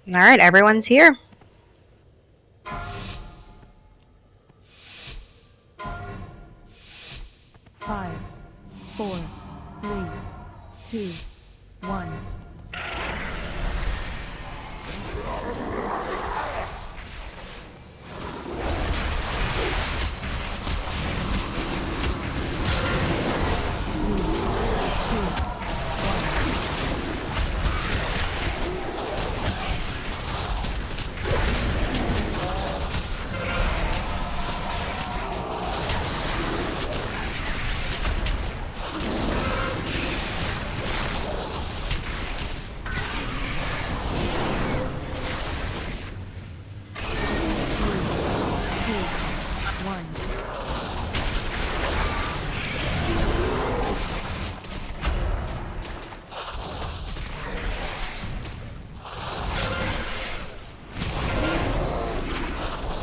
Alright, everyone's here. Five, 4, 3, 2, 1.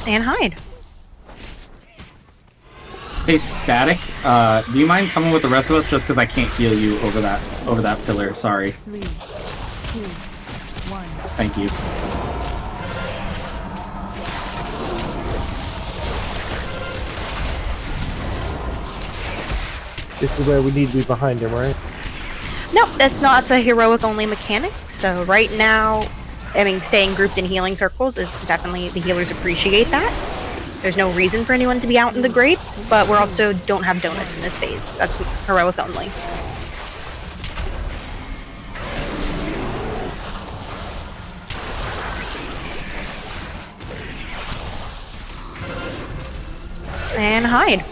And hide. Hey, Static, do you mind coming with the rest of us just because I can't heal you over that pillar? Sorry. 3, 2, 1. Thank you. This is where we need to be behind him, right? Nope, that's not. It's a heroic only mechanic. So right now, I mean, staying grouped in healing circles is definitely, the healers appreciate that. There's no reason for anyone to be out in the grapes, but we're also don't have donuts in this phase. That's heroic only. And hide.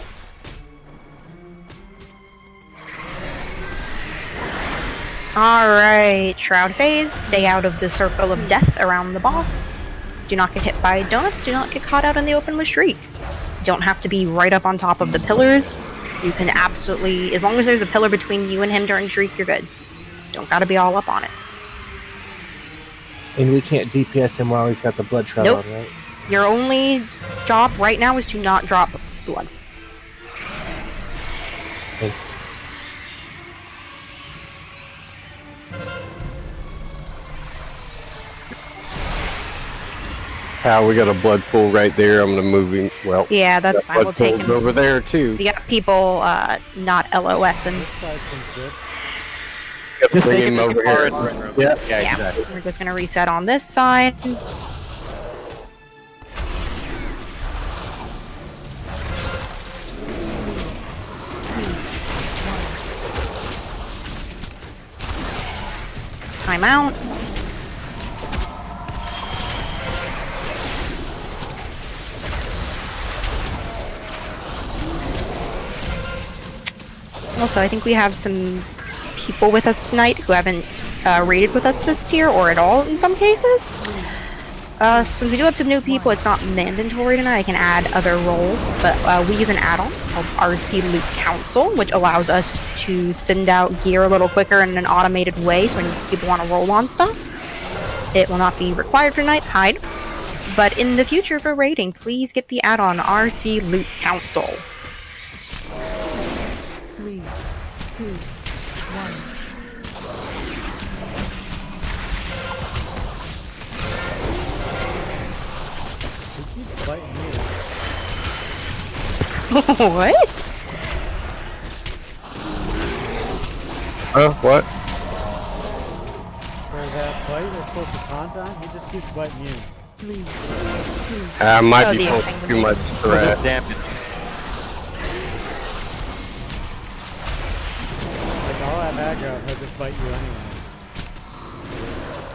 Alright, Shroud phase, stay out of the circle of death around the boss. Do not get hit by donuts, do not get caught out in the open with Shriek. You don't have to be right up on top of the pillars. You can absolutely, as long as there's a pillar between you and him during Shriek, you're good. Don't gotta be all up on it. And we can't DPS him while he's got the blood shroud Nope. on, right? Your only job right now is to not drop blood. Okay. We got a blood pool right there. I'm gonna move him. Well, Yeah, that's fine, we'll take him. over there too. We got people not LOS and This side seems good. Just bring him over here. yeah, exactly. we're just gonna reset on this side. Time out. Also, I think we have some people with us tonight who haven't raided with us this tier, or at all in some cases. Since we do have some new people, it's not mandatory tonight. I can add other roles, but we use an add-on called RC Loot Council, which allows us to send out gear a little quicker in an automated way when people want to roll on stuff. It will not be required for tonight, hide. But in the future for raiding, please get the add-on RC Loot Council. 3, 2, 1. Biting me. What? What? For that bite we're supposed to taunt on, he just keeps biting you. 3, 2, Might Oh, be the pulling extinguisher. too much for that. Like, I'll have aggro, he'll just bite you anyway.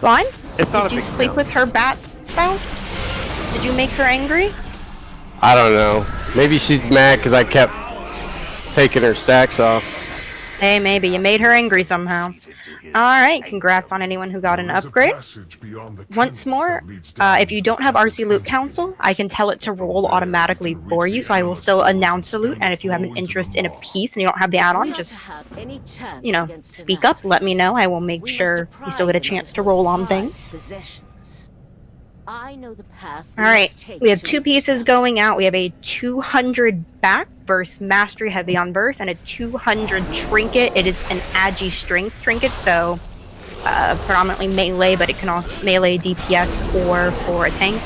Line? It's not Did you sleep with her bat spouse? Did you make her angry? I don't know. Maybe she's mad because I kept taking her stacks off. Hey, maybe. You made her angry somehow. Alright, congrats on anyone who got an upgrade. Once more, if you don't have RC Loot Council, I can tell it to roll automatically for you, so I will still announce the loot, and if you have an interest in a piece and you don't have the add-on, just, you know, speak up, let me know. I will make sure you still get a chance to roll on things. Alright, we have two pieces going out. We have a 200 back versus Mastery Heavy on verse, and a 200 trinket. It is an Agi Strength trinket, so predominantly melee, but it can also melee DPS or for a tank.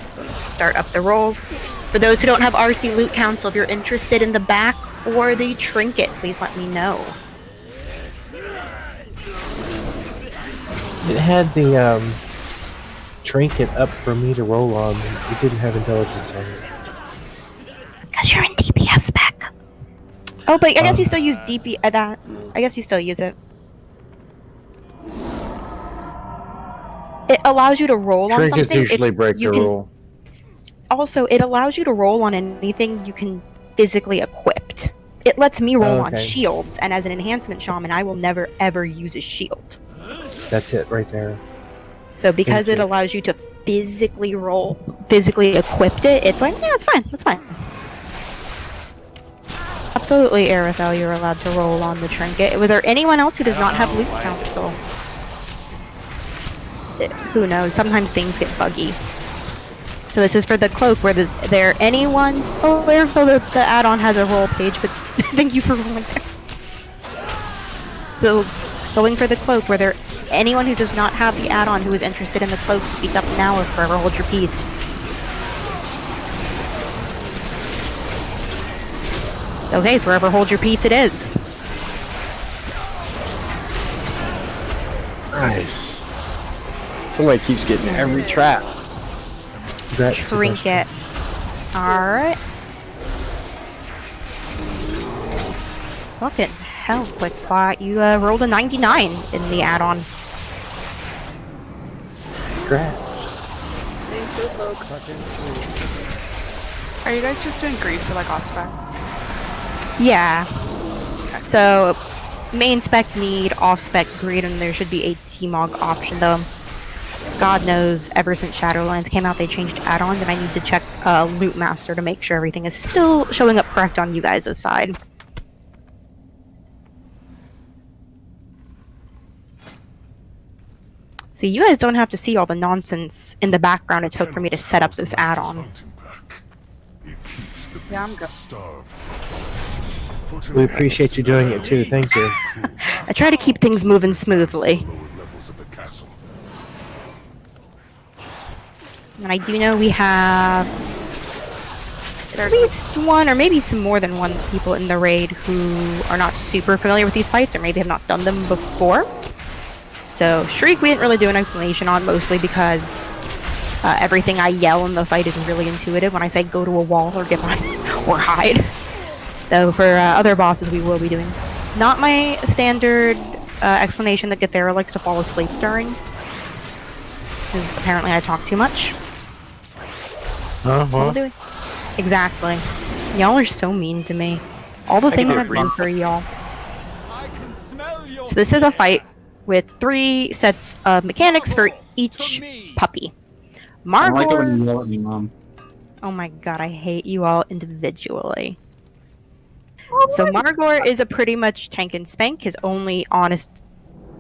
So let's start up the rolls. For those who don't have RC loot council, if you're interested in the back or the trinket, please let me know. It had the trinket up for me to roll on. It didn't have intelligence on it. Because you're in DPS spec. Oh, but I guess you still use DP that. I guess you still use it. It allows you to roll on Trinkets something. usually break the rule. Also, it allows you to roll on anything you can physically equipped. It lets me roll on shields, and as an enhancement shaman, I will never ever use a shield. That's it right there. So because it allows you to physically roll, physically equipped it, it's like, yeah, it's fine, that's fine. Absolutely, Arithel, you're allowed to roll on the trinket. Was there anyone else who does not have loot council? Who knows? Sometimes things get buggy. So this is for the cloak. Where is there anyone? Oh, Arithel, the add-on has a roll page, but thank you for rolling there. So, going for the cloak. Were there anyone who does not have the add-on who is interested in the cloak? Speak up now or forever hold your peace. Okay, forever hold your peace it is. Nice. Somebody keeps getting every trap. Trinket. Alright. Fucking hell, quick plot. You rolled a 99 in the add-on. Congrats. Thanks for the cloak. Are you guys just doing greed for like off spec? Yeah. So, main spec need, off spec greed, and there should be a T-Mog option though. God knows, ever since Shadowlands came out, they changed add-ons, and I need to check Loot Master to make sure everything is still showing up correct on you guys' side. See, you guys don't have to see all the nonsense in the background it took for me to set up this add-on. Yeah, I'm good. We appreciate you doing it too. Thank you. I try to keep things moving smoothly. And I do know we have at least one or maybe some more than one people in the raid who are not super familiar with these fights or maybe have not done them before. So Shriek we didn't really do an explanation on, mostly because everything I yell in the fight is really intuitive when I say go to a wall or get behind or hide. So for other bosses we will be doing. Not my standard explanation that Gathera likes to fall asleep during. Because apparently I talk too much. Exactly. Y'all are so mean to me. All the things I've done for y'all. So this is a fight with 3 sets of mechanics for each puppy. I don't like it when Margor. you yell at me, Mom. Oh my god, I hate you all individually. So Margor is a pretty much tank and spank. His only honest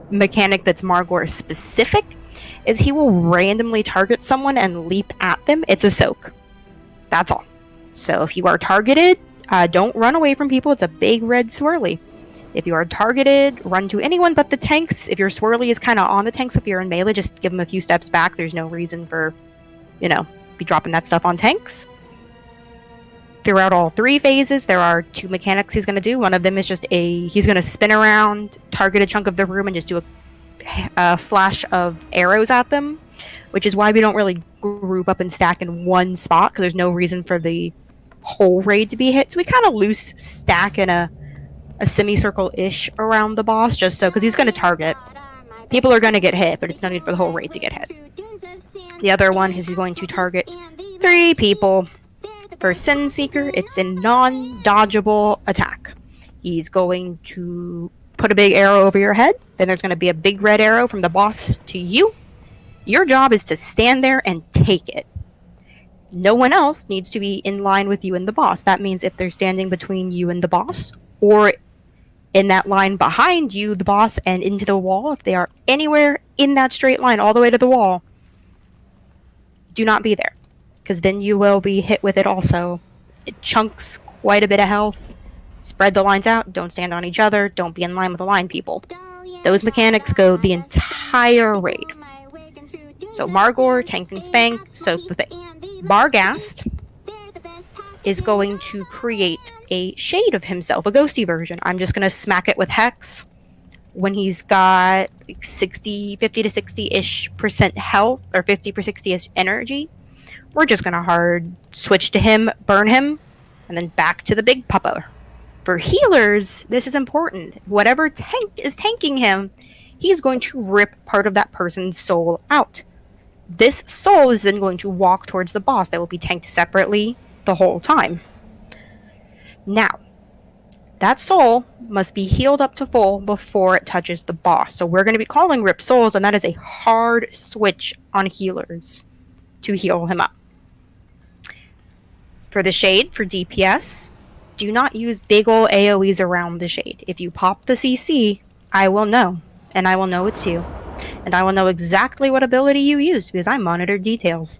mechanic that's Margor specific is he will randomly target someone and leap at them. It's a soak. That's all. So if you are targeted, don't run away from people. It's a big red swirly. If you are targeted, run to anyone but the tanks. If your swirly is kind of on the tanks, if you're in melee, just give them a few steps back. There's no reason for, you know, be dropping that stuff on tanks. Throughout all 3 phases, there are 2 mechanics he's going to do. One of them is just he's going to spin around, target a chunk of the room, and just do a flash of arrows at them, which is why we don't really group up and stack in one spot, because there's no reason for the whole raid to be hit. So we kind of loose stack in a semicircle-ish around the boss, just so, because he's going to target. People are going to get hit, but it's no need for the whole raid to get hit. The other one is he's going to target 3 people. For Sin Seeker, it's a non-dodgeable attack. He's going to put a big arrow over your head, then there's going to be a big red arrow from the boss to you. Your job is to stand there and take it. No one else needs to be in line with you and the boss. That means if they're standing between you and the boss, or in that line behind you, the boss, and into the wall, if they are anywhere in that straight line all the way to the wall, do not be there, because then you will be hit with it also. It chunks quite a bit of health. Spread the lines out. Don't stand on each other. Don't be in line with the line people. Those mechanics go the entire raid. So Margor, Tank and Spank, soak the thing. Barghast is going to create a shade of himself, a ghosty version. I'm just going to smack it with Hex. When he's got 50 to 60-ish percent health, or 50 or 60-ish energy, we're just going to hard switch to him, burn him, and then back to the big puppa. For healers, this is important. Whatever tank is tanking him, he's going to rip part of that person's soul out. This soul is then going to walk towards the boss that will be tanked separately the whole time. Now, that soul must be healed up to full before it touches the boss. So we're going to be calling Rip Souls, and that is a hard switch on healers to heal him up. For the Shade, for DPS, do not use big ol' AoEs around the Shade. If you pop the CC, I will know, and I will know it's you. And I will know exactly what ability you used, because I monitor details.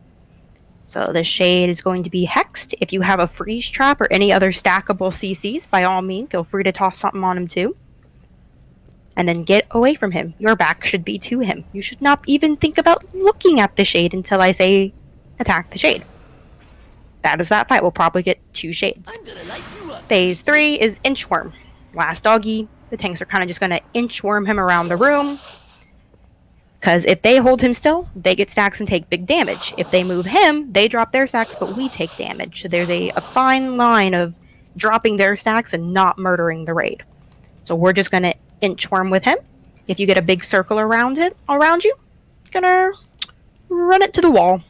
So the Shade is going to be hexed. If you have a freeze trap or any other stackable CCs, by all means, feel free to toss something on him too. And then get away from him. Your back should be to him. You should not even think about looking at the Shade until I say attack the Shade. That is that fight. We'll probably get 2 Shades. Phase 3 is Inchworm. Last doggy. The tanks are kind of just going to inchworm him around the room. Because if they hold him still, they get stacks and take big damage. If they move him, they drop their stacks, but we take damage. So there's a fine line of dropping their stacks and not murdering the raid. So we're just going to inchworm with him. If you get a big circle around you, gonna run it to the wall.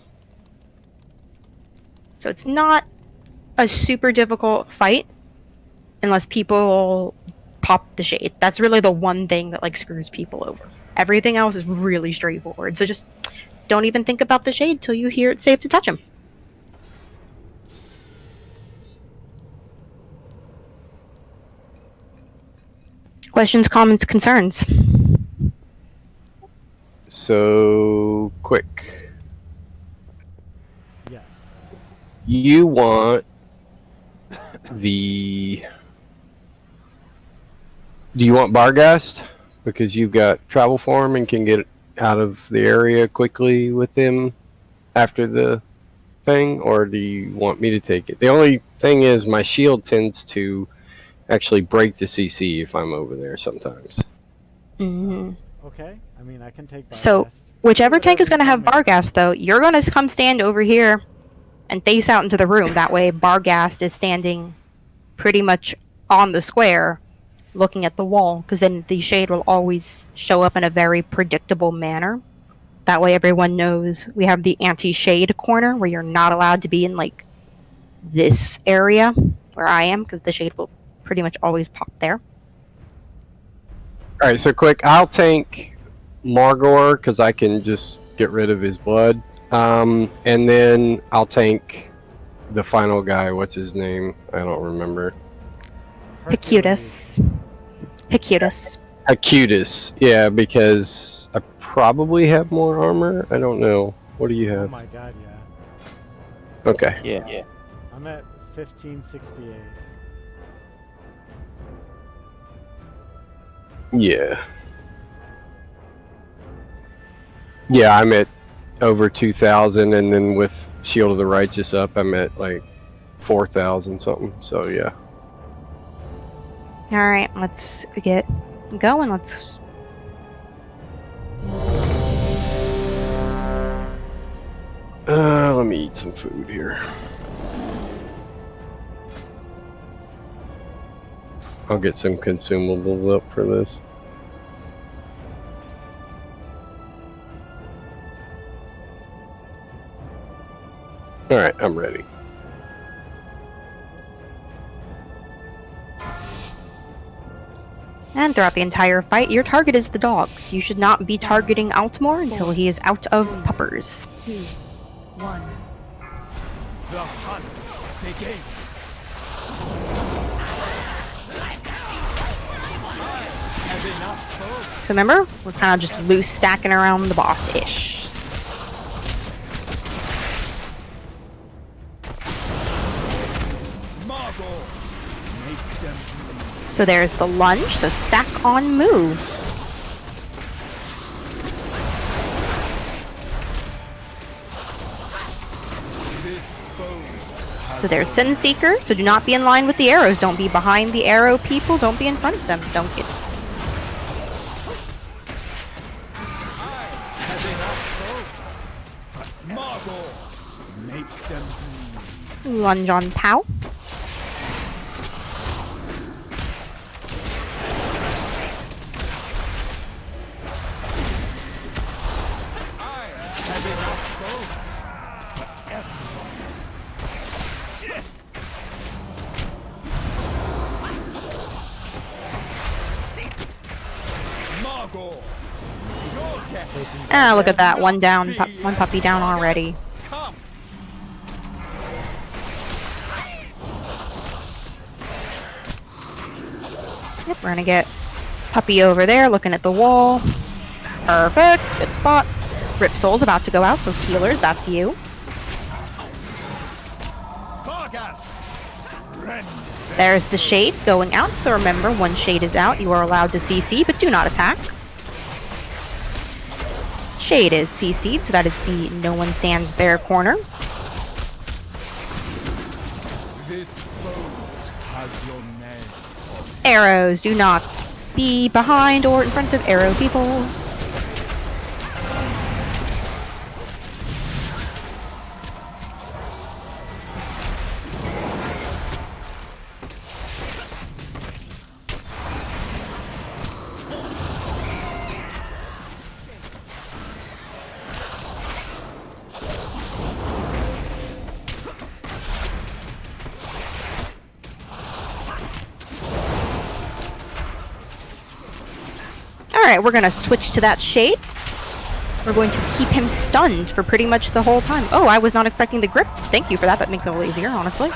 So it's not a super difficult fight unless people pop the Shade. That's really the one thing that like screws people over. Everything else is really straightforward. So just don't even think about the Shade till you hear it's safe to touch him. Questions, comments, concerns? So, quick. Yes. You want the... Do you want Barghast? Because you've got travel form and can get out of the area quickly with him after the thing? Or do you want me to take it? The only thing is my shield tends to actually break the CC if I'm over there sometimes. Mm-hmm. Okay. I mean, I can take Barghast. So, whichever tank is going to have Barghast, though, you're going to come stand over here and face out into the room. That way, Barghast is standing pretty much on the square, looking at the wall, because then the Shade will always show up in a very predictable manner. That way, everyone knows we have the anti-Shade corner, where you're not allowed to be in, like, this area where I am, because the Shade will pretty much always pop there. Alright, so quick, I'll tank Margor, because I can just get rid of his blood. And then I'll tank the final guy. What's his name? I don't remember. Hecutus. Hecutus. Yeah, because I probably have more armor. I don't know. What do you Oh have? my god, yeah. Okay. Yeah. I'm at 1568. Yeah. Yeah, I'm at over 2,000, and then with Shield of the Righteous up, I'm at like 4,000 something. So yeah. Alright, let's get going. Let's... Let me eat some food here. I'll get some consumables up for this. Alright, I'm ready. And throughout the entire fight, your target is the dogs. You should not be targeting Altmore until he is out of puppers. 2, 1. The hunt begins. So remember, we're kind of just loose stacking around the boss-ish. So there's the lunge, so stack on move. So there's Sin Seeker, so do not be in line with the arrows. Don't be behind the arrow people, don't be in front of them. Don't get... Make them Lunge on Pow. Ah, look at that. One down, one puppy down already. Yep, we're gonna get puppy over there looking at the wall. Perfect. Good spot. Rip Soul's about to go out, so healers, that's you. There's the Shade going out, so remember, when Shade is out, you are allowed to CC, but do not attack. Shade is CC'd, so that is the no one stands there corner. This boat has your name. Arrows, do not be behind or in front of arrow people. Alright, we're gonna switch to that Shade. We're going to keep him stunned for pretty much the whole time. Oh, I was not expecting the grip. Thank you for that. That makes it a little easier, honestly.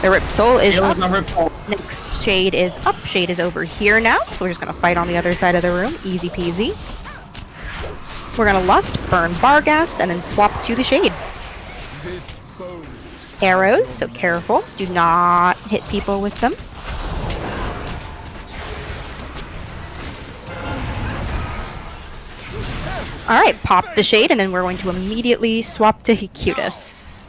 The Rip Soul is up. Next Shade is up. Shade is over here now. So we're just gonna fight on the other side of the room. Easy peasy. We're gonna Lust, burn Barghast, and then swap to the Shade. Arrows, so careful. Do not hit people with them. Alright, pop the Shade, and then we're going to immediately swap to Hecutus.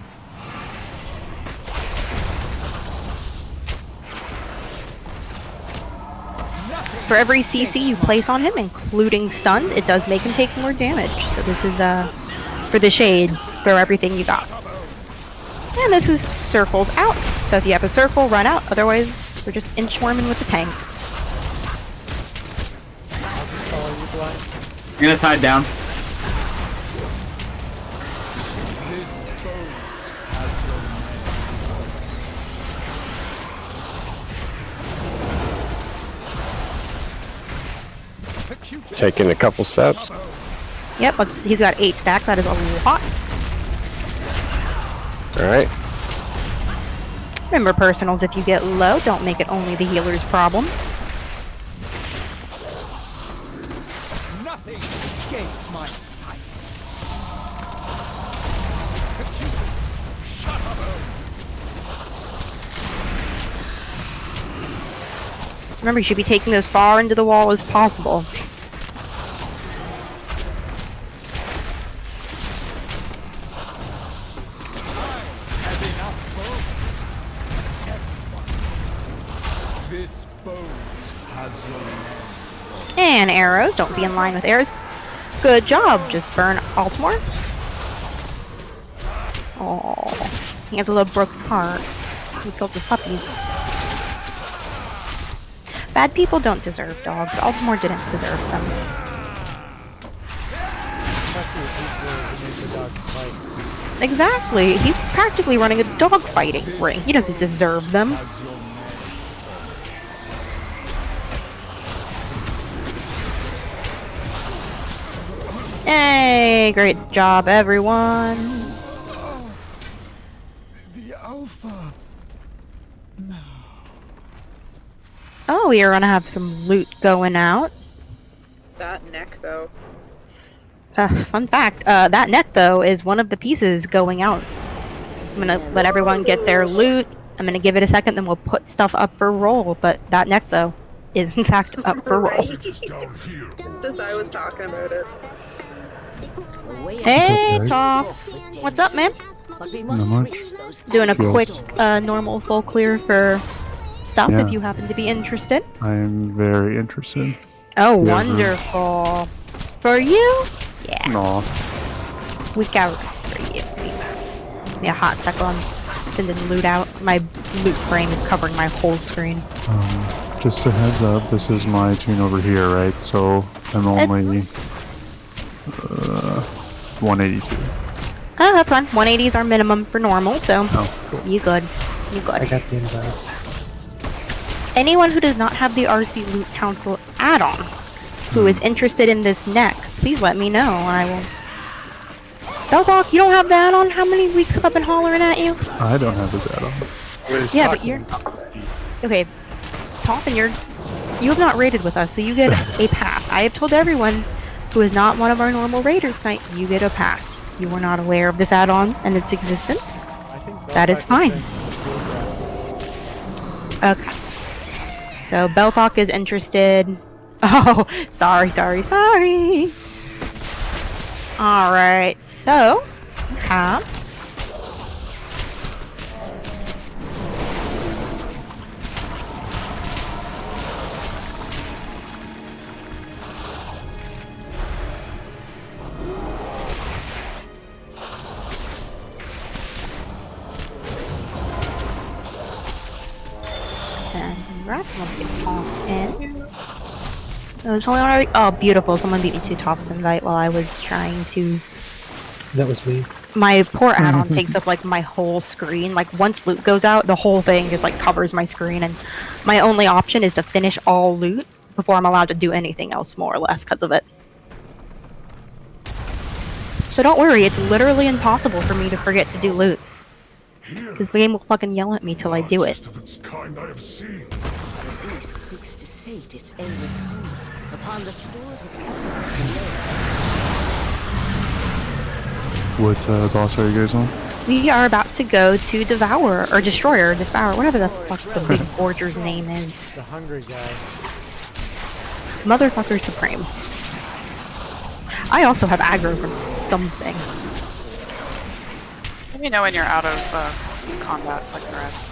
For every CC you place on him, including stuns, it does make him take more damage. So this is, for the Shade, throw everything you got. And this is circles out. So if you have a circle, run out. Otherwise, we're just inchworming with the tanks. You're gonna tie it down. Taking a couple steps. Yep, he's got 8 stacks. That is a lot. Alright. Remember, personals, if you get low, don't make it only the healer's problem. Nothing escapes my sight. So remember, you should be taking those far into the wall as possible. This boat has your name. And arrows. Don't be in line with arrows. Good job. Just burn Altmore. Oh, he has a little broken heart. He killed his puppies. Bad people don't deserve dogs. Altmore didn't deserve them. Exactly. He's practically running a dog fighting ring. He doesn't deserve them. Hey, great job, everyone. The Alpha. No. Oh, we are gonna have some loot going out. That neck, though. Fun fact, that neck, though, is one of the pieces going out. I'm gonna let everyone get their loot. I'm gonna give it a second, then we'll put stuff up for roll. But that neck, though, is in fact up for roll. Just as I was talking about it. Hey, guys? Toph. What's up, man? Not much. Doing a Yes. quick normal full clear for stuff Yeah. if you happen to be interested. I am very interested. Oh, Yeah, wonderful. For you? Yeah. No. We got for you. Give me a hot second. I'm sending loot out. My loot frame is covering my whole screen. Just a heads up, this is my tune over here, right? So I'm only 182. Oh, that's fine. 180 is our minimum for normal, so Oh, cool. you good. You I good. got the invite. Anyone who does not have the RC Loot Council add-on, who is interested in this neck, please let me know, and I will... Belbach, you don't have the add-on? How many weeks have I been hollering at you? I don't have this add-on. Yeah, but you're... Okay, Toffin, you have not raided with us, so you get a pass. I have told everyone who is not one of our normal raiders tonight, you get a pass. You were not aware of this add-on and its existence. I think That is fine. Okay. So Belpock is interested. Oh, sorry. Alright, so we have and congrats, let's get Toph in. There's only already oh beautiful, someone beat me to Toph's invite while I was trying to That was me. my poor add-on takes up like my whole screen. Like once loot goes out, the whole thing just like covers my screen, and my only option is to finish all loot before I'm allowed to do anything else more or less because of it. So don't worry, it's literally impossible for me to forget to do loot. Because the game will fucking yell at me till I do it. Of its kind I have seen. The beast seeks to sate its endless hunger upon the stores of What boss are you guys on? We are about to go to Devour, or Destroyer, Devour, whatever the fuck the big forger's name is. The hungry guy. Motherfucker Supreme. I also have aggro from something. Let me know when you're out of combat so I can rest.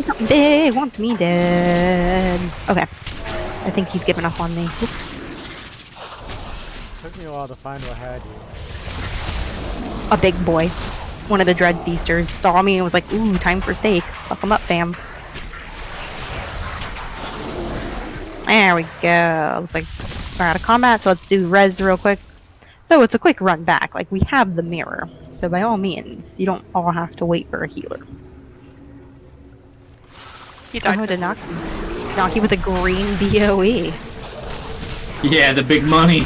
Something big wants me dead. Okay. I think he's giving up on me. Whoops. Took me a while to find what had you. A big boy. One of the Dread Feasters saw me and was like, ooh, time for steak. Fuck him up, fam. There we go. Looks like we're out of combat, so let's do res real quick. Though it's a quick run back. Like, we have the mirror. So by all means, you don't all have to wait for a healer. He died. Oh, to knock you with a green BOE. Yeah, the big money.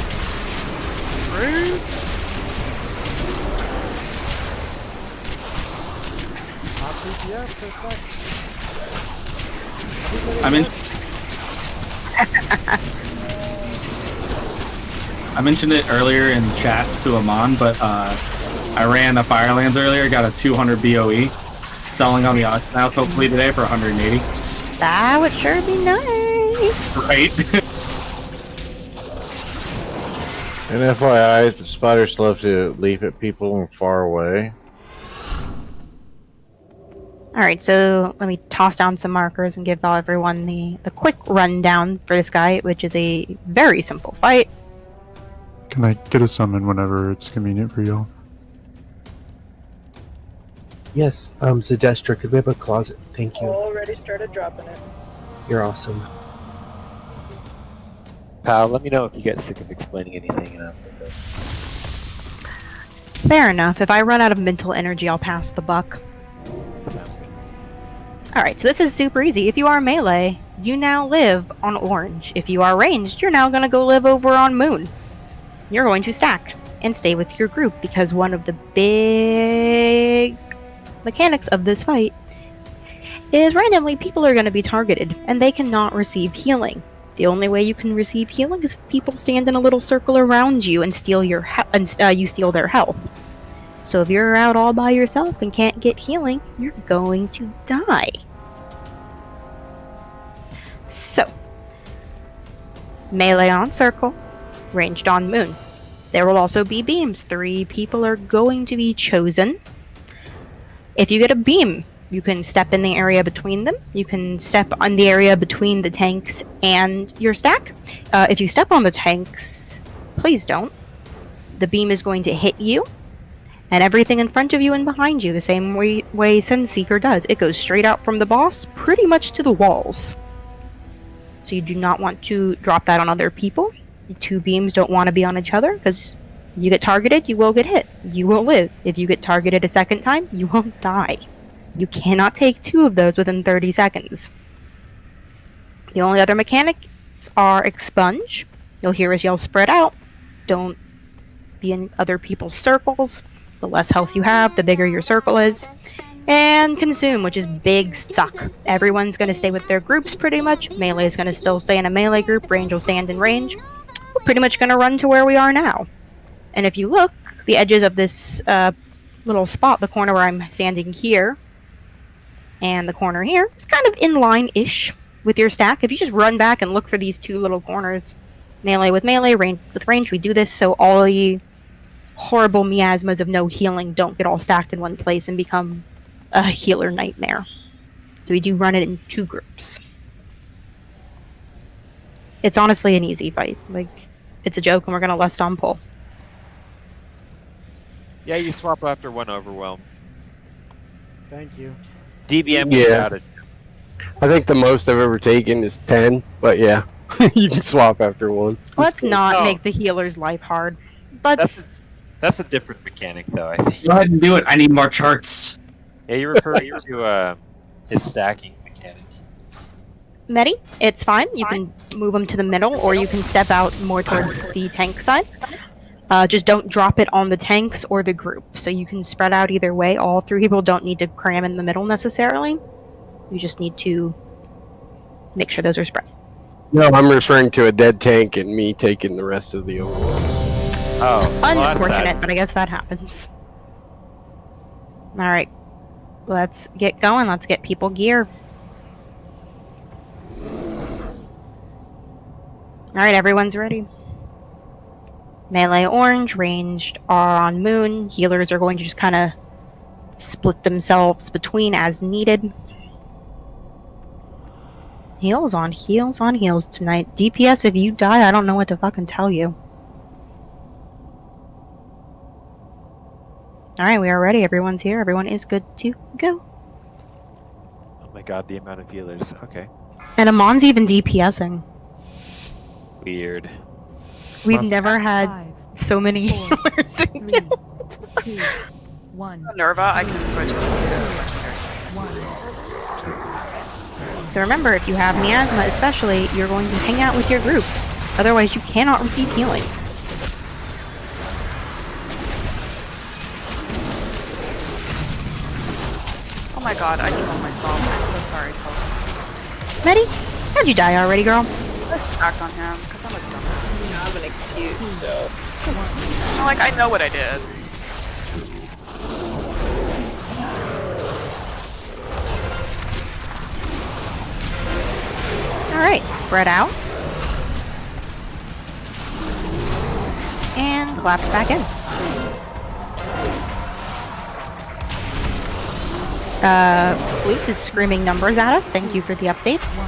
Not PTS for a sec. I'm in. I mentioned it earlier in chat to Amon, but I ran a Firelands earlier, got a 200 BOE, selling on the auction house hopefully today for 180. That would sure be nice. Right? And FYI, the spiders love to leap at people far away. Alright, so let me toss down some markers and give everyone the quick rundown for this guy, which is a very simple fight. Can I get a summon whenever it's convenient for y'all? Yes, Zedestra, could we have a closet? Thank you. Already started dropping it. You're awesome. Pal, let me know if you get sick of explaining anything. Fair enough. If I run out of mental energy, I'll pass the buck. Sounds good. Alright, so this is super easy. If you are melee, you now live on orange. If you are ranged, you're now going to go live over on moon. You're going to stack and stay with your group because one of the big mechanics of this fight is randomly people are going to be targeted and they cannot receive healing. The only way you can receive healing is if people stand in a little circle around you and steal your you steal their health. So if you're out all by yourself and can't get healing, you're going to die. So, melee on circle, ranged on moon. There will also be beams. 3 people are going to be chosen. If you get a beam, you can step in the area between them. You can step on the area between the tanks and your stack. If you step on the tanks, please don't. The beam is going to hit you and everything in front of you and behind you, the same way Sunseeker does. It goes straight out from the boss, pretty much to the walls. So you do not want to drop that on other people. The 2 beams don't want to be on each other, because you get targeted, you will get hit. You will live. If you get targeted a second time, you won't die. You cannot take 2 of those within 30 seconds. The only other mechanics are expunge. You'll hear us yell spread out. Don't be in other people's circles. The less health you have, the bigger your circle is. And consume, which is big suck. Everyone's going to stay with their groups pretty much. Melee is going to still stay in a melee group. Range will stand in range. We're pretty much going to run to where we are now. And if you look, the edges of this little spot, the corner where I'm standing here, and the corner here, is kind of in line-ish with your stack. If you just run back and look for these 2 little corners, melee with melee, range with range, we do this so all the horrible miasmas of no healing don't get all stacked in one place and become a healer nightmare. So we do run it in 2 groups. It's honestly an easy fight. Like, it's a joke and we're gonna lust on pull. Yeah, you swap after 1 overwhelm. Thank you. DBM Yeah. without it. I think the most I've ever taken is 10, but yeah, you can swap after 1. Let's not No. make the healer's life hard. That's a different mechanic, though, I think. Go ahead and do it. I need more charts. Yeah, you're referring to his stacking mechanic. Medi, it's fine. You can move them to the middle, or you can step out more towards the tank side. Just don't drop it on the tanks or the group. So you can spread out either way. All 3 people don't need to cram in the middle necessarily. You just need to make sure those are spread. No, I'm referring to a dead tank and me taking the rest of the overwhelms. Oh, well, that's Unfortunate, sad. but I guess that happens. Alright. Let's get going. Let's get people gear. Alright, everyone's ready. Melee orange, ranged are on moon. Healers are going to just kind of split themselves between as needed. Heals on heals tonight. DPS, if you die, I don't know what to fucking tell you. Alright, we are ready. Everyone's here. Everyone is good to go. Oh my god, the amount of healers. Okay. And Amon's even DPSing. Weird. We've never had 5, so many 4, healers in 3, guild. 2, 1. Nerva, I can switch this to 1. So remember, if you have miasma especially, you're going to hang out with your group. Otherwise, you cannot receive healing. Oh my god, I killed myself. I'm so sorry, Total. Medi, how'd you die already, girl? I act on him, because I'm a dumbass. I have an excuse, so. Like, I know what I did. Alright, spread out. And collapse back in. Flute is screaming numbers at us. Thank you for the updates.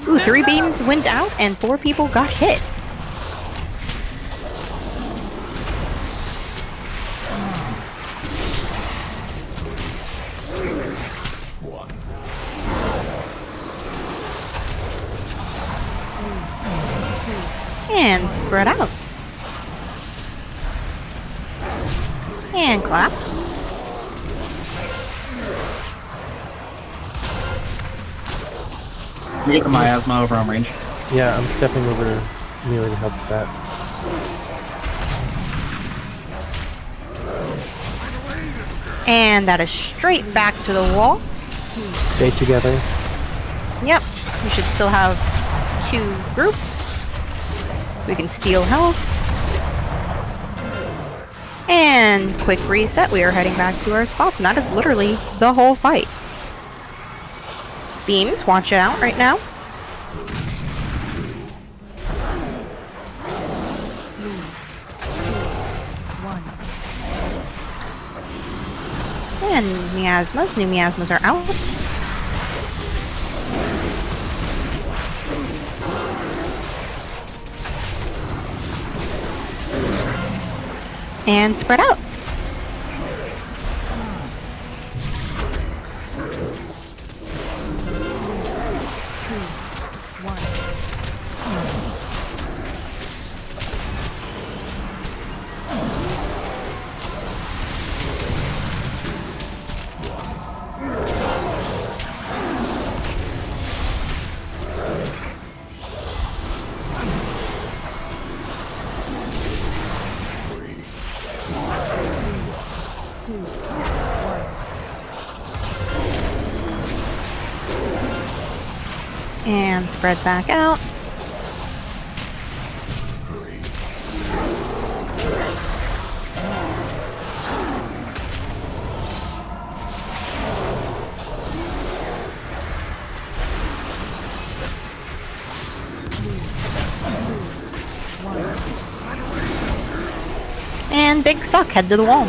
Ooh, 3 beams went out and 4 people got hit. And spread out. And collapse. You get the miasma over on range. Yeah, I'm stepping over Melee to help with that. And that is straight back to the wall. Stay together. Yep. We should still have 2 groups. We can steal health. And And quick reset, we are heading back to our spots, and that is literally the whole fight. Beams, watch it out right now. And miasmas, new miasmas are out. And spread out. And spread back out. And big suck, head to the wall.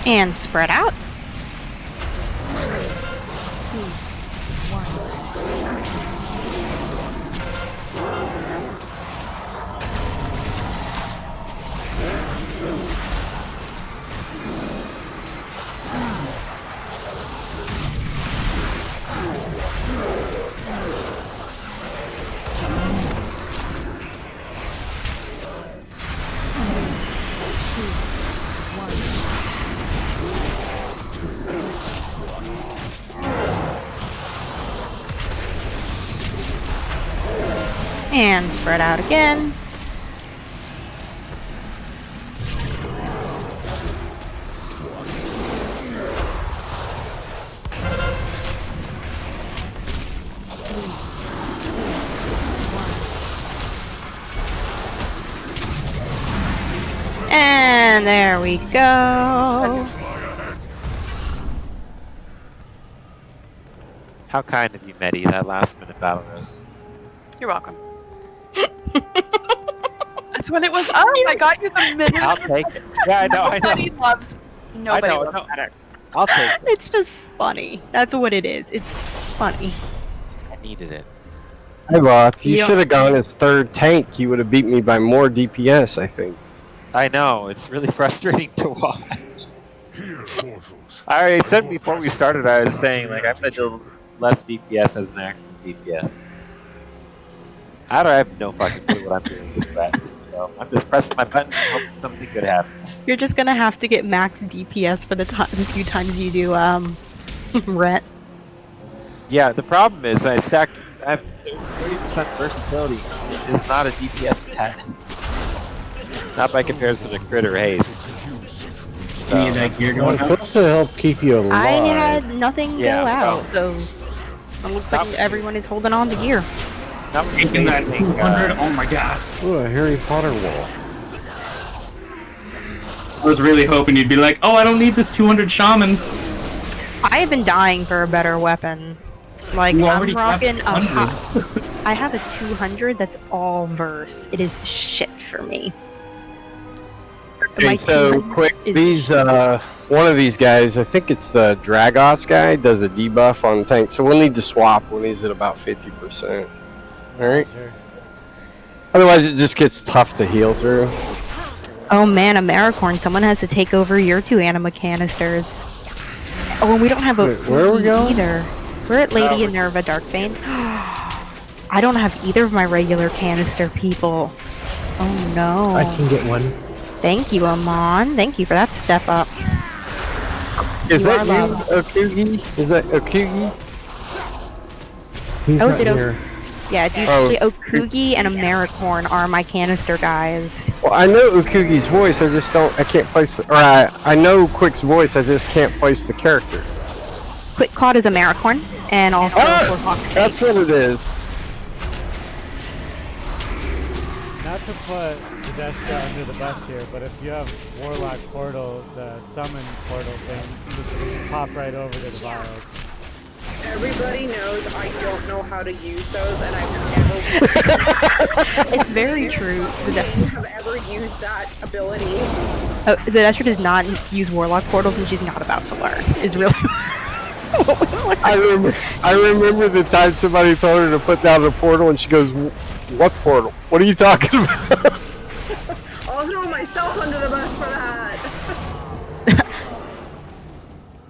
And spread out. And spread out again. And there we go. How kind of you, Medi, that last minute battle was. You're welcome. That's when it was up. I got you the minute. I'll take it. Yeah, I know. Nobody loves. Nobody loves no. better. I'll take it. It's just funny. That's what it is. It's funny. I needed it. Hey, Roth, you Yeah. should have gone as third tank. You would have beat me by more DPS, I think. I know. It's really frustrating to watch. I already said before we started, I was saying, like, I'm going to do less DPS as an actual DPS. I have no fucking clue what I'm doing this fast. You know? I'm just pressing my buttons and hoping something good happens. You're just gonna have to get max DPS for the few times you do Ret. Yeah, the problem is I have 30% versatility. It is not a DPS stat. Not by comparison to crit or haste. So, You need that gear It's going out. supposed to help keep you alive. I had nothing Yeah, go out, well. so it looks like everyone is holding on to gear. not with Taking that basing, 200, oh my god. Ooh, a Harry Potter wall. I was really hoping you'd be like, oh, I don't need this 200 shaman. I have been dying for a better weapon. Like, You I'm already have rocking a 100. I have a 200 that's all verse. It is shit for me. Okay, so 200 quick, is these shit. one of these guys, I think it's the Dragos guy, does a debuff on tank, so we'll need to swap when he's at about 50%. Alright? Sure. Otherwise it just gets tough to heal through. Oh man, Americorn, someone has to take over your 2 anima canisters. Oh, and we don't have a Wait, where are we food going? either. We're at Lady Enerva Darkbane. I don't have either of my regular canister people. Oh no. I can get one. Thank you, Amon. Thank you for that step up. Is You that are you, loved. Okugi? Is that Okugi? He's Oh, not ditto. here. Yeah, it's usually Okugi and Americorn are my canister guys. Well, I know Okugi's voice. I just don't. I can't place. Or I know Quick's voice. I just can't place the character. Quick Caught is Americorn, and also for Hawk's sake. That's what it is. Not to put Sedestra under the bus here, but if you have Warlock Portal, the summon portal thing, you just pop right over to the vials. Everybody knows I don't know how to use those, and I've never. It's very true. have ever used that ability. Oh, Zedestra does not use Warlock portals, and she's not about to learn. Is really. I remember the time somebody told her to put down a portal, and she goes, "What portal? What are you talking about?" I'll throw myself under the bus for that.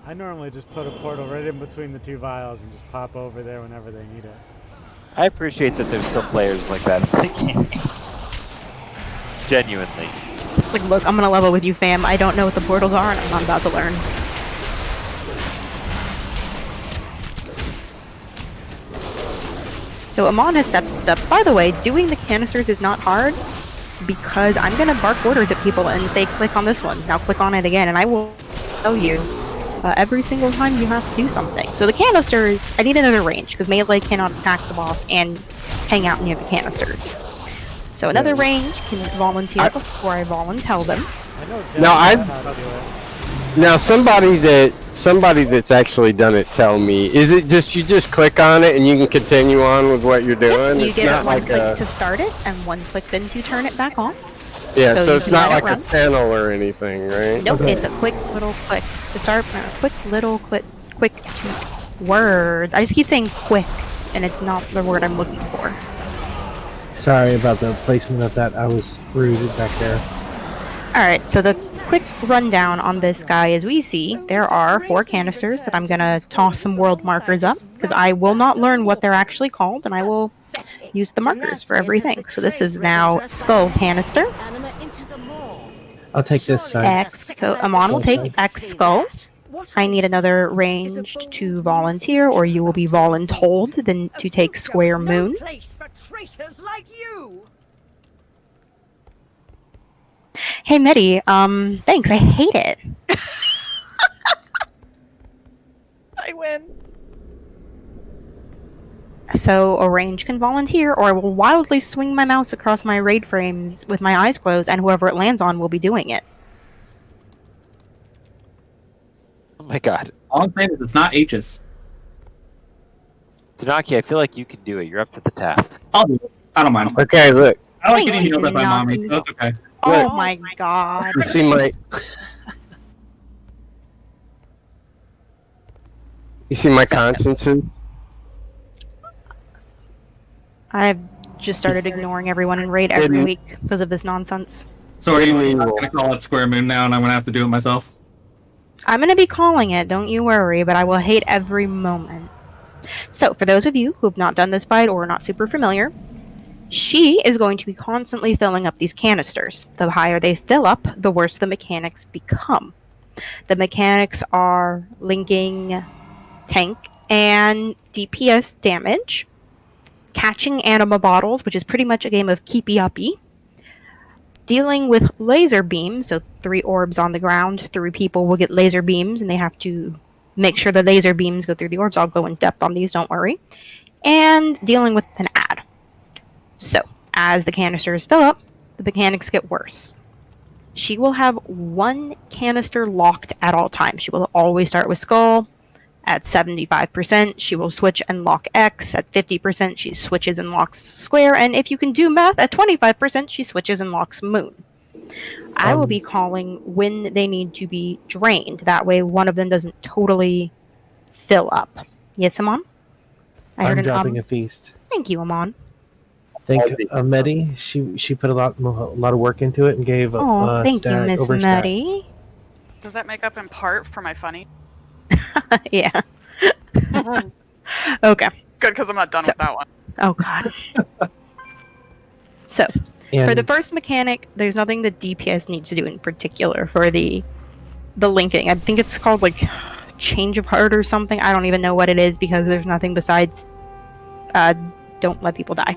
I normally just put a portal right in between the two vials and just pop over there whenever they need it. I appreciate that there's still players like that in the game. Genuinely. Like, look, I'm gonna level with you, fam. I don't know what the portals are, and I'm not about to learn. So Amon has stepped up. By the way, doing the canisters is not hard because I'm gonna bark orders at people and say, click on this one. Now click on it again, and I will tell you every single time you have to do something. So the canisters, I need another range because melee cannot attack the boss and hang out near the canisters. So another range can volunteer before I volunteer them. Now somebody that's actually done it tell me, is it just you just click on it and you can continue on with what you're doing? You It's get not one like click to start it and one click then to turn it back on. yeah, so you it's can not let like it a run. panel or anything, right? Nope, it's a quick little click to start. Quick little click, quick word. I just keep saying quick, and it's not the word I'm looking for. Sorry about the placement of that. I was rooted back there. Alright, so the quick rundown on this guy as we see, there are 4 canisters that I'm gonna toss some world markers up, because I will not learn what they're actually called, and I will use the markers for everything. So this is now Skull Canister. I'll take this side. X, so Amon will take X Skull. I need another ranged to volunteer, or you will be voluntold, then to take Square Moon. Hey Medi, thanks, I hate it. I win. So a range can volunteer, or I will wildly swing my mouse across my raid frames with my eyes closed, and whoever it lands on will be doing it. Oh my god. All I'm saying is it's not H's. Tanaki, I feel like you can do it. You're up to the task. I'll do it. I don't mind. Okay, look. I like Thank getting you, healed up by mommy, Tanaki. so that's okay. Oh my god. You see my You see my constances? I've just started ignoring everyone in raid every week because of this nonsense. So are you not gonna call it Square Moon now, and I'm gonna have to do it myself? I'm gonna be calling it, don't you worry, but I will hate every moment. So, for those of you who have not done this fight or are not super familiar, she is going to be constantly filling up these canisters. The higher they fill up, the worse the mechanics become. The mechanics are linking tank and DPS damage, catching anima bottles, which is pretty much a game of keepy-uppy, dealing with laser beams, so 3 orbs on the ground, 3 people will get laser beams, and they have to make sure the laser beams go through the orbs. I'll go in depth on these, don't worry. And dealing with an ad. So, as the canisters fill up, the mechanics get worse. She will have 1 canister locked at all times. She will always start with Skull. At 75%, she will switch and lock X. At 50%, she switches and locks Square. And if you can do math, at 25%, she switches and locks Moon. I will be calling when they need to be drained. That way, one of them doesn't totally fill up. Yes, Amon? I'm dropping a feast. Thank you, Amon. Thank Medi. She put a lot of work into it and gave Oh, thank you, stack Miss over stack. Medi. Does that make up in part for my funny? Yeah. Okay. Good, because I'm not done with that one. Oh god. So, And for the first mechanic, there's nothing that DPS needs to do in particular for the linking. I think it's called like change of heart or something. I don't even know what it is because there's nothing besides don't let people die.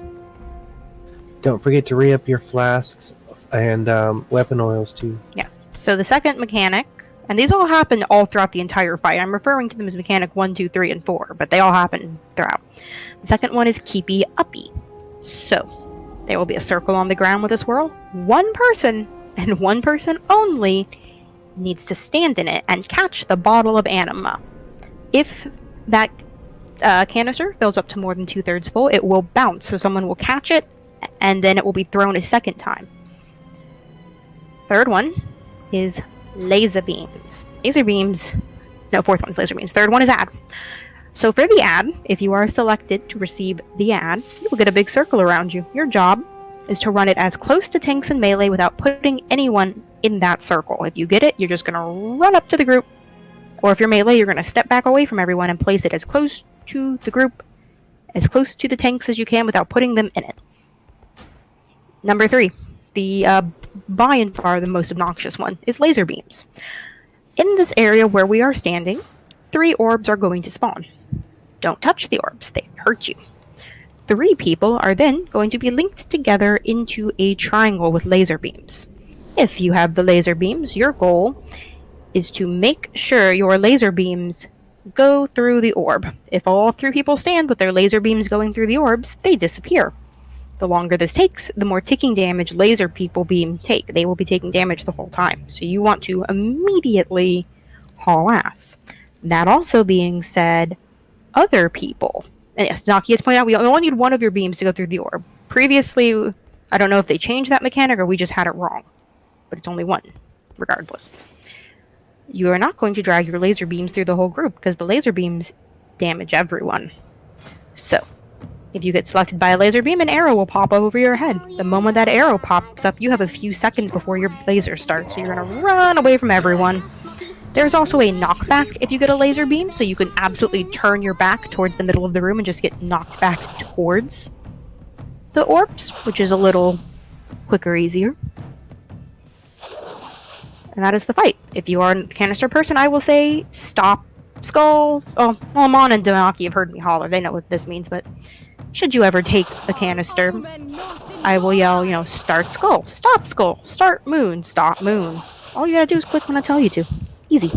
don't forget to re-up your flasks and weapon oils too. Yes. So the second mechanic, and these all happen all throughout the entire fight. I'm referring to them as mechanic 1, 2, 3, and 4, but they all happen throughout. The second one is keepy uppy. So there will be a circle on the ground with a swirl. One person, and one person only, needs to stand in it and catch the bottle of anima. If that canister fills up to more than 2/3 full, it will bounce. So someone will catch it, and then it will be thrown a second time. Third one is laser beams. Fourth one is laser beams. Third one is ad. So for the ad, if you are selected to receive the ad, you will get a big circle around you. Your job is to run it as close to tanks and melee without putting anyone in that circle. If you get it, you're just going to run up to the group. Or if you're melee, you're going to step back away from everyone and place it as close to the group, as close to the tanks as you can without putting them in it. Number 3, the by and far the most obnoxious one, is laser beams. In this area where we are standing, 3 orbs are going to spawn. Don't touch the orbs, they hurt you. 3 people are then going to be linked together into a triangle with laser beams. If you have the laser beams, your goal is to make sure your laser beams go through the orb. If all 3 people stand with their laser beams going through the orbs, they disappear. The longer this takes, the more ticking damage laser people beam take. They will be taking damage the whole time. So you want to immediately haul ass. That also being said, other people, and yes, Naki has pointed out, we only need one of your beams to go through the orb. Previously, I don't know if they changed that mechanic or we just had it wrong, but it's only one, regardless. You are not going to drag your laser beams through the whole group because the laser beams damage everyone. So, if you get selected by a laser beam, an arrow will pop over your head. The moment that arrow pops up, you have a few seconds before your laser starts, so you're going to run away from everyone. There's also a knockback if you get a laser beam, so you can absolutely turn your back towards the middle of the room and just get knocked back towards the orbs, which is a little quicker, easier. And that is the fight. If you are a canister person, I will say stop skulls. Oh, well, Mon and Damaki have heard me holler. They know what this means, but should you ever take a canister, I will yell, start skull, start moon, stop moon. All you gotta do is click when I tell you to. Easy.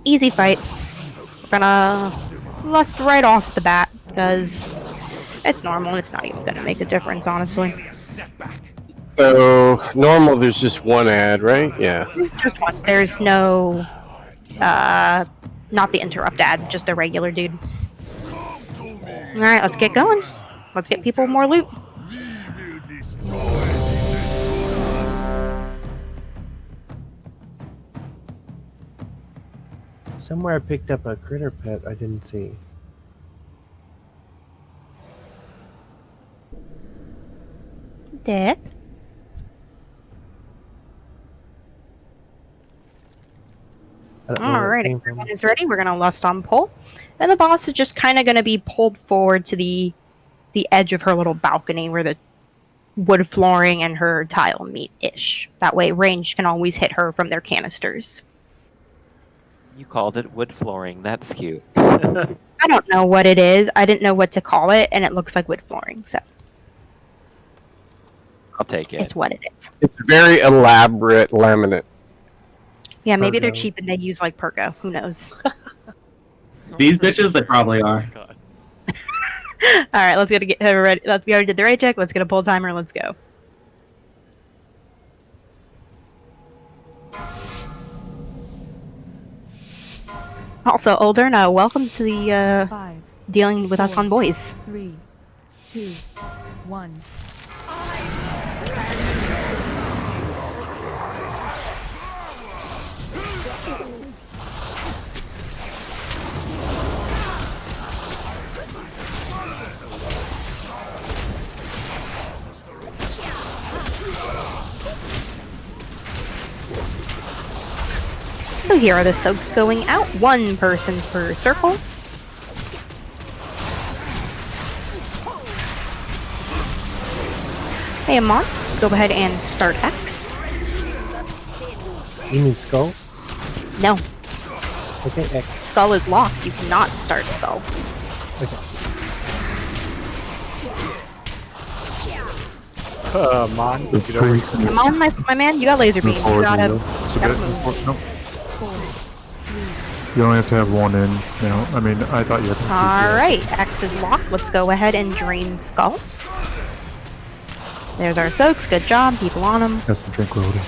Easy fight. We're gonna lust right off the bat, because it's normal and it's not even gonna make a difference, honestly. So, normal, there's just one ad, right? Yeah. Just one. There's no, not the interrupt ad, just the regular dude. Alright, let's get going. Let's get people more loot. Somewhere I picked up a critter pet I didn't see. Dick. Alright, everyone is ready. We're gonna lust on pull. And the boss is just kind of gonna be pulled forward to the edge of her little balcony where the wood flooring and her tile meet-ish. That way range can always hit her from their canisters. You called it wood flooring. That's cute. I don't know what it is. I didn't know what to call it, and it looks like wood flooring, so I'll take it. it's what it is. It's very elaborate laminate. Yeah, maybe they're Pergo. cheap and they use like Pergo. Who knows? These bitches, they probably are. Alright, let's get her ready. We already did the raid check. Let's get a pull timer. Let's go. Also, Older, welcome to the 5, dealing with us on boys. 3, 2, 1. So here are the soaks going out. One person per circle. Hey, Amon, go ahead and start X. You mean skull? No, Okay, X. Skull is locked. You cannot start Skull. Okay. Mon, It's get over pretty here. Come on, my man, you got laser beam. You forward, gotta, Leo. It's a gotta bit move. nope. You only have to have one in now. I mean, I thought you had to. Alright, X is locked. Let's go ahead and drain Skull. There's our soaks. Good job. People on him. Have some tranquility.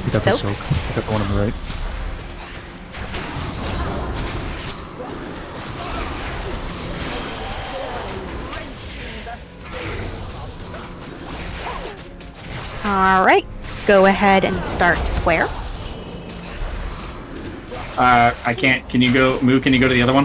You got the Soaks. soak. I got the one on the right. Alright, go ahead and start Square. I can't. Can you go, Moo? Can you go to the other one?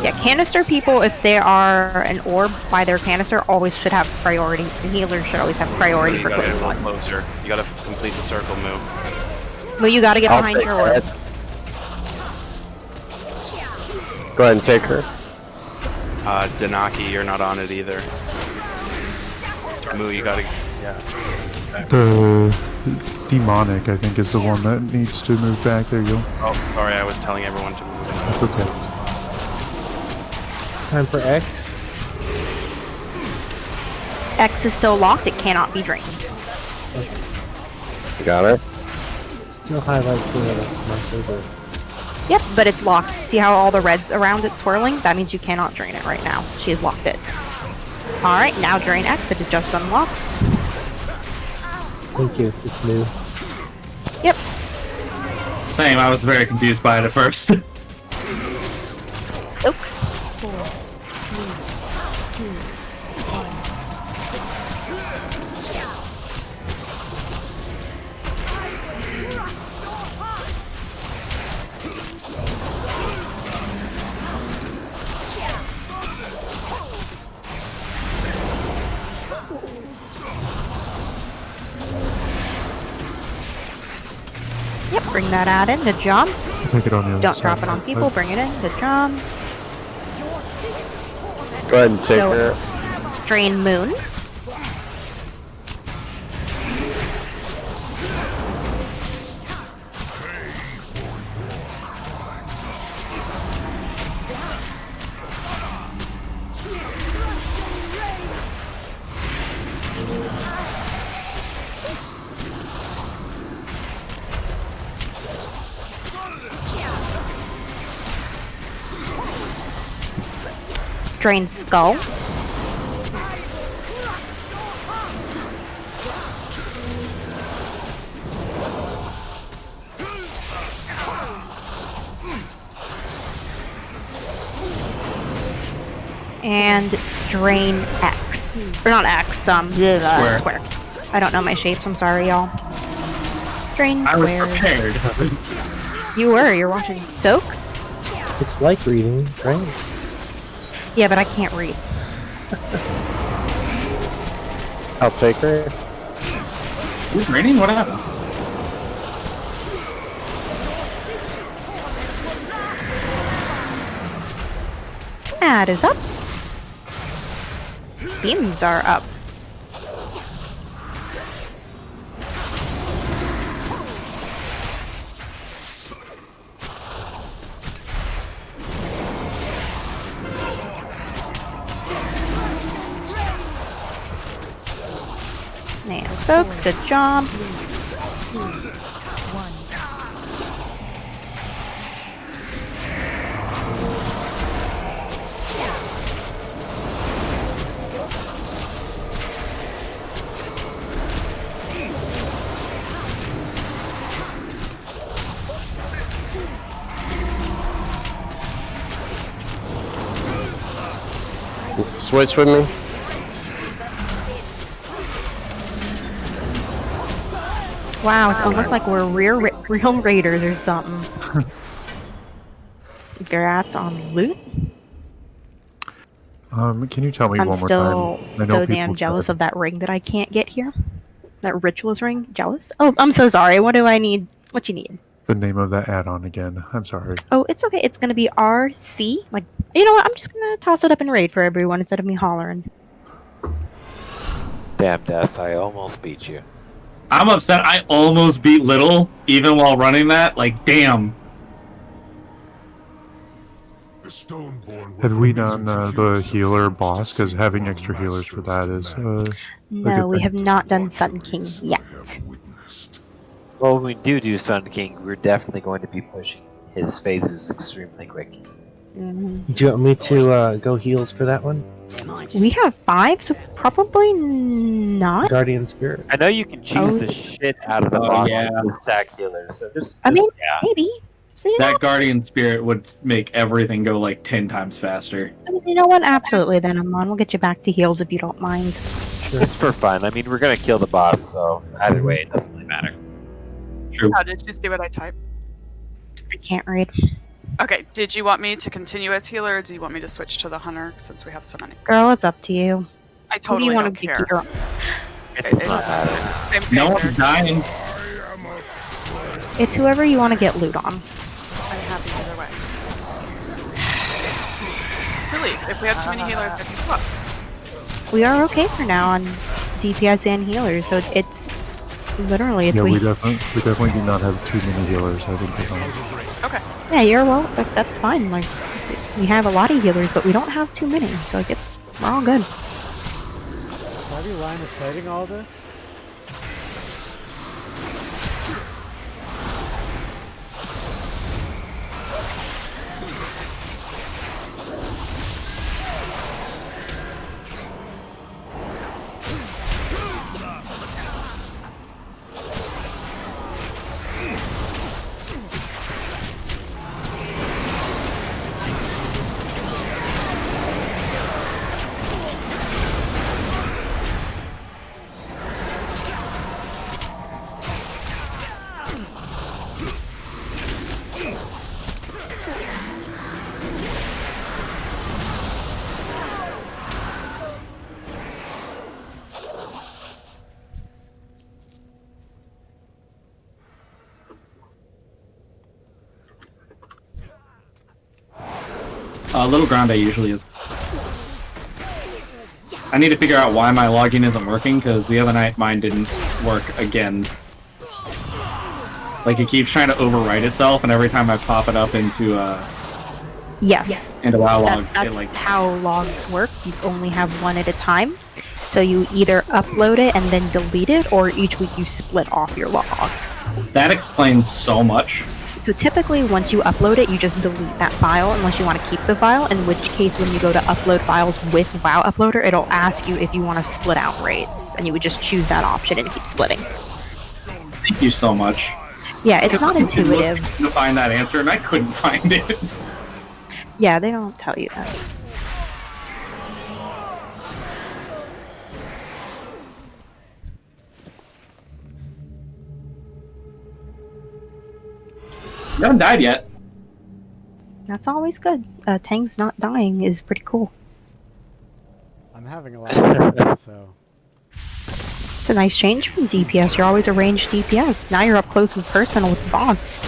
Yeah, canister people, if they are an orb by their canister, always should have priority. The healer should always have priority for close ones. Closer. You gotta complete the circle move. Well, you gotta get I'll behind take your orb. that. Go ahead and take her. Danaki, you're not on it either. Moo, you gotta. Yeah. The demonic, I think, is the one that needs to move back. There you go. Oh, sorry, I was telling everyone to move in. That's okay. Time for X. X is still locked. It cannot be drained. You got her. Still highlight to my server. Yep, but it's locked. See how all the reds around it swirling? That means you cannot drain it right now. She has locked it. Alright, now drain X. It is just unlocked. Thank you. It's new. Yep. Same. I was very confused by it at first. Soaks. 4, 3, 2, 1. Yep, bring that ad in. Good job. Take it on the other Don't side. drop it on people. Bring it in. Good job. Go ahead and take So- her. Drain Moon. Drain Skull. And drain X. Or not X, Square. square. I don't know my shapes, I'm sorry, y'all. Drain I was square. prepared. You were, you're watching Soaks? It's like reading, right? Yeah, but I can't read. I'll take her. Who's raining? What happened? Ad is up. Beams are up. And Soaks, good job. 3, 2, 1. Switch with me. Wow, it's almost like we're real raiders or something. Congrats on loot. Can you tell me I'm one more time? still so damn jealous of that ring that I can't get here. That rituals ring? Jealous? Oh, I'm so sorry. What do I need? What you need? The name of that add-on again. I'm sorry. Oh, it's okay. It's gonna be RC. Like, you know what? I'm just gonna toss it up in raid for everyone instead of me hollering. Damn, Des, I almost beat you. I'm upset. I almost beat Little, even while running that. Like, damn. Have we done the healer boss? Because having extra healers for that is. No, we have not done Sun King yet. Well, when we do Sun King, we're definitely going to be pushing his phases extremely quick. Mm-hmm. Do you want me to go heals for that one? We have 5, so probably not. Guardian Spirit. I know you can choose the shit out of the box with stack healers, so just maybe. So, that Guardian Spirit would make everything go like 10 times faster. I mean, you know what? Absolutely, then, Amon. We'll get you back to heals if you don't mind. Sure. It's for fun. I mean, we're gonna kill the boss, so either way, it doesn't really matter. True. How did you see what I typed? I can't read. Okay, did you want me to continue as healer, or do you want me to switch to the hunter since we have so many? Girl, it's up to you. I totally want don't to care. keep your... It does not matter. Same thing, No one's dying. It's whoever you want to get loot on. I'm happy either way. Really, if we have too many healers, I can swap. We are okay for now on DPS and healers, so it's literally it's Yeah, we definitely do not have too many healers. I think we're fine. Okay. Yeah, you're well. That's fine. Like, we have a lot of healers, but we don't have too many, so like we're all good. Why are you line of sighting all this? Little Grande usually is. I need to figure out why my login isn't working, because the other night mine didn't work again. Like, it keeps trying to overwrite itself, and every time I pop it up into Yes. into WoW logs, That's it like how logs work. You only have one at a time. So you either upload it and then delete it, or each week you split off your logs. that explains so much. So typically, once you upload it, you just delete that file unless you want to keep the file, in which case when you go to upload files with WoW Uploader, it'll ask you if you want to split out raids, and you would just choose that option and keep splitting. Thank you so much. Yeah, it's not intuitive. To find that answer, and I couldn't find it. Yeah, they don't tell you that. You haven't died yet. That's always good. Tang's not dying is pretty cool. I'm having a lot of fun, so... It's a nice change from DPS. You're always a ranged DPS. Now you're up close and personal with the boss.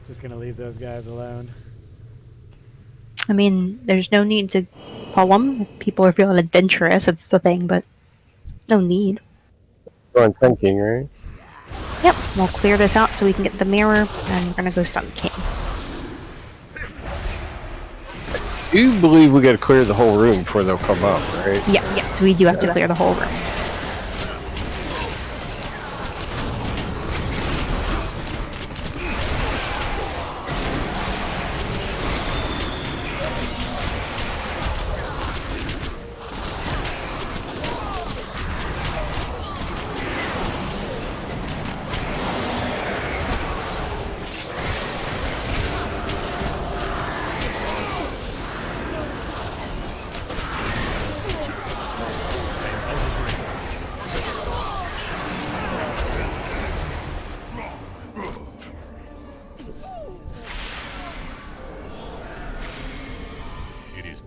Just gonna leave those guys alone. I mean, there's no need to pull them. If people are feeling adventurous, it's the thing, but no need. Going Sun King, right? Yep, we'll clear this out so we can get the mirror, and we're gonna go Sun King. Do you believe we gotta clear the whole room before they'll come up, right? Yes, we do have to clear the whole room.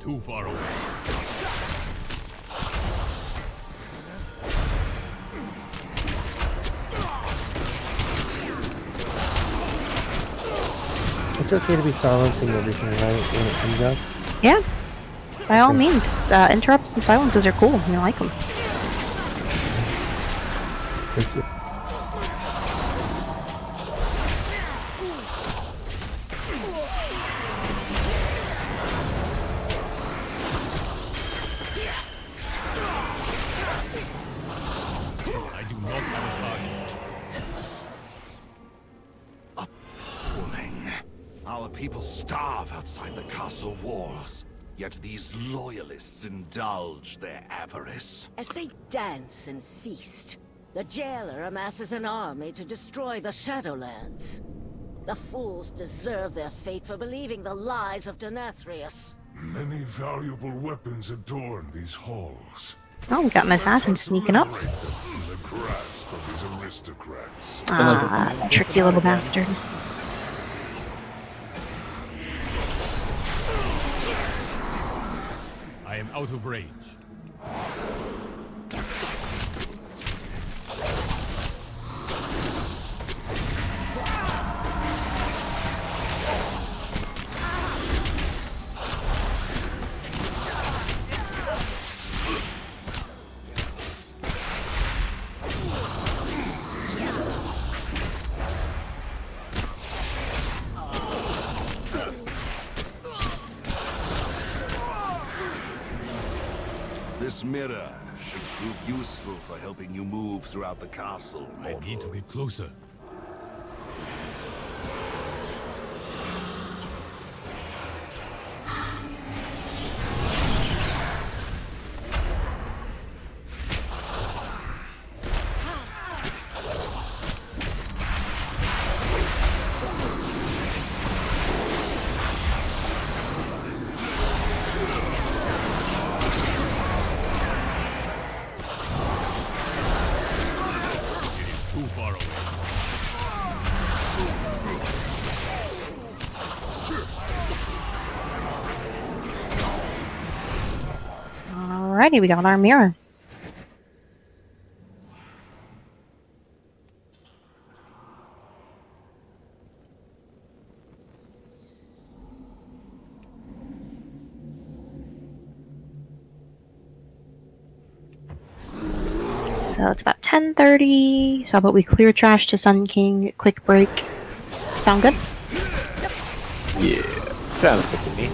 Too far away. It's okay to be silencing everything, right, when it comes up? Yeah. By all means, interrupts and silences are cool. I like them. Thank you. I do not have a target. Appalling. Our people starve outside the castle walls. Yet these loyalists indulge their avarice. As they dance and feast, the jailer amasses an army to destroy the Shadowlands. The fools deserve their fate for believing the lies of Denathrius. Many valuable weapons adorn these halls. Oh, we got an assassin sneaking up. In the grasp of these aristocrats. Ah, tricky little bastard. I am out of range. This mirror should prove useful for helping you move throughout the castle. I need to get closer. Too far away. Alrighty, we got our mirror. So it's about 10:30. So how about we clear trash to Sun King? Quick break. Sound good? Yeah, sounds good to me.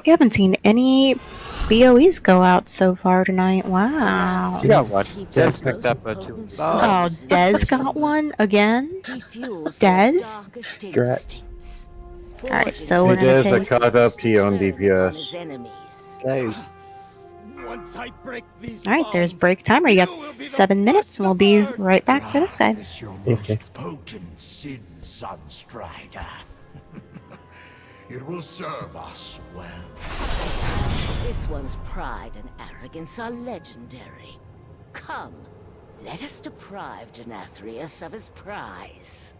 We haven't seen any BOEs go out so far tonight. Wow. You got one. Des picked up a 2. Oh, Dez got one again? Dez? Congrats. Alright, so we're Hey, gonna Des, I take... caught up to you on DPS. Nice. Once I break these Alright, there's break timer. You got 7 minutes, and we'll be right back for this guy. This your Okay. most potent sin, Sunstrider. It will serve us well. This one's pride and arrogance are legendary. Come, let us deprive Denathrius of his prize.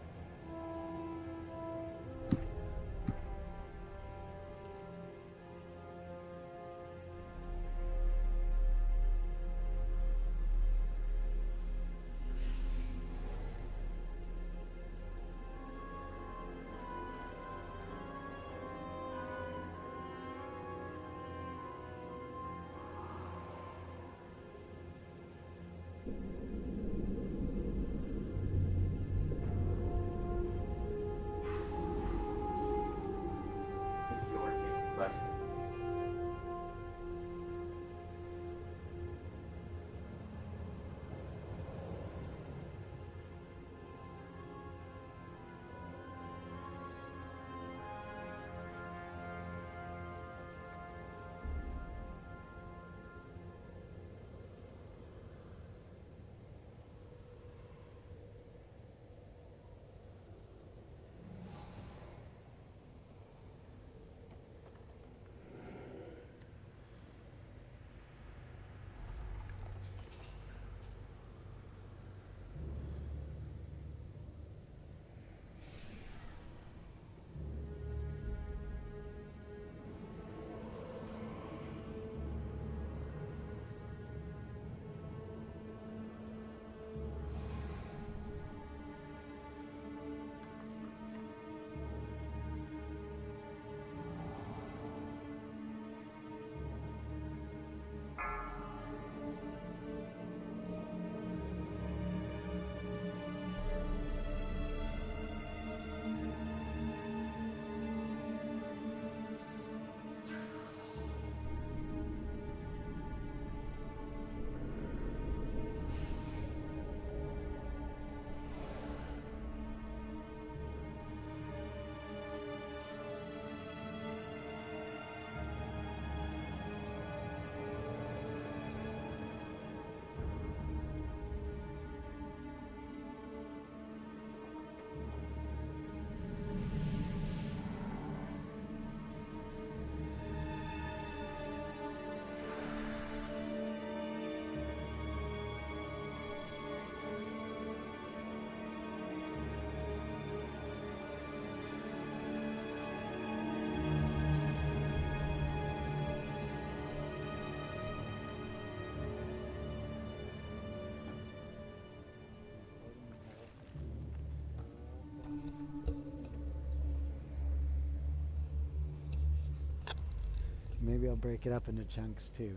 Maybe I'll break it up into chunks too.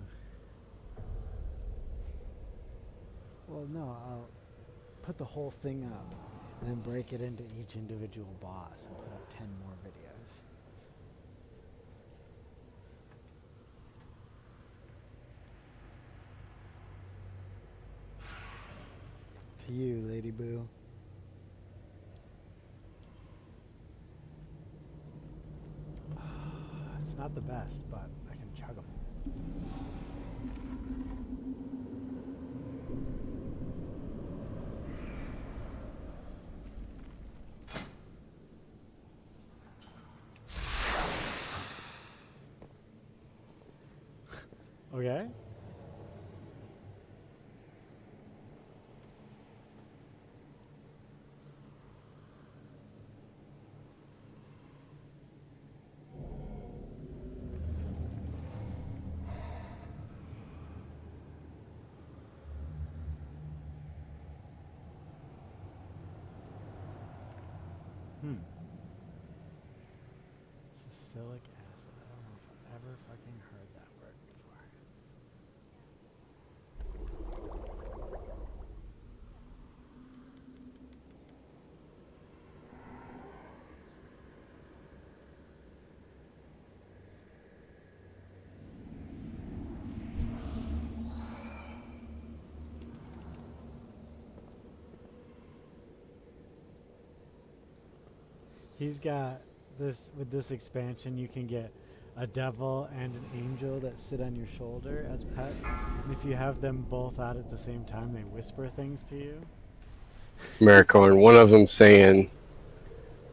Well, no, I'll put the whole thing up and then break it into each individual boss and put up 10 more videos. To you, Lady Boo. It's not the best, but I can chug them. Okay. Salicylic acid. I don't know if I've ever fucking heard that word before. He's got this, with this expansion you can get a devil and an angel that sit on your shoulder as pets, and if you have them both out at the same time they whisper things to you. Maricorn, one of them saying,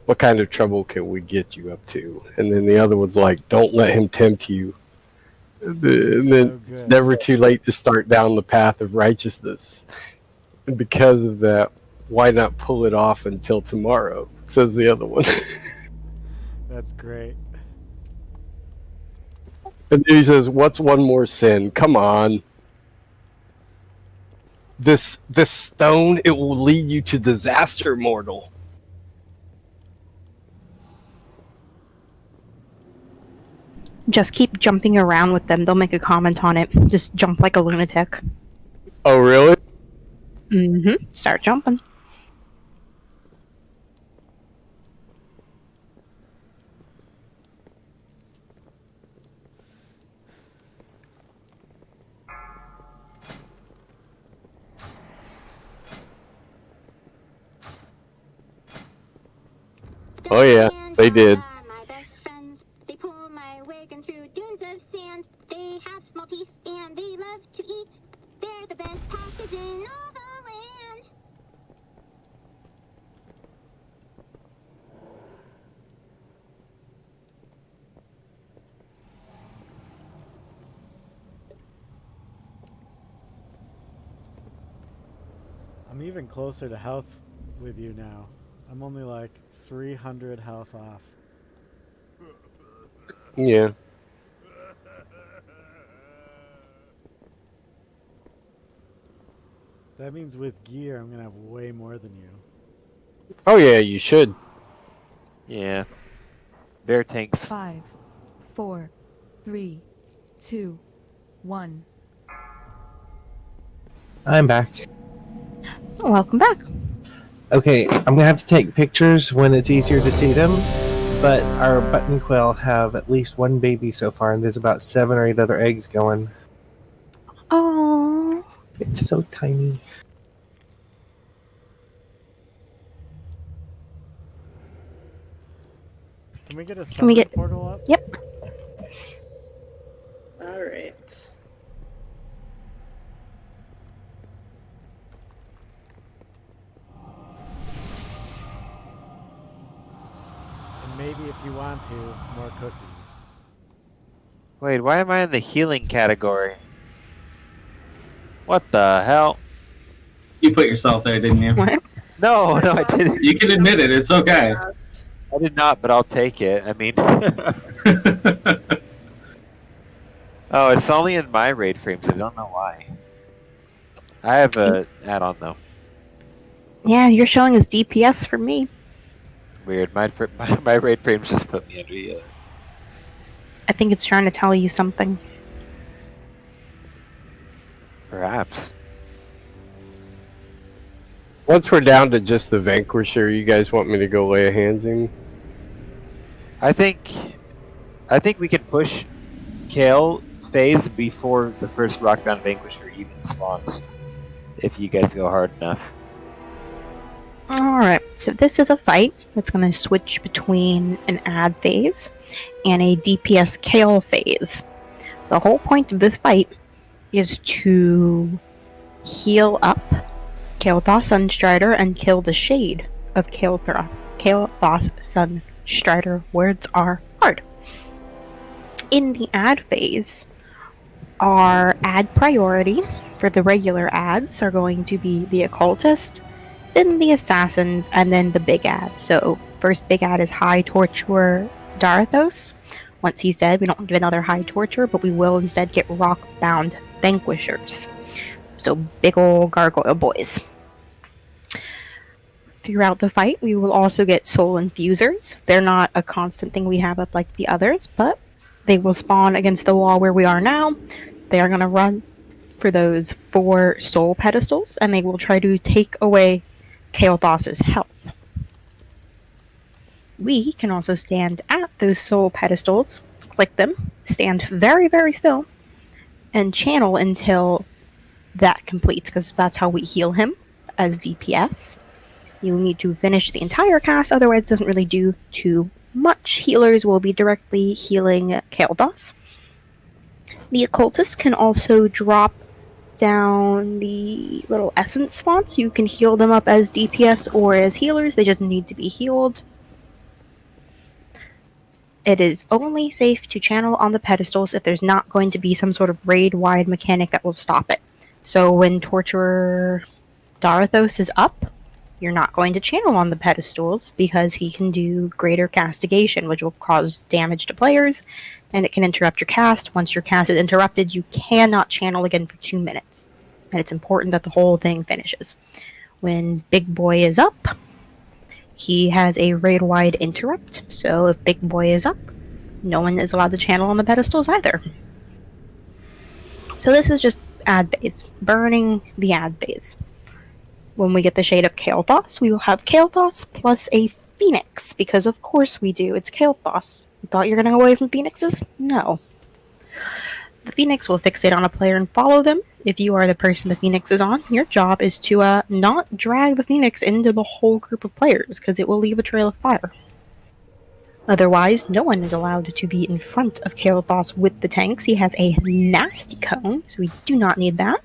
"What kind of trouble can we get you up to?" And then the other one's like, "Don't let him tempt you." And then it's never too late to start down the path of righteousness. And because of that, why not pull it off until tomorrow? Says the other one. That's great. And he says, "What's one more sin? Come on. This stone, it will lead you to disaster, mortal." Just keep jumping around with them. They'll make a comment on it. Just jump like a lunatic. Oh, really? Mm-hmm. Start jumping. Oh yeah, they did. My best friends, they pull my wagon through dunes of sand. They have small teeth and they love to eat. They're the best packers in all the land. I'm even closer to health with you now. I'm only like 300 health off. Yeah. That means with gear I'm gonna have way more than you. Oh yeah, you should. Yeah. Bear tanks. 5, 4, 3, 2, 1. I'm back. Welcome back. Okay, I'm gonna have to take pictures when it's easier to see them, but our button quail have at least one baby so far, and there's about 7 or 8 other eggs going. Oh. It's so tiny. Can we get a Can we get portal up? Yep. Alright. And maybe if you want to, more cookies. Wait, why am I in the healing category? What the hell? You put yourself there, didn't you? What? No, no, I didn't. You can admit it. It's okay. I did not, but I'll take it. I mean... Oh, it's only in my raid frames. I don't know why. I have a add-on, though. Yeah, you're showing as DPS for me. Weird. My raid frames just put me under the other. I think it's trying to tell you something. Perhaps. Once we're down to just the Vanquisher, you guys want me to go lay a hands in? I think we can push Kale phase before the first Rockbound Vanquisher even spawns. If you guys go hard enough. Alright, so this is a fight that's going to switch between an ad phase and a DPS Kale phase. The whole point of this fight is to heal up Kael'thas Sunstrider and kill the shade of Kael'thas Sunstrider. Words are hard. In the ad phase, our ad priority for the regular ads are going to be the Occultist, then the Assassins, and then the big ad. So first big ad is High Torturer Darthos. Once he's dead, we don't get another High Torturer, but we will instead get Rockbound Vanquishers. So big ol' gargoyle boys. Throughout the fight, we will also get Soul Infusers. They're not a constant thing we have up like the others, but they will spawn against the wall where we are now. They are going to run for those 4 soul pedestals, and they will try to take away Kael'thas's health. We can also stand at those soul pedestals, click them, stand very, very still, and channel until that completes, because that's how we heal him as DPS. You need to finish the entire cast, otherwise it doesn't really do too much. Healers will be directly healing Kael'thas. The Occultist can also drop down the little essence fonts. You can heal them up as DPS or as healers. They just need to be healed. It is only safe to channel on the pedestals if there's not going to be some sort of raid-wide mechanic that will stop it. So when Torturer Darthos is up, you're not going to channel on the pedestals because he can do greater castigation, which will cause damage to players, and it can interrupt your cast. Once your cast is interrupted, you cannot channel again for 2 minutes. And it's important that the whole thing finishes. When Big Boy is up, he has a raid-wide interrupt, so if Big Boy is up, no one is allowed to channel on the pedestals either. So this is just ad base, burning the ad base. When we get the Shade of Kael'thas, we will have Kael'thas plus a Phoenix, because of course we do. It's Kael'thas. You thought you were going to go away from Phoenixes? No. The Phoenix will fixate on a player and follow them. If you are the person the Phoenix is on, your job is to not drag the Phoenix into the whole group of players, because it will leave a trail of fire. Otherwise, no one is allowed to be in front of Kael'thas with the tanks. He has a nasty cone, so we do not need that.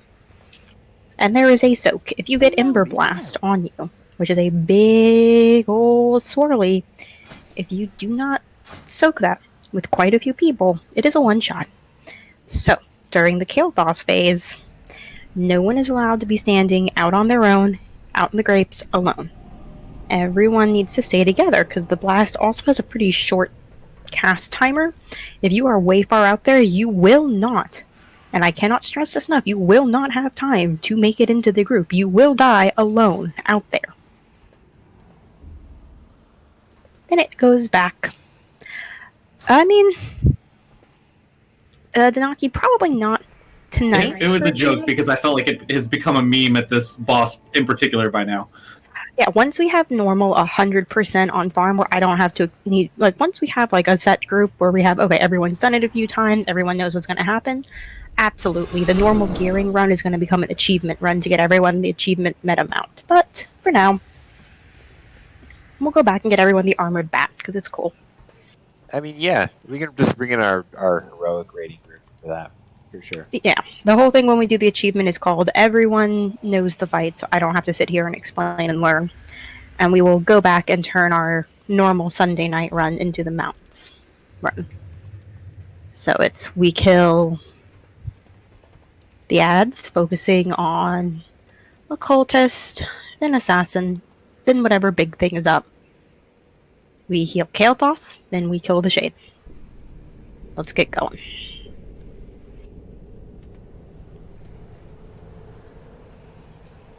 And there is a soak. If you get Ember Blast on you, which is a big old swirly, if you do not soak that with quite a few people, it is a one-shot. So, during the Kael'thas phase, no one is allowed to be standing out on their own, out in the grapes, alone. Everyone needs to stay together, because the blast also has a pretty short cast timer. If you are way far out there, you will not, and I cannot stress this enough, you will not have time to make it into the group. You will die alone out there. Then it goes back. I mean, Denaki, probably not tonight. It was a joke because I felt like it has become a meme at this boss in particular by now. Yeah, once we have normal 100% on farm where I don't have to need, like, once we have like a set group where we have, okay, everyone's done it a few times, everyone knows what's going to happen, absolutely, the normal gearing run is going to become an achievement run to get everyone the achievement meta mount. But for now, we'll go back and get everyone the armored bat because it's cool. I mean, yeah, we can just bring in our heroic rating group for that, for sure. Yeah, the whole thing when we do the achievement is called Everyone Knows the Fight, so I don't have to sit here and explain and learn. And we will go back and turn our normal Sunday night run into the mounts run. So it's we kill the ads, focusing on Occultist, then Assassin, then whatever big thing is up. We heal Kael'thas, then we kill the Shade. Let's get going.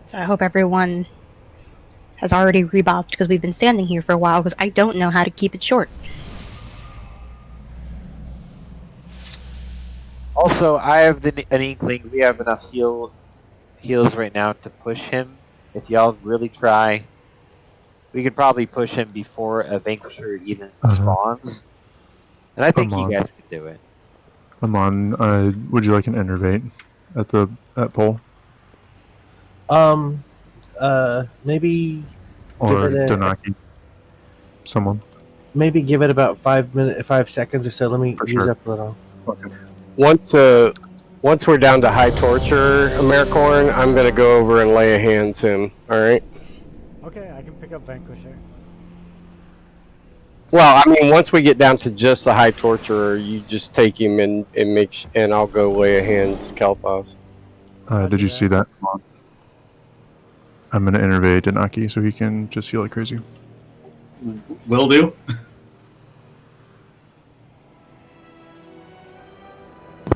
So I hope everyone has already rebopped because we've been standing here for a while because I don't know how to keep it short. Also, I have an inkling we have enough heals right now to push him. If y'all really try, we could probably push him before a Vanquisher even spawns. And I think you Amon. guys can do it. Amon, would you like an innervate at pole? Maybe Or give it a, Donaki? Someone. maybe give it about 5 seconds or so. Let me use sure. up a little. Once we're down to high torture, Americorn, I'm gonna go over and lay a hands him. All right. Okay, I can pick up Vanquisher. Well, I mean, once we get down to just the high torturer, you just take him and and I'll go lay a hands, Kalthos. Did you see that? I'm gonna innervate Donaki so he can just heal like crazy. Will do.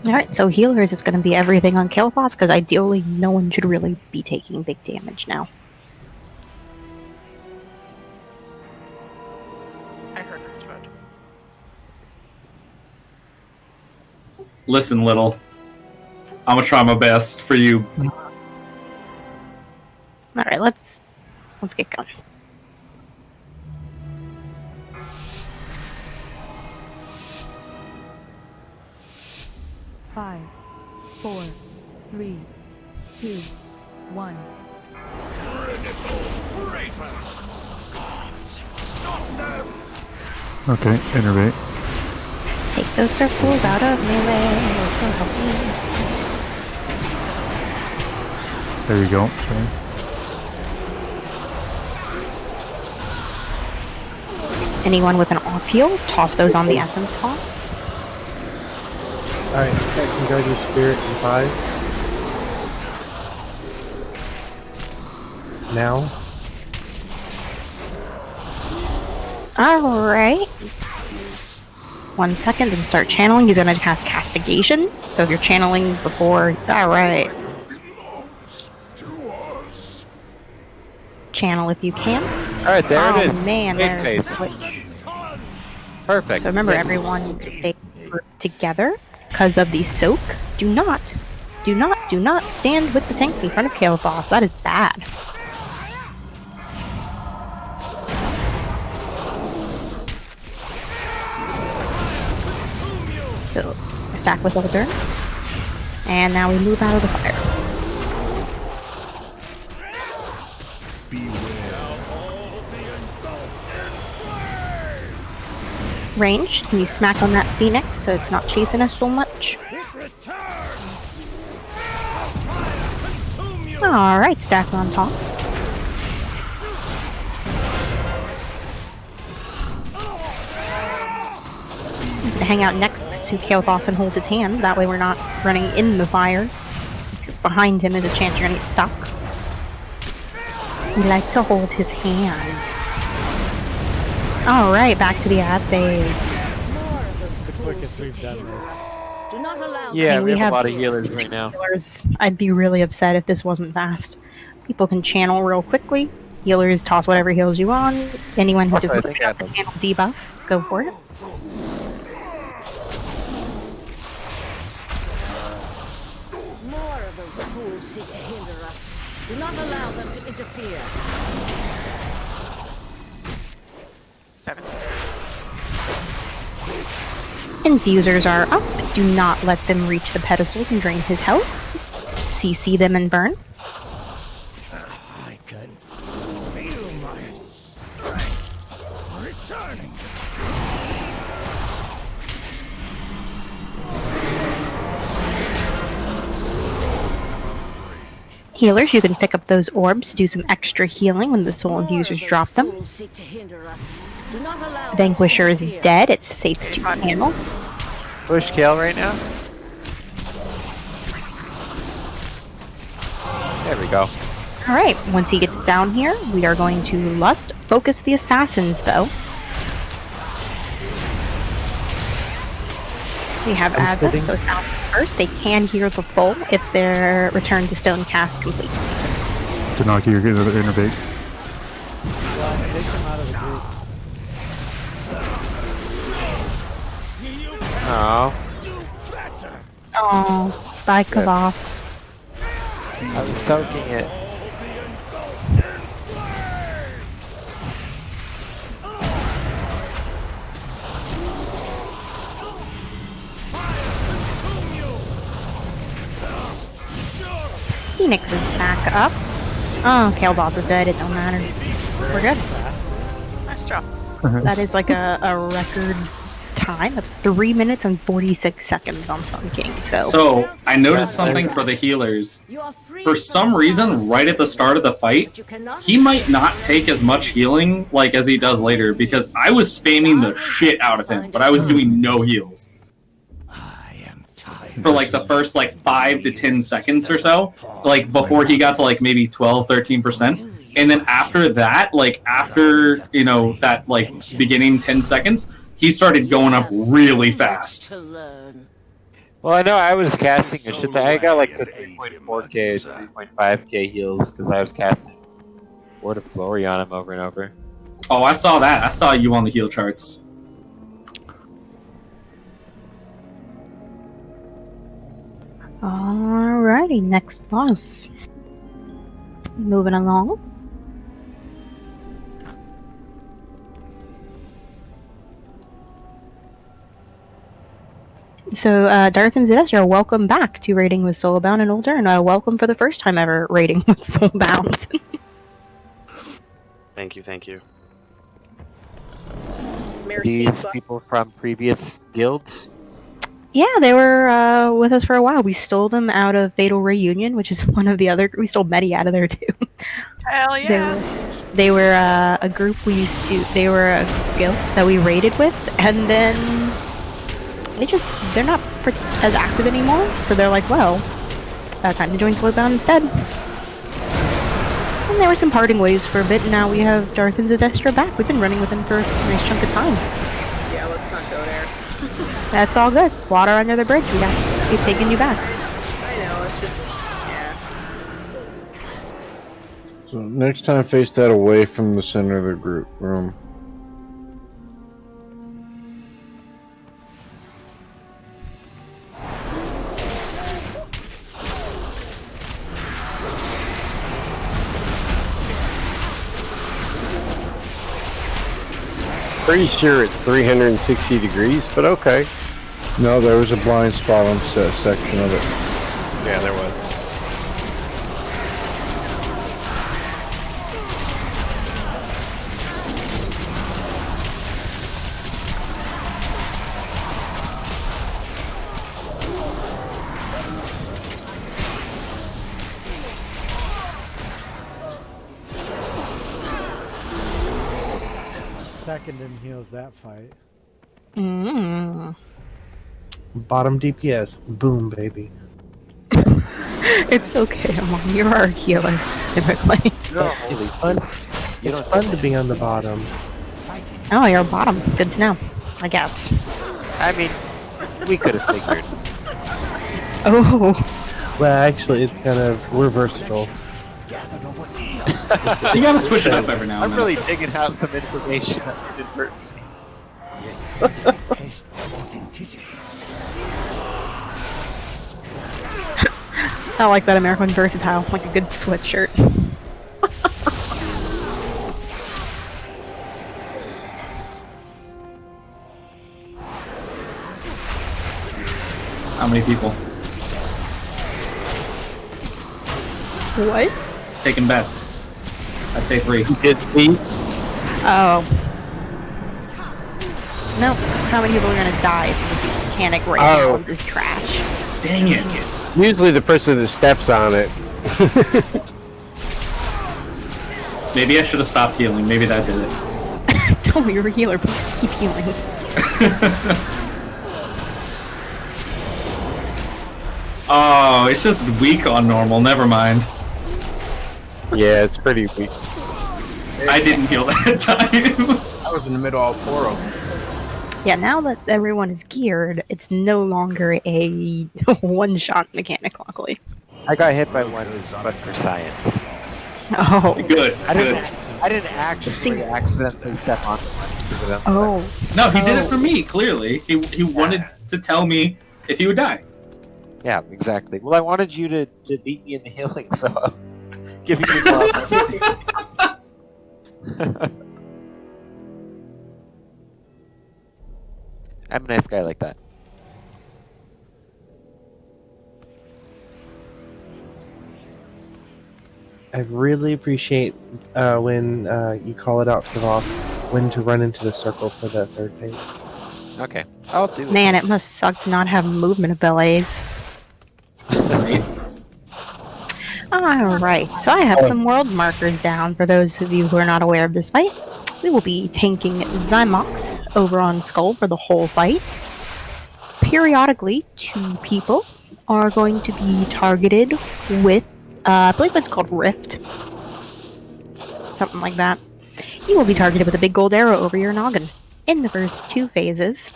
Alright, so healers, it's going to be everything on Kael'thas, because ideally no one should really be taking big damage now. I heard her thread. Listen, little. I'm gonna try my best for you. Alright, let's get going. Five, 4, 3, 2, 1. Okay, innervate. Take those circles out of melee, so help me. There we go. Sorry. Anyone with an off heal, toss those on the essence box. Alright, got some Guardian Spirit in 5. Now. Alright. 1 second and start channeling. He's gonna cast Castigation. So if you're channeling before... Alright. Channel if you can. Alright, there it is. Oh man, Big there's the face. switch. Perfect. So remember, Yes. everyone stay together because of the soak. Do not stand with the tanks in front of Kael'thas. That is bad. So, stack with Elder. And now we move out of the fire. Range, can you smack on that Phoenix so it's not chasing us so much? Alright, stack on top. Hang out next to Kael'thas and hold his hand. That way we're not running in the fire. If you're behind him, there's a chance you're gonna get stuck. We like to hold his hand. Alright, back to the ad phase. This is the quickest we've done this. Do not allow Yeah, mean, we we have a have lot of healers right now. Healers. I'd be really upset if this wasn't fast. People can channel real quickly. Healers toss whatever heals you on. Anyone who Also, just I looks think at the channel debuff, go for it. more of those fools seek to hinder us. Do not allow them to interfere. 7. Infusers are up. Do not let them reach the pedestals and drain his health. CC them and burn. I can feel my strength returning. Healers, you can pick up those orbs to do some extra healing when the soul infusers drop them. Fools seek to hinder us. Do not allow them Vanquisher to is interfere. dead. It's safe to handle. Push Kale right now. There we go. Alright, once he gets down here, we are going to Lust. Focus the assassins, though. We have ads up, so assassins first. They can heal the full if their return to stone cast completes. Donaki, you're getting another innervate. Well, take them out of the group. Oh. Oh, bye, Kebab. I was soaking it. Phoenix is back up. Oh, Kale Boss is dead. It don't matter. We're good. Nice job. That is like a record time. That's 3 minutes and 46 seconds on Sun King. So I noticed something for the healers. For some reason, right at the start of the fight, he might not take as much healing like as he does later because I was spamming the shit out of him, but I was doing no heals. For like the first like 5 to 10 seconds or so, like before he got to like maybe 12-13%. And then after that, like after, you know, that like beginning 10 seconds, he started going up really fast. Well, I know I was casting a shit that I got like to 3.4k, 3.5k heals because I was casting Word of Glory on him over and over. Oh, I saw that. I saw you on the heal charts. Alrighty, next boss. Moving along. So, Darth and Zedestra, welcome back to Raiding with Soulbound and Older, and welcome for the first time ever Raiding with Soulbound. Thank you, thank you. These people from previous guilds? Yeah, they were with us for a while. We stole them out of Fatal Reunion, which is one of the other... We stole Medi out of there, too. Hell yeah! They were a group we used to... They were a guild that we raided with, and then... They're not as active anymore, so they're like, well, time to join Soulbound instead. And there were some parting ways for a bit, and now we have Darth and Zedestra back. We've been running with them for a nice chunk of time. Yeah, let's not go there. That's all good. Water under the bridge. We got to keep taking you back. I know, it's just, yeah. So next time, face that away from the center of the group room. Pretty sure it's 360 degrees, but okay. No, there was a blind spot on that section of it. Yeah, there was. Second and heals that fight. Bottom DPS. Boom, baby. It's okay, Mom. You're our healer, typically. It's fun to be on the bottom. Oh, you're bottom. Good to know. I guess. I mean, we could have figured. Oh. Well, actually, it's kind of... We're versatile. You gotta switch it up every now and I'm then. really digging out some information inadvertently. I like that American versatile, like a good sweatshirt. How many people? What? Taking bets. I say 3. It's beats. Oh. No. How many people are gonna die if this mechanic right now is trash? Dang it. Usually the person that steps on it. Maybe I should have stopped healing. Maybe that did it. Don't you're a healer. Please keep healing. Oh, it's just weak on normal. Never mind. Yeah, it's pretty weak. I didn't heal that time. I was in the middle of 4 Yeah, now that everyone is geared, it's no longer a one-shot mechanic, luckily. I got hit by one, but for science. Oh, Good. I didn't actually accidentally step on it. Oh. No, he did it for me, clearly. He wanted to tell me if he would die. Yeah, exactly. Well, I wanted you to beat me in the healing, so I'm giving you more opportunity. I'm a nice guy like that. I really appreciate when you call it out, Kavov, when to run into the circle for the third phase. Okay, I'll do it. Man, it must suck to not have movement abilities. Alright, so I have some world markers down for those of you who are not aware of this fight. We will be tanking Zymox over on Skull for the whole fight. Periodically, 2 people are going to be targeted with, I believe it's called Rift. Something like that. You will be targeted with a big gold arrow over your noggin. In the first 2 phases,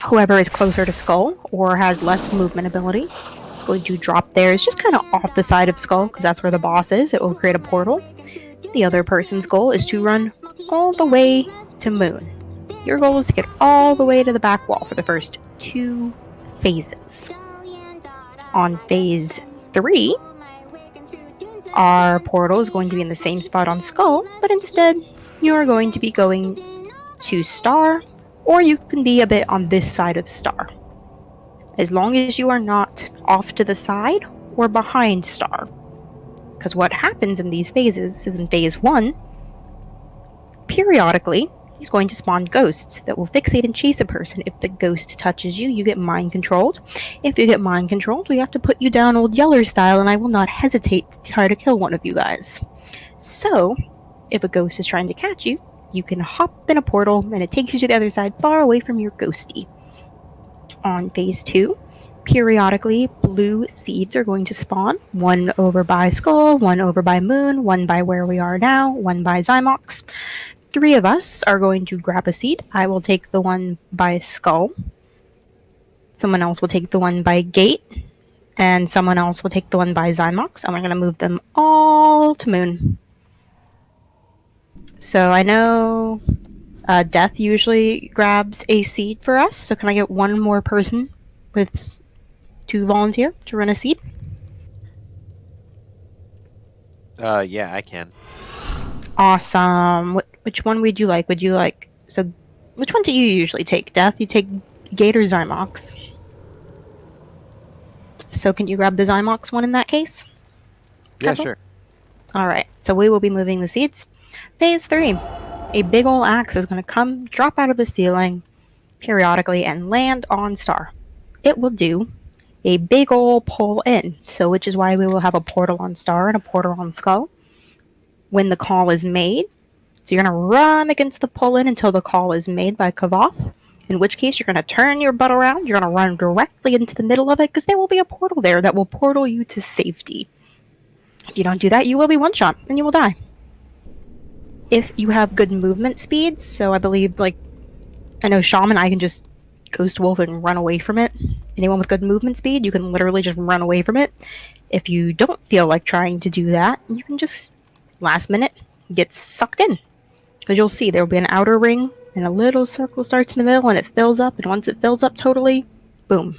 whoever is closer to Skull or has less movement ability is going to drop theirs just kind of off the side of Skull because that's where the boss is. It will create a portal. The other person's goal is to run all the way to Moon. Your goal is to get all the way to the back wall for the first 2 phases. On phase 3, our portal is going to be in the same spot on Skull, but instead you are going to be going to Star, or you can be a bit on this side of Star. As long as you are not off to the side or behind Star. Because what happens in these phases is in phase 1, periodically, he's going to spawn ghosts that will fixate and chase a person. If the ghost touches you, you get mind controlled. If you get mind controlled, we have to put you down Old Yeller style, and I will not hesitate to try to kill one of you guys. So, if a ghost is trying to catch you, you can hop in a portal, and it takes you to the other side, far away from your ghosty. On phase 2, periodically, blue seeds are going to spawn. 1 over by Skull, 1 over by Moon, 1 by where we are now, 1 by Zymox. 3 of us are going to grab a seed. I will take the one by Skull. Someone else will take the one by Gate. And someone else will take the one by Zymox. And we're going to move them all to Moon. So I know Death usually grabs a seed for us. So can I get one more person to volunteer to run a seed? Yeah, I can. Awesome. Which one would you like? So which one do you usually take, Death? You take Gate or Zymox? So can you grab the Zymox one in that case? Yeah, Catle? sure. Alright, so we will be moving the seeds. Phase 3. A big ol' axe is going to come, drop out of the ceiling periodically, and land on Star. It will do a big ol' pull in, so which is why we will have a portal on Star and a portal on Skull. When the call is made, so you're going to run against the pull in until the call is made by Kavoth, in which case you're going to turn your butt around, you're going to run directly into the middle of it, because there will be a portal there that will portal you to safety. If you don't do that, you will be one-shot, and you will die. If you have good movement speed, so I believe, I know Shaman, I can just Ghost Wolf and run away from it. Anyone with good movement speed, you can literally just run away from it. If you don't feel like trying to do that, you can just, last minute, get sucked in. Because you'll see, there will be an outer ring, and a little circle starts in the middle, and it fills up, and once it fills up totally, boom.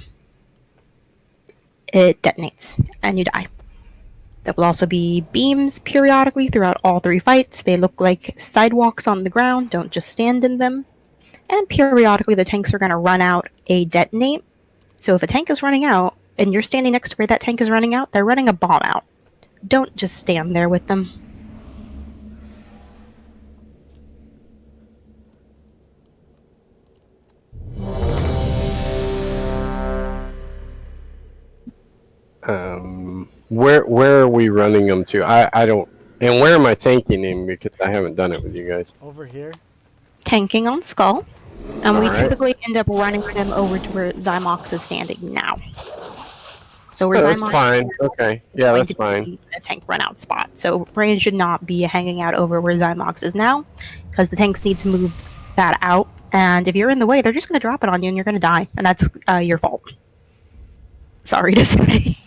It detonates, and you die. There will also be beams periodically throughout all 3 fights. They look like sidewalks on the ground, don't just stand in them. And periodically the tanks are going to run out a detonate. So if a tank is running out, and you're standing next to where that tank is running out, they're running a bomb out. Don't just stand there with them. Where are we running them to? I don't. And where am I tanking him? Because I haven't done it with you guys. Over here. Tanking on Skull. And we Alright. typically end up running them over to where Zymox is standing now. So where That's Zymox fine. Okay. Yeah, that's fine. a tank run out spot. So Brain should not be hanging out over where Zymox is now, because the tanks need to move that out. And if you're in the way, they're just going to drop it on you and you're going to die. And that's your fault. Sorry to say.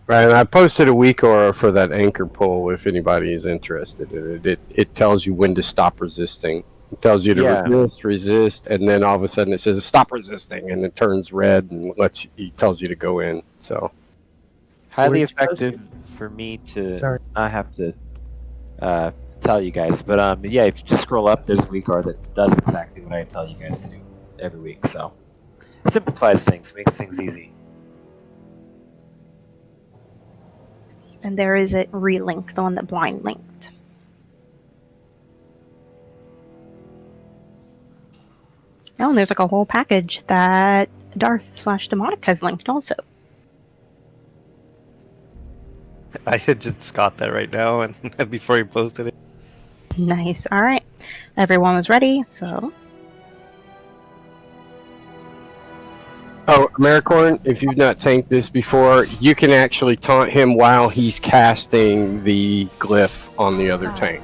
Right, and I posted a week aura for that anchor pull if anybody is interested in it. It tells you when to stop resisting It tells you to Yeah. resist, and then all of a sudden it says stop resisting, and it turns red and it tells you to go in. So Highly Which effective for me to Sorry. not have to tell you guys. But yeah, if you just scroll up, there's a weak card that does exactly what I tell you guys to do every week. So it simplifies things, makes things easy. And there is a relink, the one that blind linked. Oh, and there's like a whole package that Darth/Demonic has linked also. I had just got that right now, and before you posted it. Nice. All right. Everyone was ready, so. Oh, Americorn, if you've not tanked this before, you can actually taunt him while he's casting the glyph on the other tank.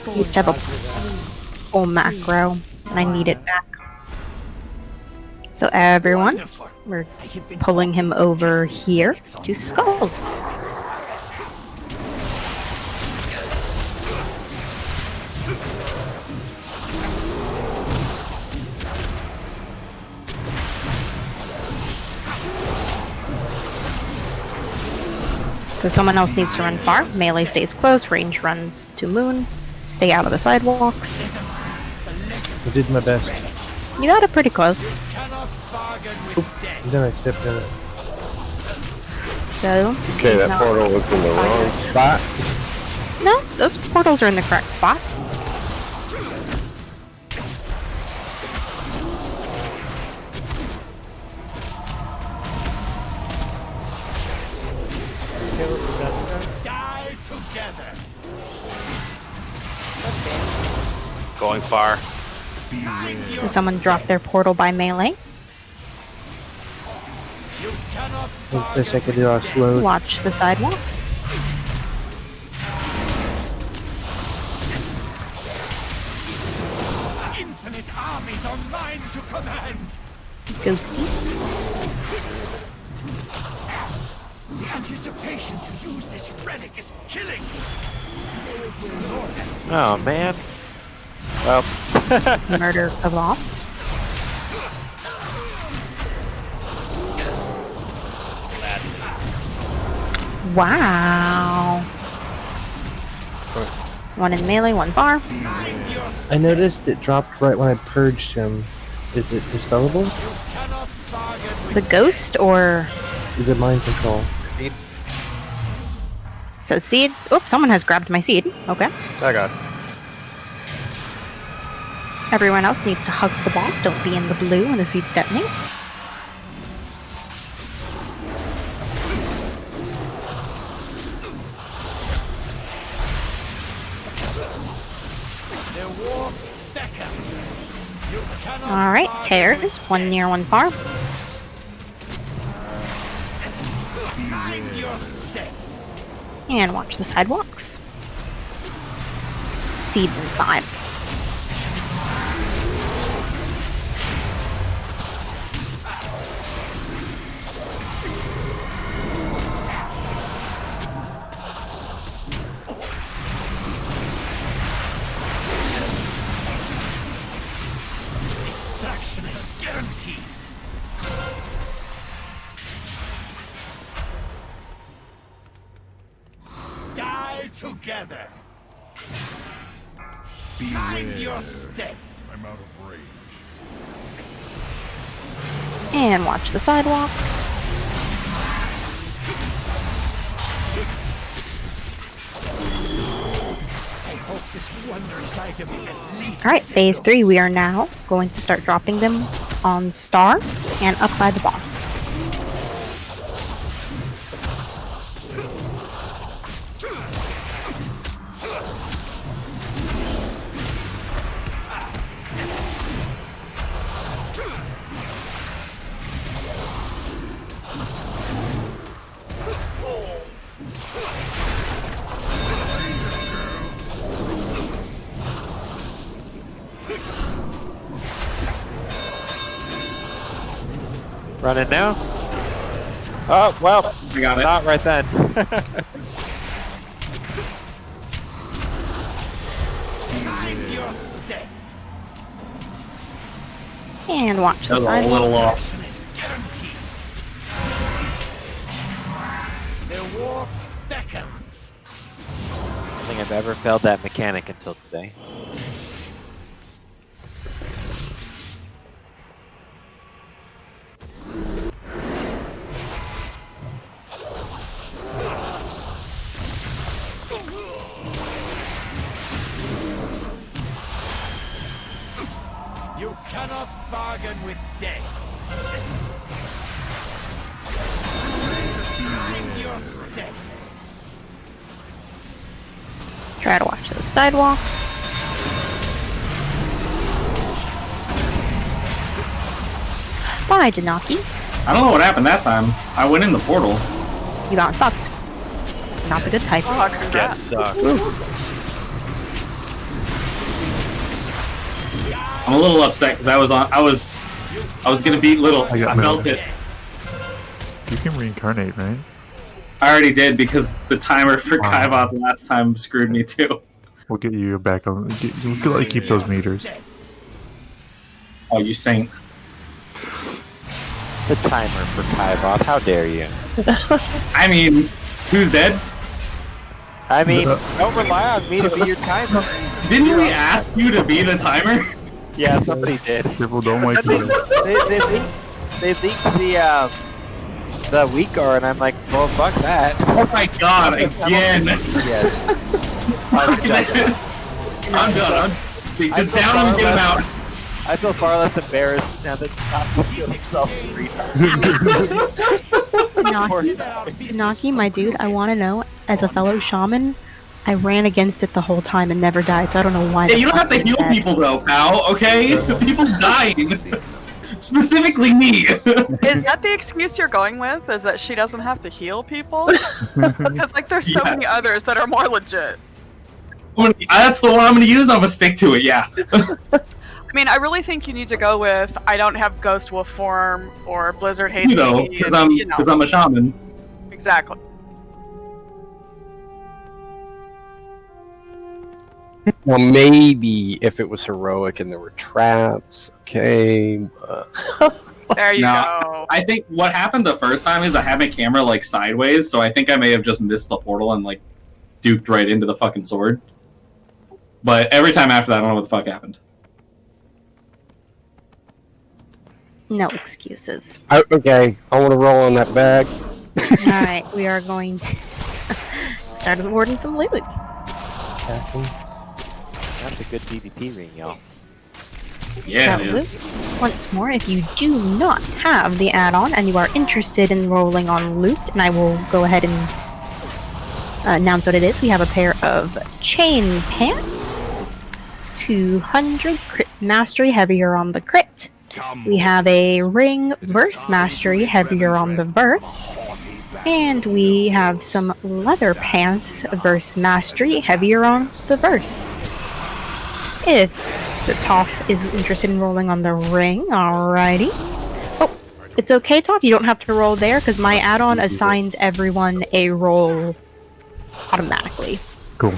I used to have a full macro, and I need it back. So everyone, we're pulling him over here to Skull. So someone else needs to run far. Melee stays close, range runs to Moon. Stay out of the sidewalks. I did my best. You got it pretty close. Then I stepped in it. So. Okay, that portal was in the wrong spot. No, those portals are in the correct spot. Die together. Going far. So someone dropped their portal by melee. Best I could do, I slowed. Watch the sidewalks. Infinite armies are mine to command. Ghosties. The anticipation to use this relic is killing. Oh man. Well. Murder of all. Wow. One in melee, one far. I noticed it dropped right when I purged him. Is it dispellable? The ghost or Is it mind control? so seeds? Oh, someone has grabbed my seed. Okay. I got. Everyone else needs to hug the boss. Don't be in the blue when the seeds detonate. Alright, tears. One near, one far. And watch the sidewalks. Seeds in 5. Destruction is guaranteed. Die together. Mind your step. I'm out of range. And watch the sidewalks. I hope this wondrous item is as neat. Alright, phase 3, we are now going to start dropping them on Star and up by the boss. Running now? Oh, well, I got it. not right then. Mind your step. And watch That the was a little sidewalk. off. The war beckons. I don't think I've ever failed that mechanic until today. You cannot bargain with death. Mind your step. Try to watch those sidewalks. Bye, Janaki. I don't know what happened that time. I went in the portal. You got sucked. Not the good type. Oh, congrats. Get sucked. I'm a little upset because I was gonna beat Little. I felt it. You can reincarnate, right? I already did because the timer for Kaivoth last time screwed me too. We'll get you back on. We'll let you keep those meters. Oh, you saint. The timer for Kaivoth, how dare you? I mean, who's dead? I mean, don't rely on me to be your timer. Didn't we ask you to be the timer? Yeah, somebody did. People don't like you. They leaked the weak guard, and I'm like, well, fuck that. Oh my god, again! Yes. I'm done. Just down and get him out. I feel far less embarrassed now that Taco's killed himself 3 times. Naki, my dude, I want to know, as a fellow shaman, I ran against it the whole time and never died, so I don't know why. Yeah, you don't have to heal people though, pal, okay? People dying. Specifically me. Is that the excuse you're going with? Is that she doesn't have to heal people? Because like there's so many others that are more legit. That's the one I'm gonna use. I'm gonna stick to it, yeah. I mean, I really think you need to go with I don't have Ghost Wolf form or Blizzard hates me. Because I'm a shaman. Exactly. Well, maybe if it was heroic and there were traps, okay. There you No, go. I think what happened the first time is I had my camera like sideways, so I think I may have just missed the portal and like duked right into the fucking sword. But every time after that, I don't know what the fuck happened. No excuses. Okay, I want to roll on that bag. Alright, we are going to start awarding some loot. Assassin. That's a good PvP ring, y'all. Yeah, That it is. loot. Once more, if you do not have the add-on and you are interested in rolling on loot, and I will go ahead and announce what it is. We have a pair of chain pants, 200 crit mastery, heavier on the crit. We have a ring verse mastery, heavier on the verse. And we have some leather pants verse mastery, heavier on the verse. If Toph is interested in rolling on the ring, alrighty. Oh, it's okay, Toph, you don't have to roll there, because my add-on assigns everyone a roll automatically. Cool.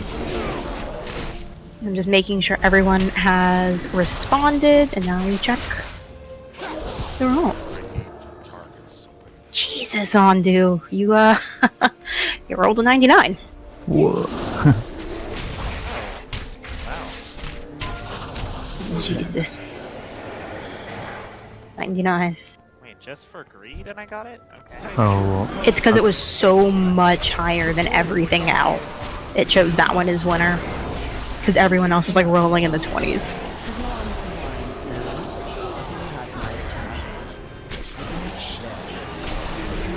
I'm just making sure everyone has responded, and now we check the rolls. Jesus, Ondu, you you rolled a 99. Whoa. Jesus. 99. Wait, just for greed and I got it? Okay. Oh. It's because it was so much higher than everything else. It chose that one as winner. Because everyone else was like rolling in the 20s.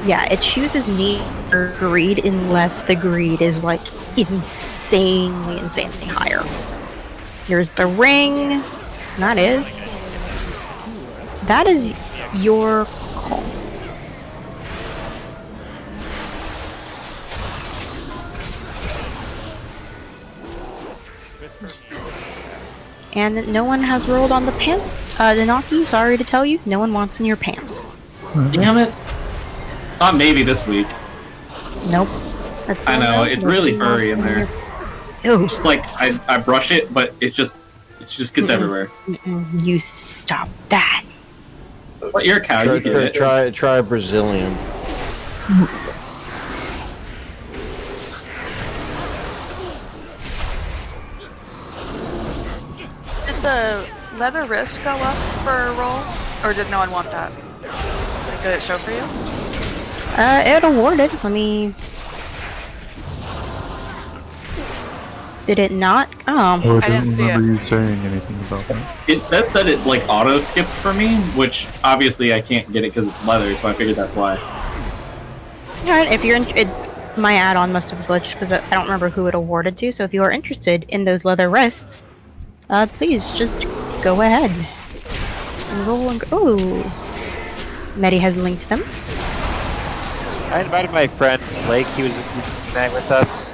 Yeah, it chooses need for greed unless the greed is like insanely higher. Here's the ring. That is your call. And no one has rolled on the pants. Nanaki, sorry to tell you, no one wants in your pants. Damn it. Thought maybe this week. Nope. That's I know, it's really furry in there. Ew. Just like I brush it, but it just gets everywhere. You stop that. But you're a cow, you get it. Try a Brazilian. Did the leather wrist go up for a roll? Or did no one want that? Like, did it show for you? It awarded. Let me. Did it not? Oh, I didn't didn't see remember you saying anything about that. It says that it like auto skipped for me, which obviously I can't get it because it's leather, so I figured that's why. Alright, if you're my add-on must have glitched because I don't remember who it awarded to. So if you are interested in those leather wrists, please just go ahead and roll and go. Ooh, Medi has linked them. I invited my friend Blake. He was tonight with us.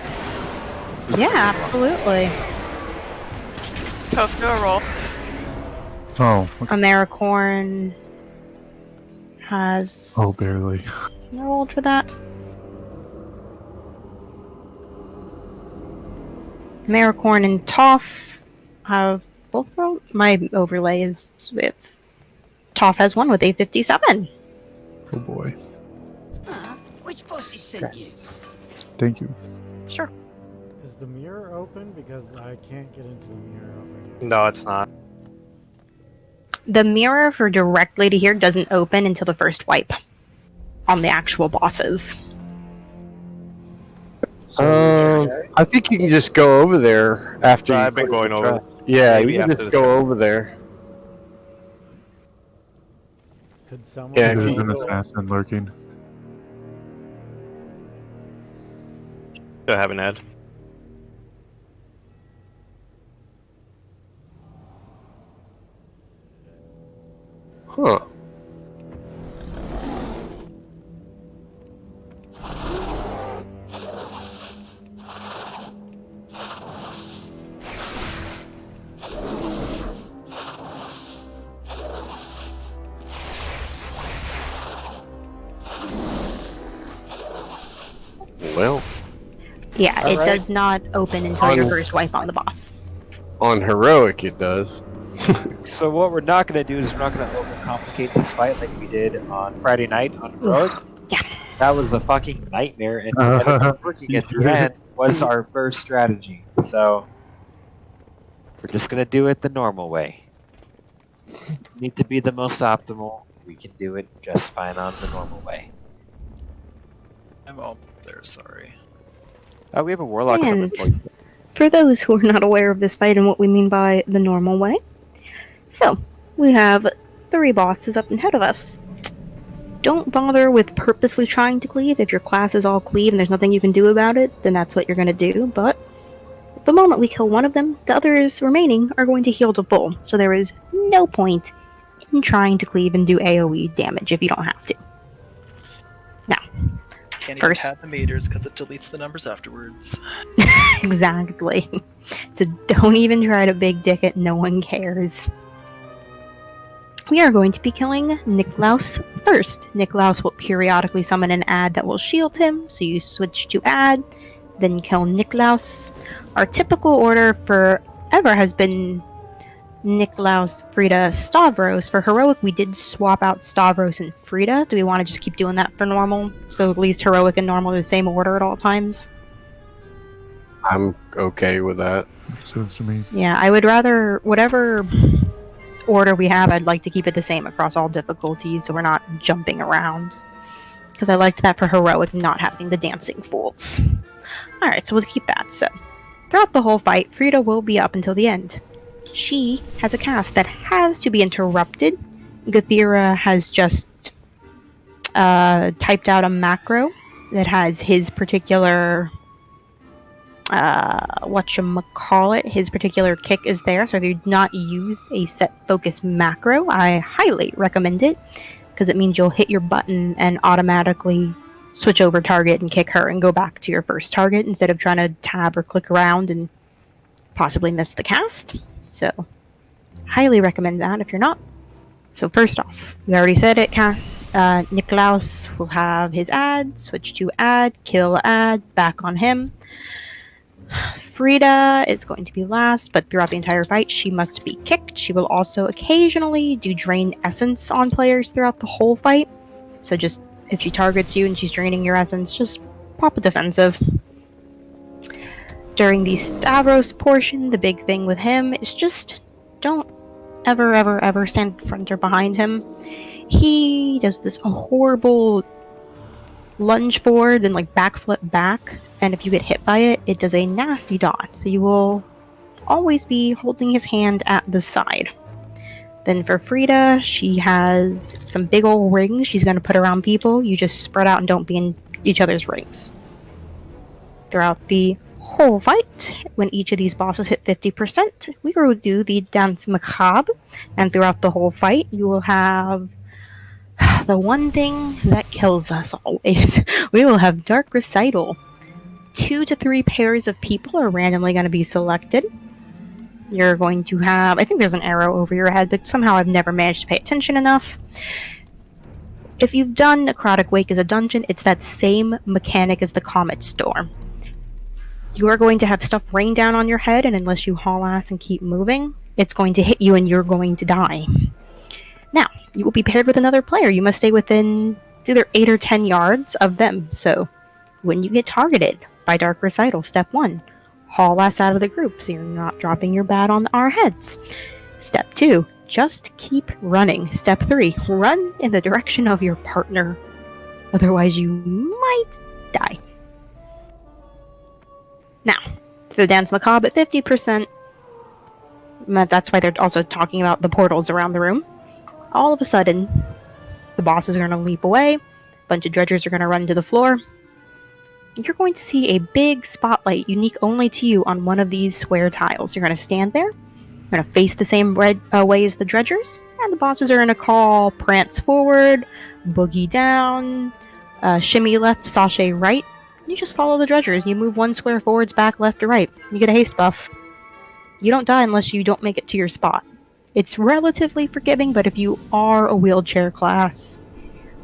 Yeah, absolutely. Toast, do a roll. Oh. Okay. Americorn has. Oh, barely. Rolled for that. Americorn and Toph have both rolled. My overlay is with Toph has one with 857. Oh boy. Which boss is sent you? Thank you. Sure. Is the mirror open? Because I can't get into the mirror over here. No, it's not. The mirror for directly to here doesn't open until the first wipe on the actual bosses. I think you can just go over there after. I've been going over. Yeah, Maybe you can after just the go turn. over there. Could someone? Yeah, There's if you- an assassin lurking. I haven't had. Huh. Well, Yeah, it Alright. does not open until your On- first wipe on the boss. on heroic it does. So what we're not going to do is we're not going to overcomplicate this fight like we did on Friday night on Heroic. Yeah. That was a fucking nightmare, and working at the end was our first strategy. So we're just going to do it the normal way. Need to be the most optimal. We can do it just fine on the normal way. I'm all there, sorry. Oh, we have a warlock summon And for you. for those who are not aware of this fight and what we mean by the normal way, so we have 3 bosses up ahead of us. Don't bother with purposely trying to cleave. If your class is all cleave and there's nothing you can do about it, then that's what you're going to do. But the moment we kill one of them, the others remaining are going to heal to full. So there is no point in trying to cleave and do AoE damage if you don't have to. Now, Can't first- even pad the meters because it deletes the numbers afterwards. exactly. So don't even try to big dick it, no one cares. We are going to be killing Niklaus first. Niklaus will periodically summon an ad that will shield him, so you switch to ad, then kill Niklaus. Our typical order forever has been Niklaus, Frida, Stavros. For Heroic, we did swap out Stavros and Frida. Do we want to just keep doing that for normal? So at least Heroic and normal are the same order at all times? I'm okay with that. Makes sense to me. Yeah, I would rather, whatever order we have, I'd like to keep it the same across all difficulties so we're not jumping around. Because I liked that for Heroic, not having the dancing fools. Alright, so we'll keep that. So, throughout the whole fight, Frida will be up until the end. She has a cast that has to be interrupted. Gathira has just typed out a macro that has his particular whatchamacallit, his particular kick is there. So if you do not use a set focus macro, I highly recommend it, because it means you'll hit your button and automatically switch over target and kick her and go back to your first target instead of trying to tab or click around and possibly miss the cast. So highly recommend that if you're not. So first off, we already said it, Niklaus will have his ad, switch to ad, kill ad, back on him. Frida is going to be last, but throughout the entire fight, she must be kicked. She will also occasionally do drain essence on players throughout the whole fight. So just if she targets you and she's draining your essence, just pop a defensive. During the Stavros portion, the big thing with him is just don't ever stand in front or behind him. He does this horrible lunge forward and like backflip back, and if you get hit by it, it does a nasty dot. So you will always be holding his hand at the side. Then for Frida, she has some big old rings she's going to put around people. You just spread out and don't be in each other's rings. Throughout the whole fight, when each of these bosses hit 50%, we will do the Dance Macabre, and throughout the whole fight, you will have the one thing that kills us always. We will have Dark Recital. 2 to 3 pairs of people are randomly going to be selected. You're going to have, I think there's an arrow over your head, but somehow I've never managed to pay attention enough. If you've done Necrotic Wake as a dungeon, it's that same mechanic as the Comet Storm. You are going to have stuff rain down on your head, and unless you haul ass and keep moving, it's going to hit you and you're going to die. Now, you will be paired with another player. You must stay within either 8 or 10 yards of them. So, when you get targeted by Dark Recital, step 1, haul ass out of the group so you're not dropping your bat on our heads. Step 2, just keep running. Step 3, run in the direction of your partner. Otherwise, you might die. Now, to the Dance Macabre at 50%. That's why they're also talking about the portals around the room. All of a sudden, the bosses are going to leap away. A bunch of dredgers are going to run to the floor. You're going to see a big spotlight unique only to you on one of these square tiles. You're going to stand there. You're going to face the same way as the dredgers. And the bosses are going to call Prance forward, Boogie down, Shimmy left, Sashay right. You just follow the dredgers. You move 1 square forwards, back, left, or right. You get a haste buff. You don't die unless you don't make it to your spot. It's relatively forgiving, but if you are a wheelchair class,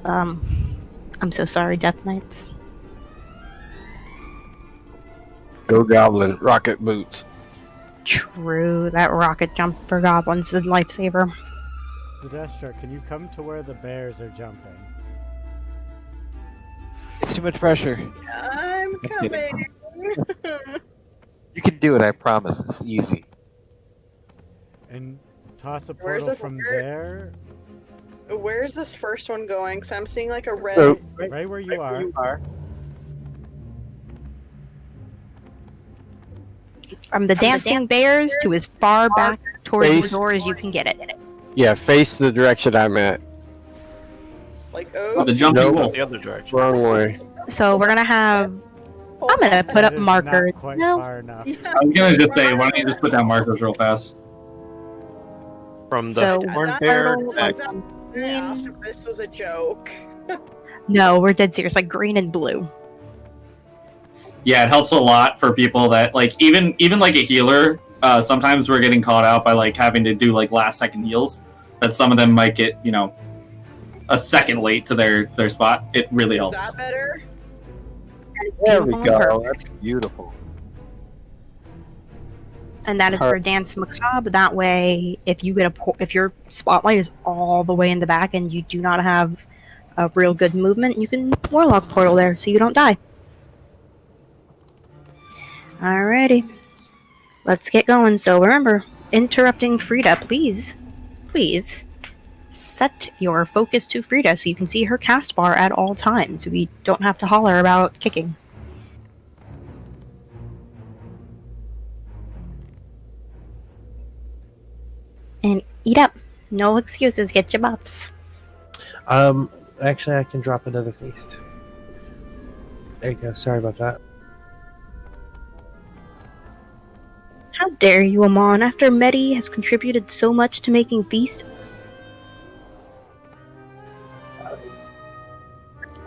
I'm so sorry, Death Knights. Go Goblin, rocket boots. True, that rocket jump for goblins is a lifesaver. Zedestra, can you come to where the bears are jumping? It's too much pressure. I'm coming. You can do it, I promise. It's easy. And toss a Where's portal the from fire? there. Where's this first one going? Because I'm seeing like a red. So, Right where you are. From the dancing bears to as far back towards the Face. door as you can get it. Yeah, face the direction I'm at. Like, Oh, the jumping Nope. wolf. The other direction. Wrong way. So we're gonna have. I'm gonna put That up is markers. not quite No, far enough. I was gonna just say, why don't you just put down markers real fast? From the So- horn That- bear that's back. not- I asked if this was a joke. no, we're dead serious. Like green and blue. Yeah, it helps a lot for people that like even like a healer. Sometimes we're getting caught out by like having to do like last second heals. That some of them might get a second late to their spot. It really Is helps. that better? There we Beautiful and go. perfect. That's beautiful. And that is for Dance Macabre. That way, if you get if your spotlight is all the way in the back and you do not have a real good movement, you can Warlock Portal there so you don't die. Alrighty. Let's get going. So remember, interrupting Frida, please set your focus to Frida so you can see her cast bar at all times. We don't have to holler about kicking. And eat up. No excuses. Get your buffs. Actually, I can drop another feast. There you go. Sorry about that. How dare you, Amon, after Medi has contributed so much to making Feast?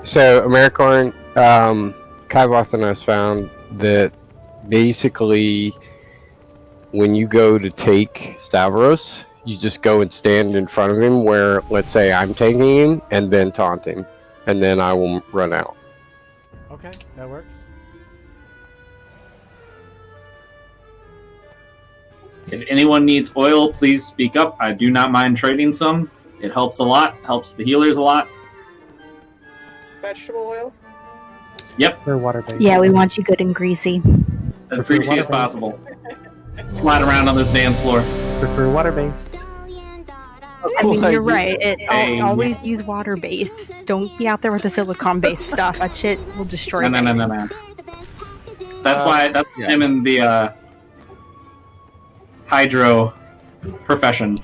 So, Americorn, Kyvoth and us found that basically when you go to take Stavros, you just go and stand in front of him where, let's say, I'm taking him, and then taunt him, and then I will run out. Okay, that works. If anyone needs oil, please speak up. I do not mind trading some. It helps a lot. Helps the healers a lot. Vegetable oil? Yep. For water based. Yeah, we want you good and greasy. As greasy as possible. Slide around on this dance floor. Prefer water based. I mean, you're right. Always use water-based. Don't be out there with the silicone-based stuff. That shit will destroy No. things. That's why him in the hydro profession.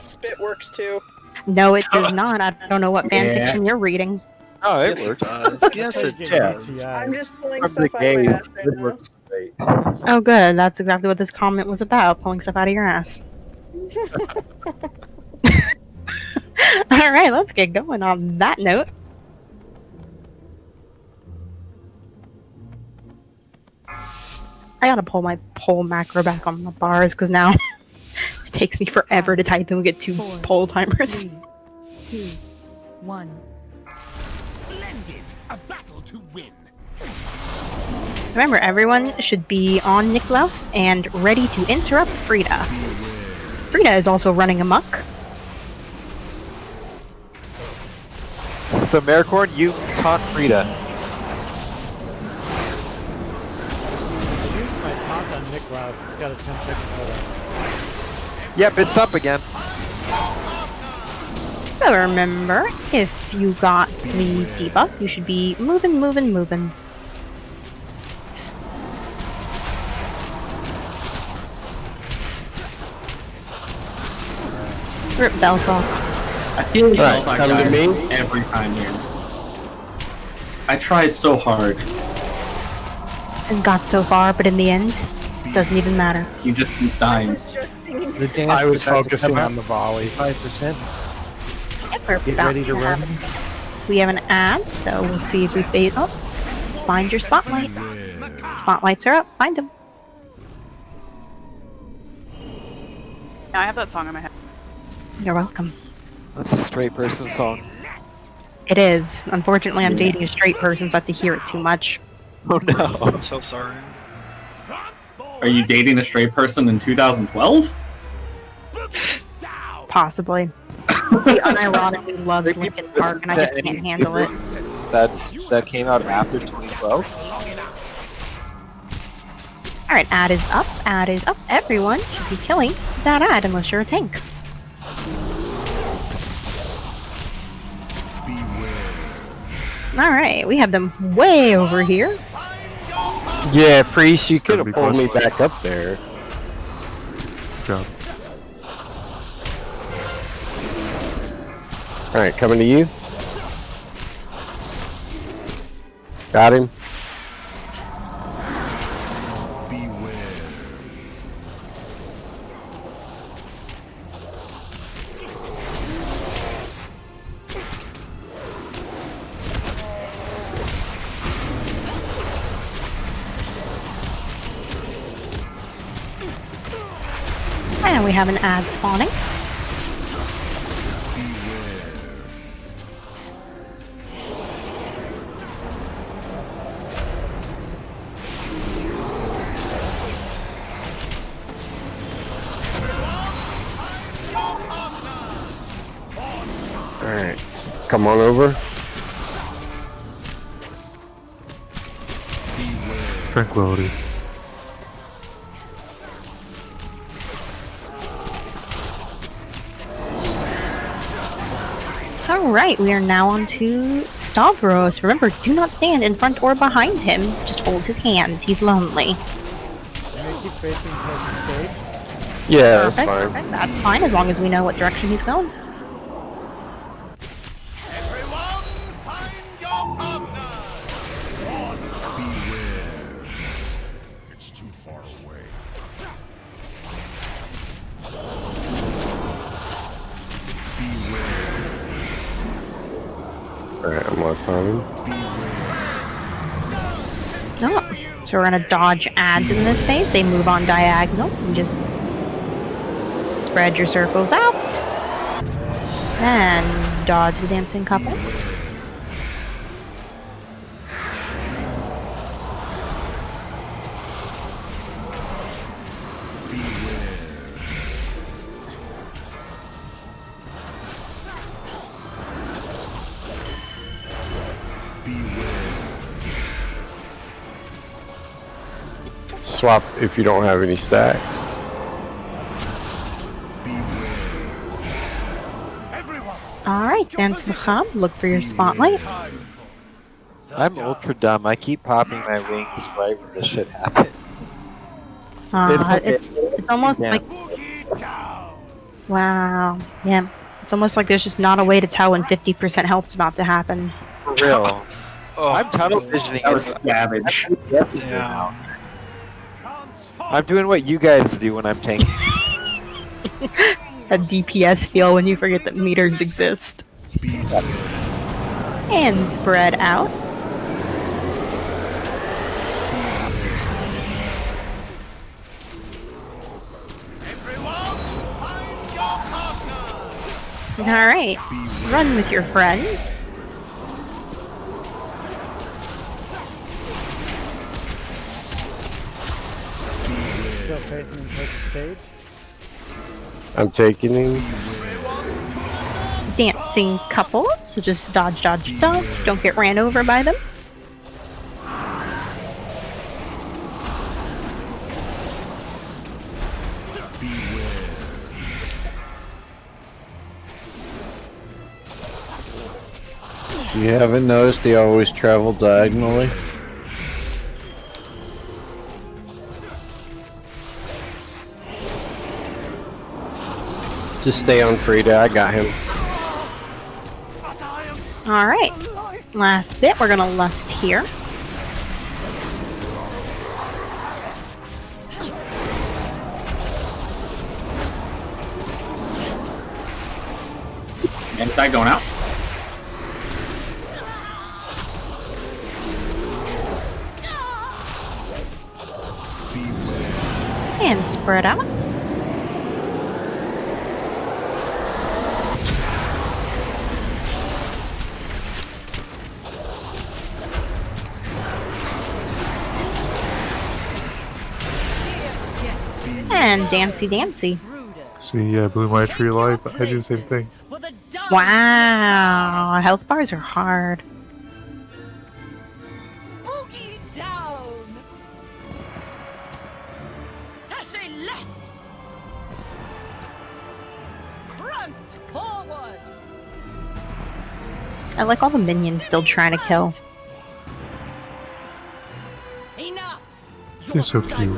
Spit works too. No, it does not. I don't know what fanfiction you're reading. Oh, it Yes, works. it does. Yes, it does. I'm just pulling From the stuff out of my game, ass right it now. works great. Oh, good. That's exactly what this comment was about. Pulling stuff out of your ass. All right, let's get going on that note. I gotta pull my poll macro back on the bars because now it takes me forever to type and we get 2 poll timers. 3, 2, 1. Splendid! A battle to win. Remember, everyone should be on Niklaus and ready to interrupt Frida. Frida is also running amok. So, Maricorn, you taunt Frida. I used my taunt on Niklaus. It's got a 10-second photo. Yep, it's up again. So remember, if you got the debuff, you should be moving. Rip Beltalk. I feel like Right, I come to die me. every time here. I try so hard. And got so far, but in the end, doesn't even matter. He just keeps dying. The dance I was is about to focusing come on the volley. 5%. Yep, we're Get about ready to run. So we have an ad, so we'll see if we fade. Oh, find your spotlight. Spotlights are up. Find them. Now I have that song in my head. You're welcome. That's a straight person song. It is. Unfortunately, I'm dating a straight person, so I have to hear it too much. Oh no. I'm so sorry. Are you dating a straight person in 2012? Possibly. He unironically loves Linkin Park, and I just can't handle it. That came out after 2012. Alright, ad is up. Ad is up. Everyone should be killing that ad unless you're a tank. Alright, we have them way over here. Yeah, Priest, you could Gotta have be pulled me close. back up there. Good job. Alright, coming to you. Got him. And we have an ad spawning. Alright. Come on over. Tranquility. Alright, we are now on to Stavros. Remember, do not stand in front or behind him. Just hold his hand. He's lonely. Can I keep facing towards the stage? Yeah, that's Perfect, fine. perfect. That's fine as long as we know what direction he's going. It's too far away. Alright, I'm on time. Oh, so we're gonna dodge ads in this phase. They move on diagonal, so we just spread your circles out. And dodge the dancing couples. swap if you don't have any stacks. Alright, Dance Macabre, look for your spotlight. I'm ultra dumb. I keep popping my wings right when this shit happens. It's almost like... Wow. Yeah. It's almost like there's just not a way to tell when 50% health is about to happen. For real. I'm tunnel visioning. That was savage. Yeah. I'm doing what you guys do when I'm tanking. A DPS feel when you forget that meters exist. And spread out. Alright, run with your friends. Still facing him towards the stage. I'm taking him. Dancing couple, so just dodge, dodge, dodge. Don't get ran over by them. You haven't noticed they always travel diagonally? Just stay on Frida. I got him. Alright, last bit, we're gonna lust here. And that going out. And spread out. And dancy dancy. See, blew my tree life. I do the same thing. Wow, health bars are hard. I like all the minions still trying to kill. They're so cute.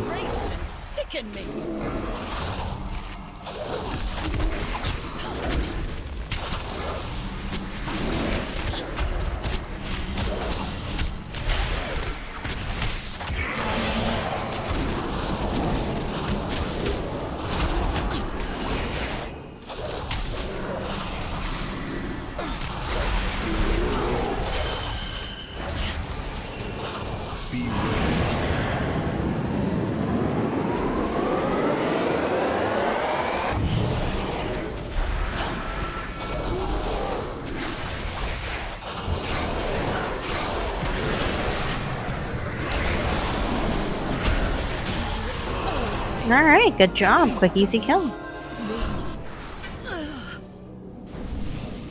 Alright, good job. Quick, easy kill.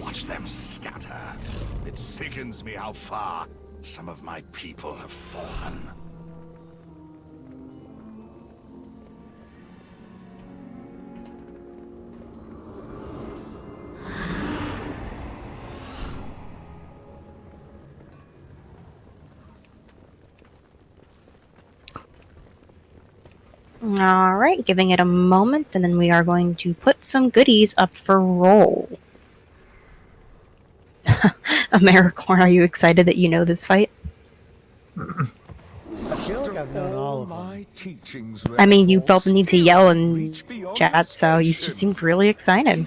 Watch them scatter. It sickens me how far some of my people have fallen. Alright, giving it a moment, and then we are going to put some goodies up for roll. AmeriCorn, are you excited that you know this fight? I feel like I've known all of them. I mean, you felt the need to yell in chat, so you just seemed really excited.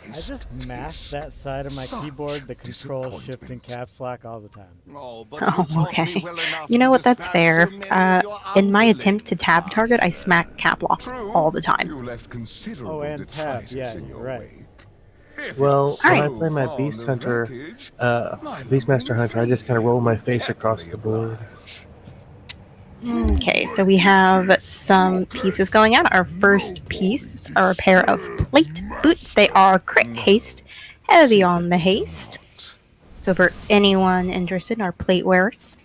I just mash that side of my keyboard, the control, shift, and caps lock all the time. Oh, okay. You know what, that's fair. In my attempt to tab target, I smack cap locks all the time. Oh, and tab, yeah, you're right. Well, when I play my Beast Hunter, Beastmaster Hunter, I just kind of roll my face across the board. Okay, so we have some pieces going out. Our first piece are a pair of plate boots. They are crit haste, heavy on the haste. So for anyone interested in our plate wearers.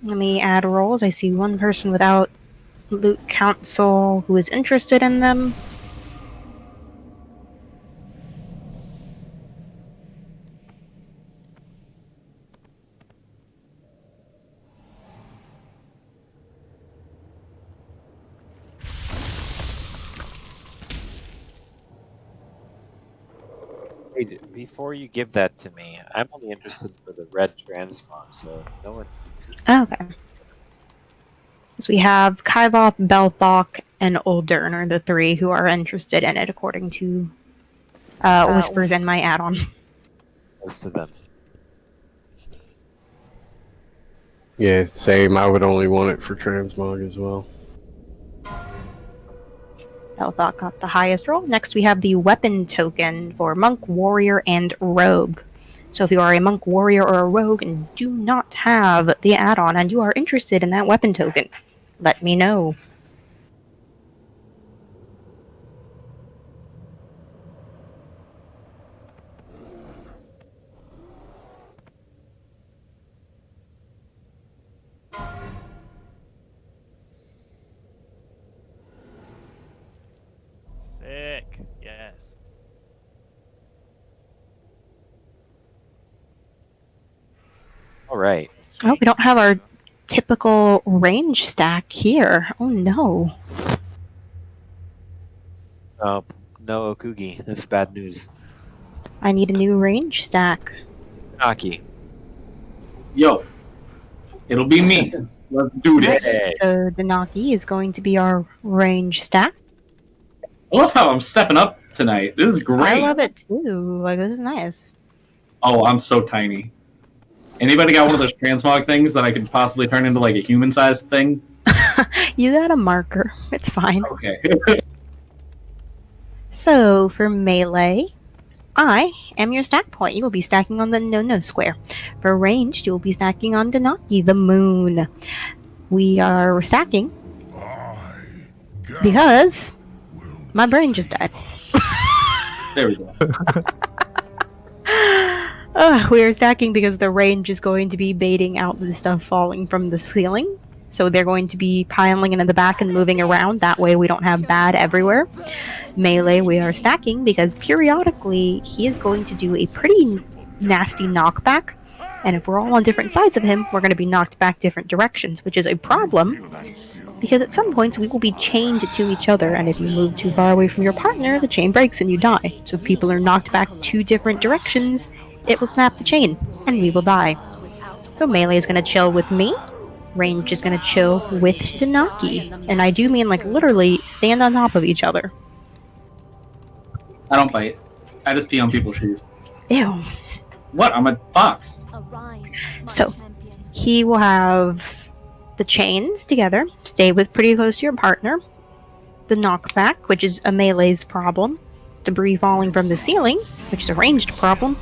Let me add roles. I see one person without loot council who is interested in them. Wait, before you give that to me, I'm only interested for the red transmog, so no one needs it. Okay. So we have Kaivoth, Belthok, and Uldern are the three who are interested in it, according to Whispers in my add-on. Most of them. Yeah, same. I would only want it for transmog as well. Belthok got the highest roll. Next we have the weapon token for Monk, Warrior, and Rogue. So if you are a Monk, Warrior, or a Rogue and do not have the add-on and you are interested in that weapon token, let me know. Sick. Yes. All right. Oh, we don't have our typical range stack here. Oh no. Oh, no Okugi. That's bad news. I need a new range stack. Naki. Yo, it'll be me. Let's do this. So Denaki is going to be our range stack. I love how I'm stepping up tonight. This is great. I love it too. Like, this is nice. Oh, I'm so tiny. Anybody got one of those transmog things that I could possibly turn into like a human-sized thing? You got a marker. It's fine. Okay. So for melee, I am your stack point. You will be stacking on the no-no square. For ranged, you will be stacking on Denaki, the moon. We are stacking because my brain just died. There we go. We are stacking because the range is going to be baiting out the stuff falling from the ceiling. So they're going to be piling into the back and moving around. That way we don't have bad everywhere. Melee, we are stacking because periodically he is going to do a pretty nasty knockback. And if we're all on different sides of him, we're going to be knocked back different directions, which is a problem because at some points we will be chained to each other. And if you move too far away from your partner, the chain breaks and you die. So if people are knocked back 2 different directions, it will snap the chain and we will die. So melee is going to chill with me. Range is going to chill with Denaki. And I do mean like literally stand on top of each other. I don't bite. I just pee on people's shoes. Ew. What? I'm a fox. So he will have the chains together, stay with pretty close to your partner. The knockback, which is a melee's problem. Debris falling from the ceiling, which is a ranged problem.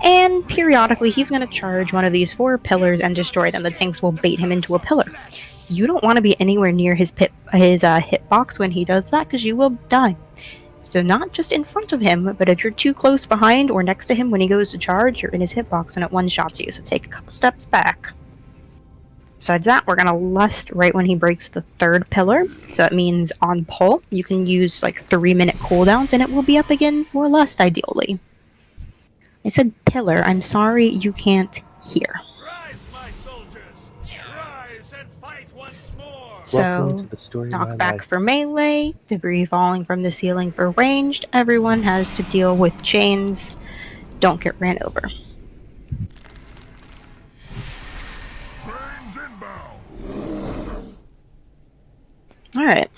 And periodically he's going to charge one of these 4 pillars and destroy them. The tanks will bait him into a pillar. You don't want to be anywhere near his hitbox when he does that because you will die. So not just in front of him, but if you're too close behind or next to him when he goes to charge, you're in his hitbox and it one-shots you. So take a couple steps back. Besides that, we're going to lust right when he breaks the 3rd pillar. So it means on pull, you can use like 3-minute cooldowns and it will be up again for lust ideally. I said pillar. I'm sorry you can't hear. So, knockback for melee, debris falling from the ceiling for ranged. Everyone has to deal with chains. Don't get ran over. Alright.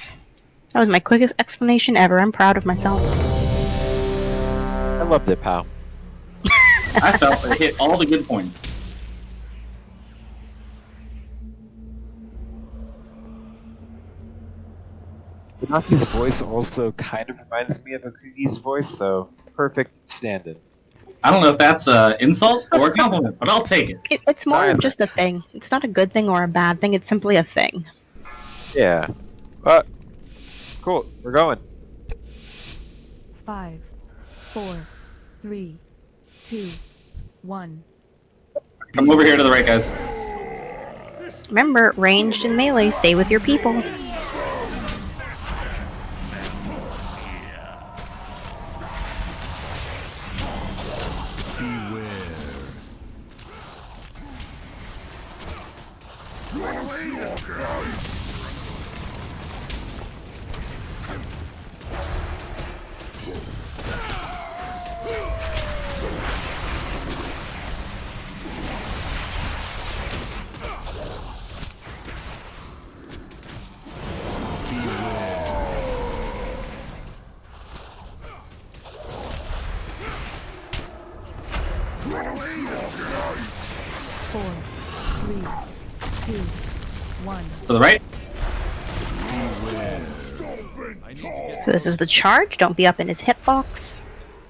That was my quickest explanation ever. I'm proud of myself. I loved it, pal. I felt it hit all the good points. Naki's voice also kind of reminds me of Okugi's voice, so perfect stand-in. I don't know if that's an insult or a compliment, but I'll take it. It's more of just a thing. It's not a good thing or a bad thing. It's simply a thing. Yeah. Cool. We're going. 5, 4, 3, 2, 1. Come over here to the right, guys. Remember, ranged and melee, stay with your people. To the right. So this is the charge. Don't be up in his hitbox.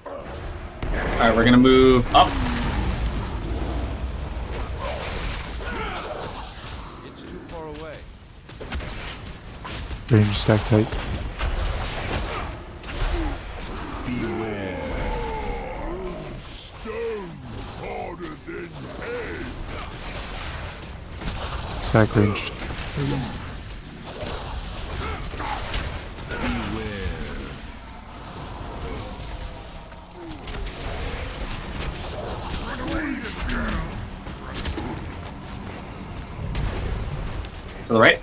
Alright, we're gonna move up. It's too far away. Range stack tight. Stack ranged. To the right.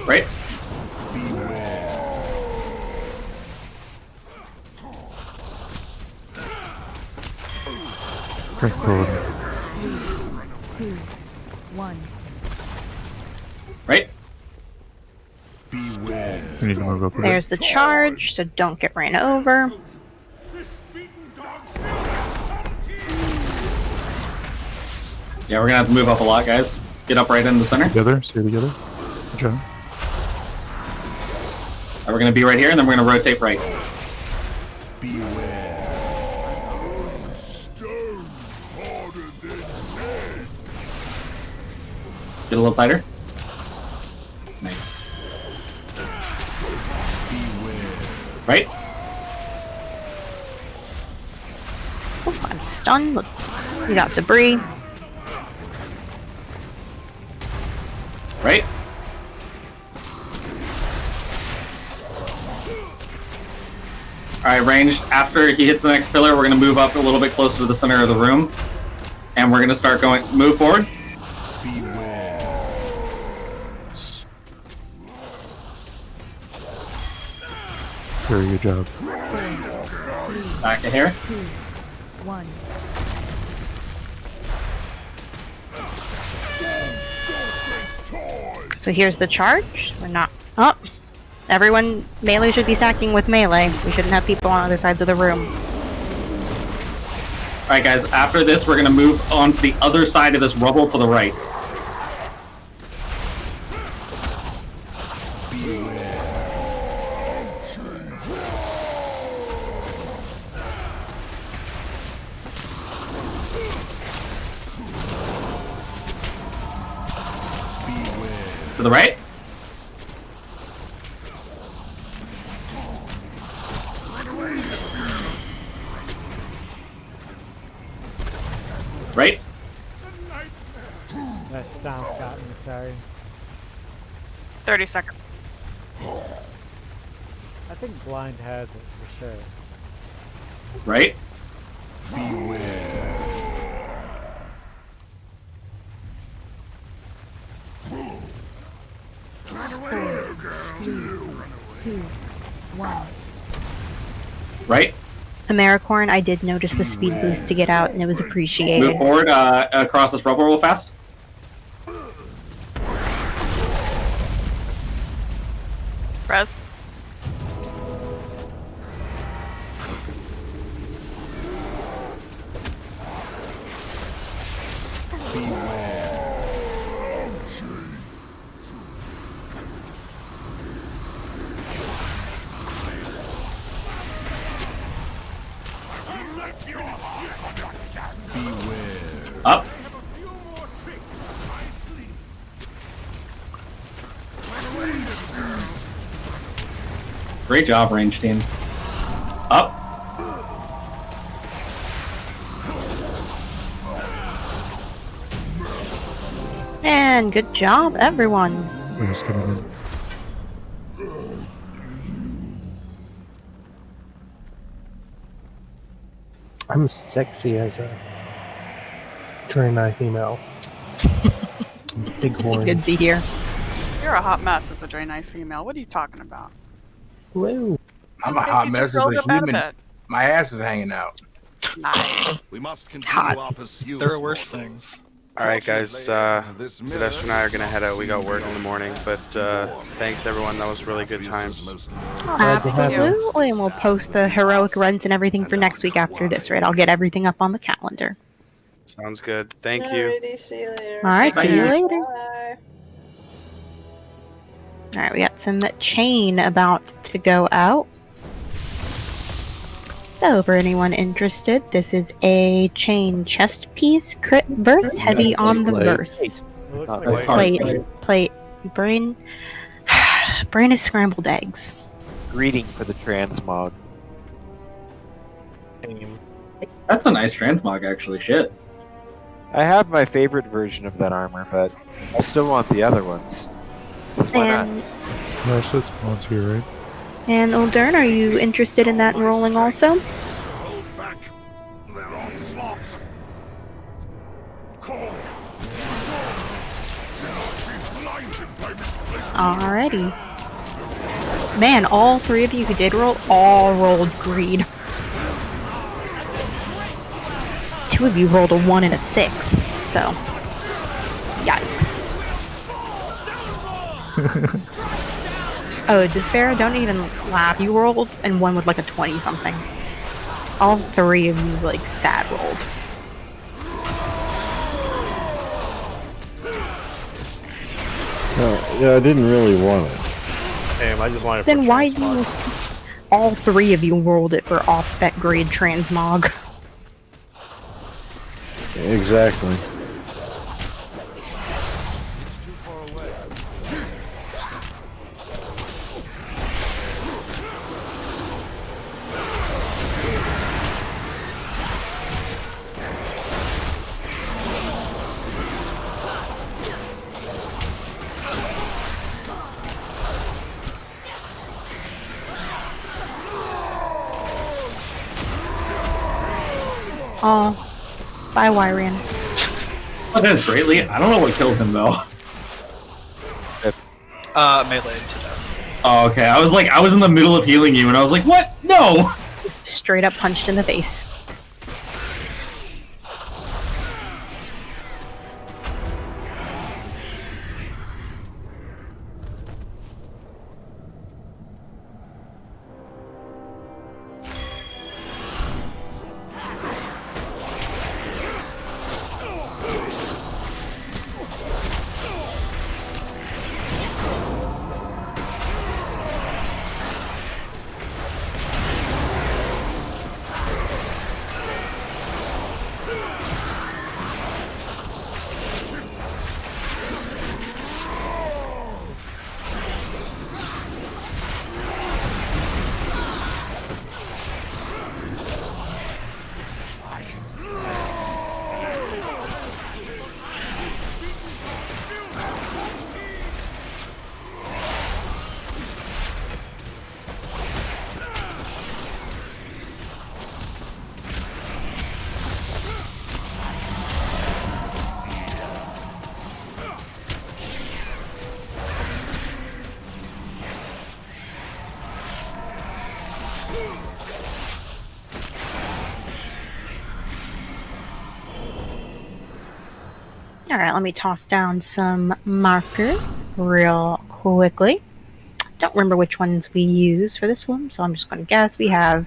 Right. Crank forward. 3, 2, 1. Right. We need to move up a bit. There's the charge, so don't get ran over. Yeah, we're gonna have to move up a lot, guys. Get up right in the center. Together, stay together. Good job. And we're gonna be right here, and then we're gonna rotate right. Get a little tighter. Nice. Right. Oh, I'm stunned. We got debris. Right. Alright, ranged. After he hits the next pillar, we're gonna move up a little bit closer to the center of the room. And we're gonna start going, move forward. Very good job. Back a hair. 2, 1. So here's the charge. We're not up. Oh, everyone, melee should be stacking with melee. We shouldn't have people on other sides of the room. Alright guys, after this we're gonna move on to the other side of this rubble to the right. To the right. Right. That stomp got me, sorry. 30 seconds. I think blind has it for sure. Right. Four, 3, 2, 1. Right. Americorn, I did notice the speed boost to get out, and it was appreciated. Move forward across this rubble real fast. Res. Up. Great job, range team. Up. And good job, everyone. Yes, coming in. I'm sexy as a Draenei female. Big horn. Good to hear. You're a hot mess as a Draenei female. What are you talking about? Woo. I'm a hot You mess just as rolled a up out of human. bed. My ass is hanging out. Nice. We must continue our pursuit. There are worse things. Alright guys, Zadesh and I are gonna head out. We got work in the morning, but thanks everyone, that was really good times. Absolutely, and we'll post the heroic runs and everything for next week after this, right? I'll get everything up on the calendar. Sounds good. Thank you. Alrighty, see you later. Alright, see you later. Bye. Alright, we got some chain about to go out. So, for anyone interested, this is a chain chest piece, crit verse, heavy on the verse. Plate, brain is scrambled eggs. Greeting for the transmog. That's a nice transmog, actually. Shit. I have my favorite version of that armor, but I still want the other ones. 'Cause why not? Yes, it's spawns here, right? And Uldern, are you interested in that enrolling also? Alrighty. Man, all three of you who did roll, all rolled greed. 2 of you rolled a 1 and a 6, so... Yikes. Oh, Despair, don't even laugh. You rolled and one with like a 20-something. All 3 of you, like, sad rolled. Yeah, I didn't really want it. Damn, I just wanted. Then why you... All 3 of you rolled it for off-spec grade transmog. Exactly. Oh, bye, Wyrian. Oh, that's greatly. I don't know what killed him though. Melee to death. Oh, okay. I was in the middle of healing you, and I was like, what? No! Straight up punched in the face. Alright, let me toss down some markers real quickly. Don't remember which ones we use for this one, so I'm just going to guess. We have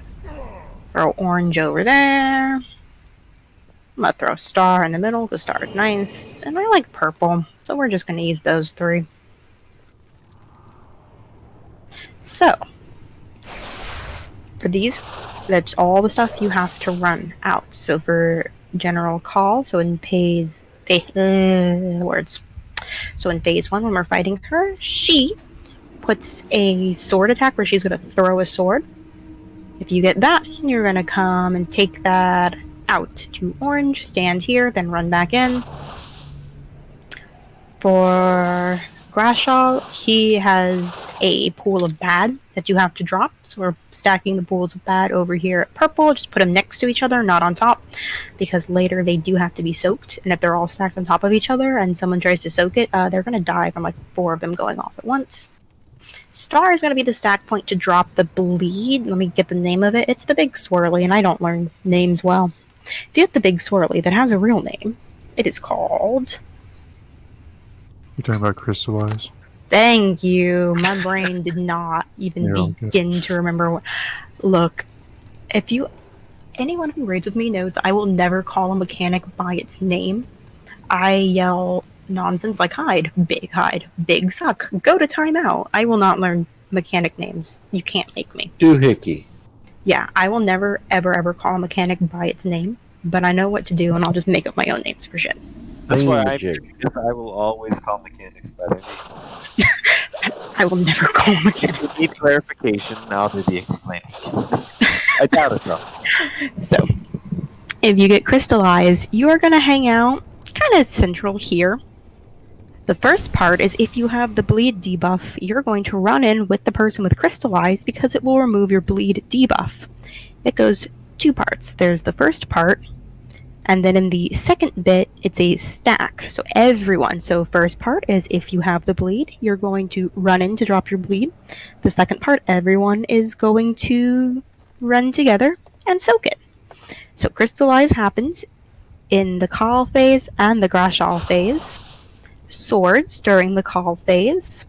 throw orange over there. I'm going to throw star in the middle because star is nice. And I like purple, so we're just going to use those 3. So, for these, that's all the stuff you have to run out. So for general call, so in words. So in phase 1, when we're fighting her, she puts a sword attack where she's going to throw a sword. If you get that, you're going to come and take that out to orange, stand here, then run back in. For Grashall, he has a pool of bad that you have to drop. So we're stacking the pools of bad over here at purple. Just put them next to each other, not on top, because later they do have to be soaked. And if they're all stacked on top of each other and someone tries to soak it, they're going to die from like 4 of them going off at once. Star is going to be the stack point to drop the bleed. Let me get the name of it. It's the Big Swirly, and I don't learn names well. If you get the Big Swirly that has a real name, it is called... You're talking about crystallize? Thank you. My brain did not even begin to remember what... Look, if you... Anyone who raids with me knows that I will never call a mechanic by its name. I yell nonsense like hide, big suck, go to timeout. I will not learn mechanic names. You can't make me. Doohickey. Yeah, I will never, ever call a mechanic by its name, but I know what to do, and I'll just make up my own names for shit. That's why I will always call mechanics by their name. I will never call mechanics. If you need clarification, I'll do the explaining. I doubt it though. So, if you get crystallized, you are going to hang out kind of central here. The first part is if you have the bleed debuff, you're going to run in with the person with crystallized because it will remove your bleed debuff. It goes 2 parts. There's the first part, and then in the second bit, it's a stack. So everyone. So first part is if you have the bleed, you're going to run in to drop your bleed. The second part, everyone is going to run together and soak it. So crystallize happens in the call phase and the Grashall phase. Swords during the call phase.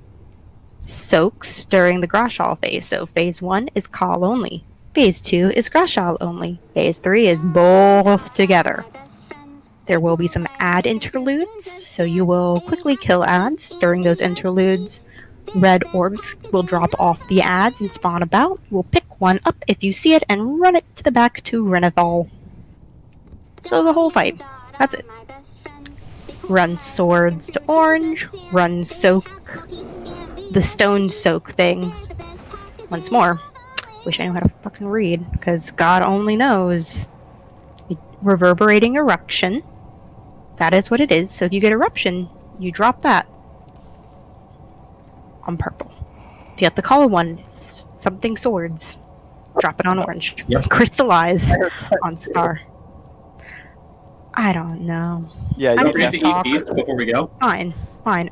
Soaks during the Grashall phase. So phase 1 is call only. Phase 2 is Grashall only. Phase 3 is both together. There will be some ad interludes, so you will quickly kill ads during those interludes. Red orbs will drop off the ads and spawn about. We'll pick one up if you see it and run it to the back to Renethal. So the whole fight. That's it. Run swords to orange. Run soak. The stone soak thing. Once more. Wish I knew how to fucking read, because God only knows. Reverberating eruption. That is what it is. So if you get eruption, you drop that on purple. If you get the color one, something swords, drop it on orange. Yep. Crystallize on star. I don't know. Yeah, don't forget to eat these before we go. Fine.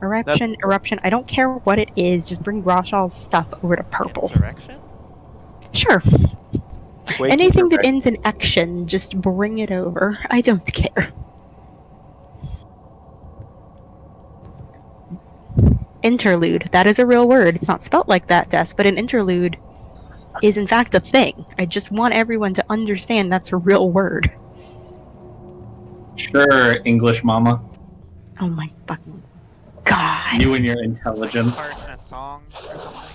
Eruption. I don't care what it is. Just bring Grashall's stuff over to purple. Insurrection? Sure. Anything that ends in action, just bring it over. I don't care. Interlude. That is a real word. It's not spelt like that, Des, but an interlude is in fact a thing. I just want everyone to understand that's a real word. Sure, English mama. Oh my fucking God. You and your intelligence. Part in a song or something?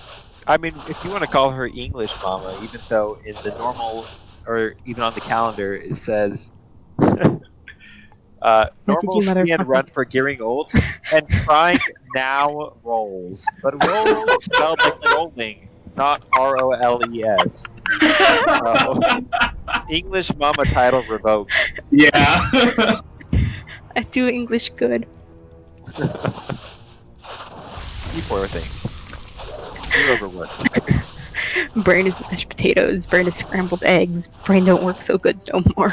I mean, if you want to call her English mama, even though in the normal, or even on the calendar, it says normal stand run for gearing olds and trying now rolls. But roll spelled like rolling, not R-O-L-E-S. English mama title revoked. Yeah. I do English good. You poor thing. You're overworked. Brain is mashed potatoes. Brain is scrambled eggs. Brain don't work so good no more.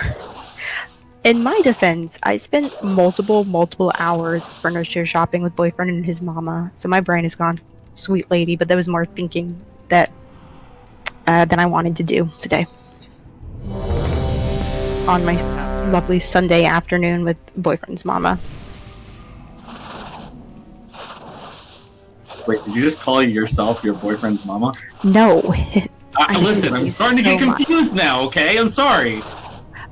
In my defense, I spent multiple hours furniture shopping with boyfriend and his mama, so my brain is gone. Sweet lady, but there was more thinking that than I wanted to do today. On my lovely Sunday afternoon with boyfriend's mama. Wait, did you just call yourself your boyfriend's mama? No. Listen, I'm starting to get confused now, okay? I'm sorry.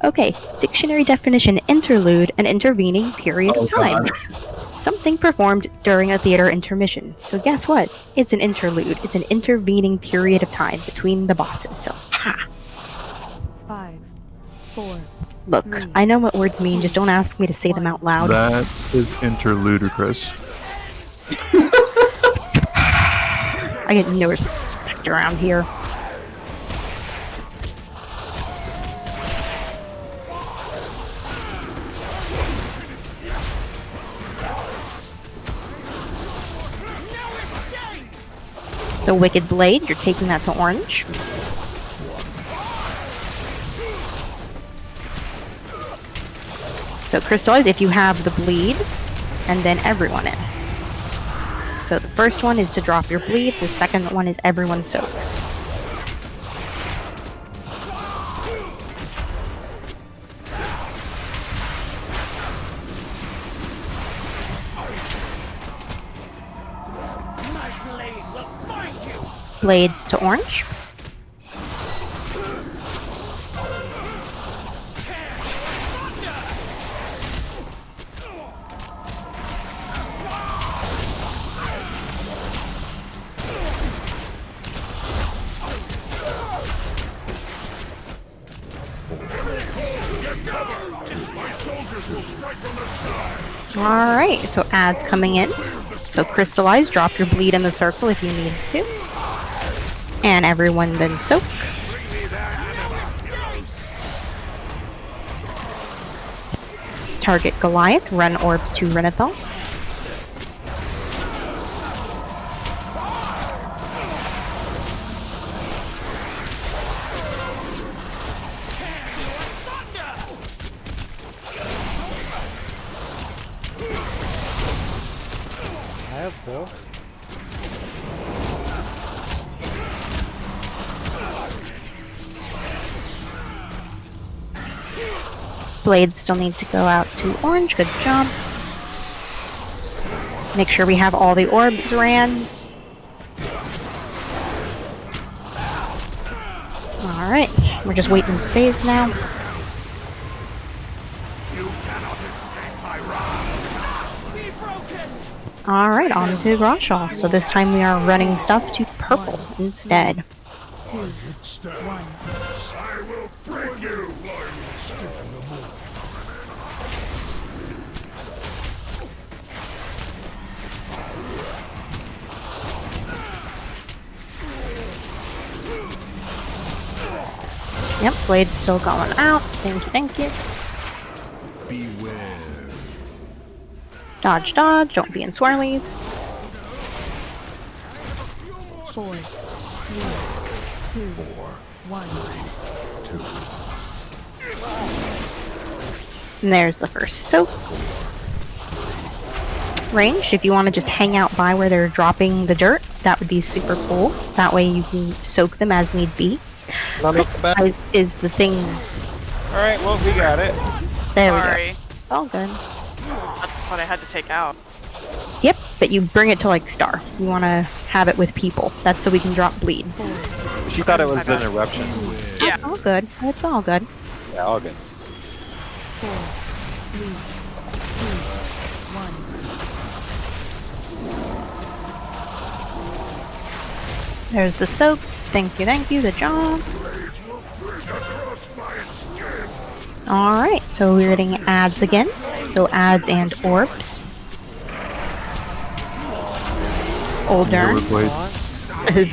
Okay, dictionary definition: interlude, an intervening period of time. God. Something performed during a theater intermission. So guess what? It's an interlude. It's an intervening period of time between the bosses. So, ha! 5, 4. Look, 3, I know what words mean, just don't ask me to say them out loud. That is interludicrous. I get no respect around here. So Wicked Blade, you're taking that to orange. So Crystallize if you have the bleed, and then everyone in. So the first one is to drop your bleed, the second one is everyone soaks. Blades to orange. Alright, so adds coming in. So Crystallize, drop your bleed in the circle if you need to. And everyone then soak. Target Goliath, run orbs to Renathal. I have both. Blades still need to go out to orange. Good job. Make sure we have all the orbs ran. Alright, we're just waiting for phase now. Alright, on to Groshaw. So this time we are running stuff to purple instead. 2, 1. I will break you! Yep, blade's still going out. Thank you, thank you. Beware. Dodge, dodge. Don't be in swirlies. 4, 3, 2, 1. And there's the first soak. Ranged, if you want to just hang out by where they're dropping the dirt, that would be super cool. That way you can soak them as need be. Is the thing. Alright, well, we got it. There Sorry. we go. All good. That's what I had to take out. Yep, but you bring it to like star. You want to have it with people. That's so we can drop bleeds. She thought it was an eruption. Yeah. It's all good. It's all good. Yeah, all good. 4, 3, 2, 1. There's the soaks. Thank you, thank you. Good job. Alright, so we're getting ads again. So ads and orbs. Older is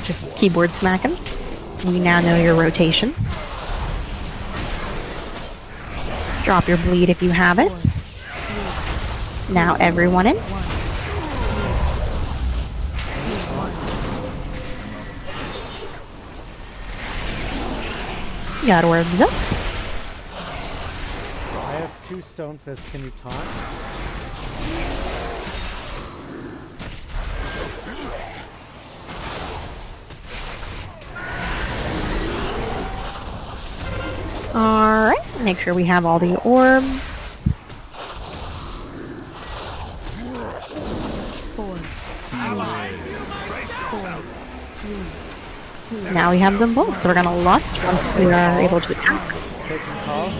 just keyboard smacking. We now know your rotation. Drop your bleed if you have it. Now everyone in. Got orbs up. I have 2 stone fists. Can you taunt? Alright, make sure we have all the orbs. 4, 3, 2. Now we have them both, so we're gonna lust once we are able to attack. Taking call.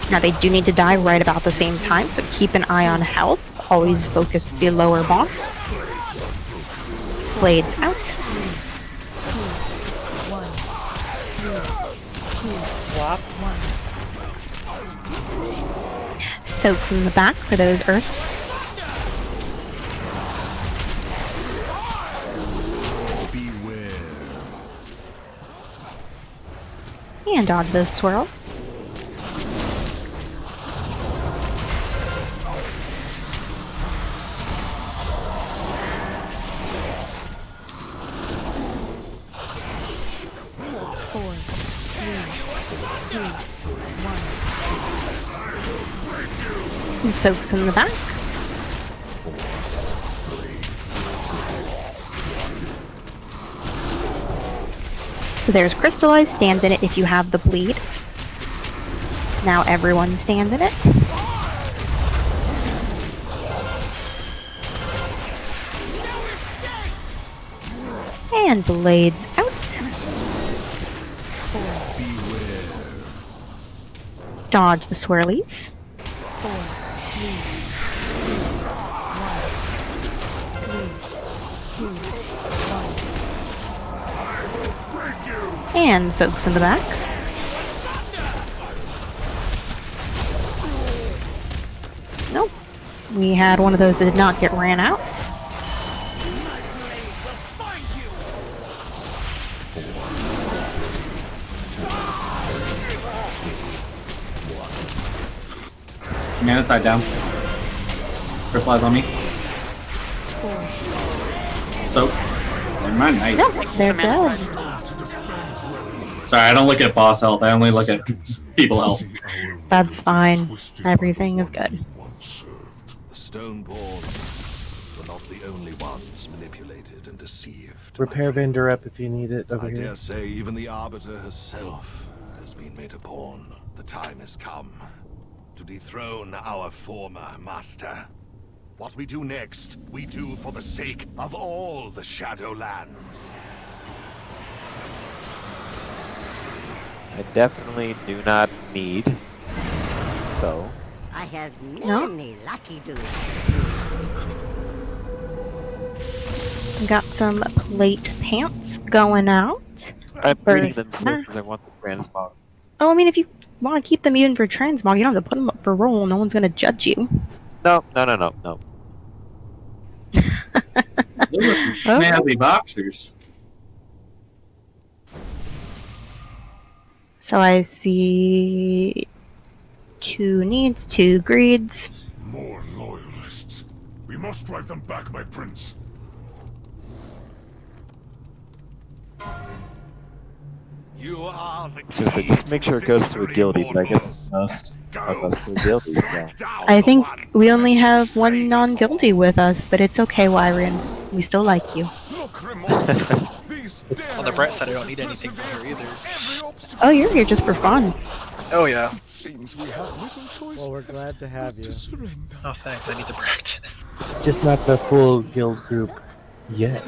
Now they do need to die right about the same time, so keep an eye on health. Always focus the lower boss. Blades out. Soaks in the back for those earth. And dodge those swirls. Four, three, two, one. And soaks in the back. So there's crystallized, stand in it if you have the bleed. Now everyone stand in it. And blades out. Dodge the swirlies. And soaks in the back. Nope. We had one of those that did not get ran out. Manatide down. Crystallize on me. Soak. Never mind, nice. No, they're dead. Sorry, I don't look at boss health. I only look at people health. That's fine. Everything is good. The Stoneborn were not the only ones manipulated and deceived. Repair vendor up if you need it over I here. dare say even the Arbiter herself has been made a pawn. The time has come to dethrone our former master. What we do next, we do for the sake of all the Shadowlands. I definitely do not need. So. I have many lucky dudes. Got some plate pants going out. I'm reading them Burst because I mass. want the transmog. Oh, I mean, if you want to keep them even for transmog, you don't have to put them up for roll. No one's going to judge you. No. Those are some snazzy boxers. So I see 2 needs, 2 greeds. More loyalists. We must drive them back, my prince. You are the So just make sure it goes to a guildie, but I guess most of us are guilty, so. I think we only have 1 non-guilty with us, but it's okay, Wyron. We still like you. On the bright side, I don't need anything from her either. Oh, you're here just for fun. Oh yeah. Well, we're glad to have you. Oh thanks, I need to practice. It's just not the full guild group yet.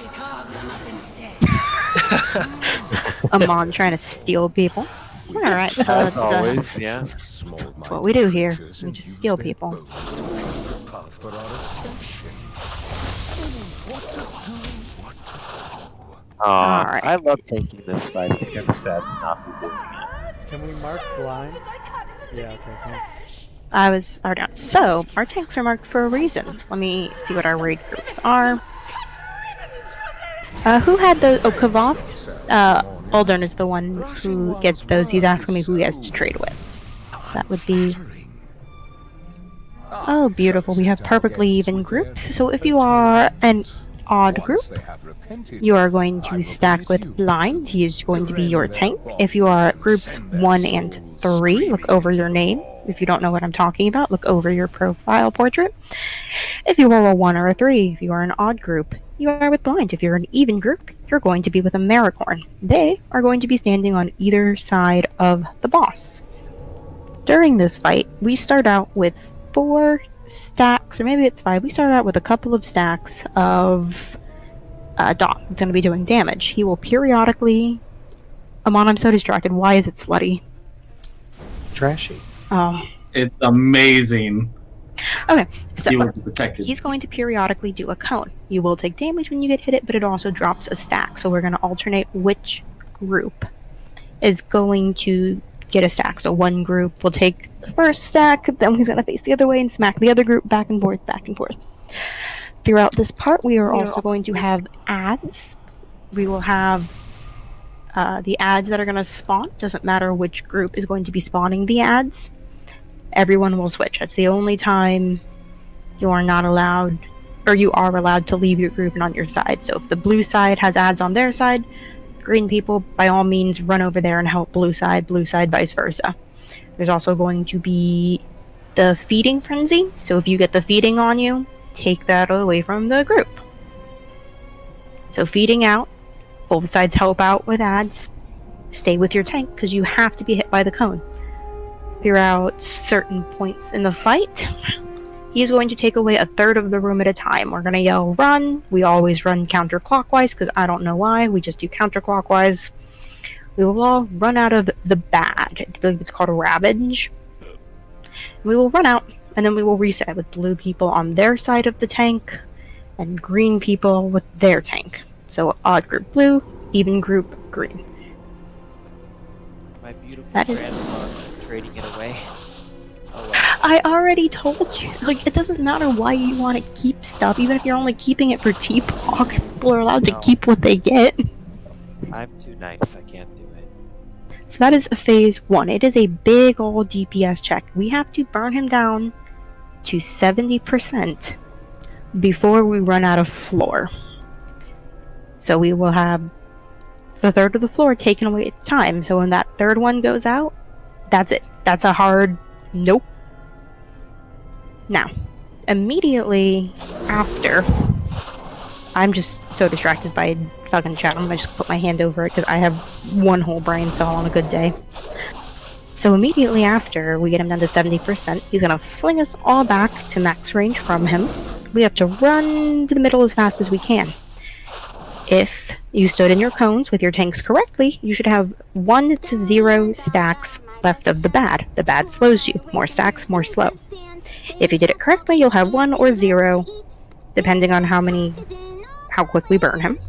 Amon trying to steal people. Alright, so As that's, always, yeah. that's what we do here. We just steal people. Alright. I love taking this fight. It's kind of sad to not be doing it. Can we mark blind? Yeah, okay, thanks. I was already on. So, our tanks are marked for a reason. Let me see what our raid groups are. Who had those? Oh, Kavov? Aldern is the one who gets those. He's asking me who he has to trade with. That would be... Oh, beautiful. We have perfectly even groups. So if you are an odd group, you are going to stack with blind. He is going to be your tank. If you are groups 1 and 3, look over your name. If you don't know what I'm talking about, look over your profile portrait. If you are a 1 or a 3, if you are an odd group, you are with blind. If you're an even group, you're going to be with a Maricorn. They are going to be standing on either side of the boss. During this fight, we start out with 4 stacks, or maybe it's 5. We start out with a couple of stacks of Doc. It's going to be doing damage. He will periodically... Amon, I'm so distracted. Why is it slutty? It's trashy. Oh. It's amazing. Okay, so He will be protected. he's going to periodically do a cone. You will take damage when you get hit it, but it also drops a stack. So we're going to alternate which group is going to get a stack. So one group will take the first stack, then he's going to face the other way and smack the other group back and forth, back and forth. Throughout this part, we are also going to have ads. We will have the ads that are going to spawn. Doesn't matter which group is going to be spawning the ads. Everyone will switch. That's the only time you are not allowed, or you are allowed to leave your group and on your side. So if the blue side has ads on their side, green people, by all means, run over there and help blue side, vice versa. There's also going to be the feeding frenzy. So if you get the feeding on you, take that away from the group. So feeding out, both sides help out with ads. Stay with your tank because you have to be hit by the cone. Throughout certain points in the fight, he is going to take away a third of the room at a time. We're going to yell run. We always run counterclockwise because I don't know why. We just do counterclockwise. We will all run out of the bad. I believe it's called Ravage. We will run out and then we will reset with blue people on their side of the tank and green people with their tank. So odd group blue, even group green. My beautiful that is... grandma trading it away. I already told you, like, it doesn't matter why you want to keep stuff, even if you're only keeping it for T-Pog. People are allowed to keep what they get. I'm too nice, I can't do it. So that is phase 1. It is a big old DPS check. We have to burn him down to 70% before we run out of floor. So we will have the third of the floor taken away at a time. So when that third one goes out, that's it. That's a hard nope. Now, immediately after, I'm just so distracted by fucking chat. I'm gonna just put my hand over it because I have one whole brain cell on a good day. So immediately after we get him down to 70%, he's gonna fling us all back to max range from him. We have to run to the middle as fast as we can. If you stood in your cones with your tanks correctly, you should have 1 to 0 stacks left of the bad. The bad slows you. More stacks, more slow. If you did it correctly, you'll have 1 or 0, depending on how quick we burn him.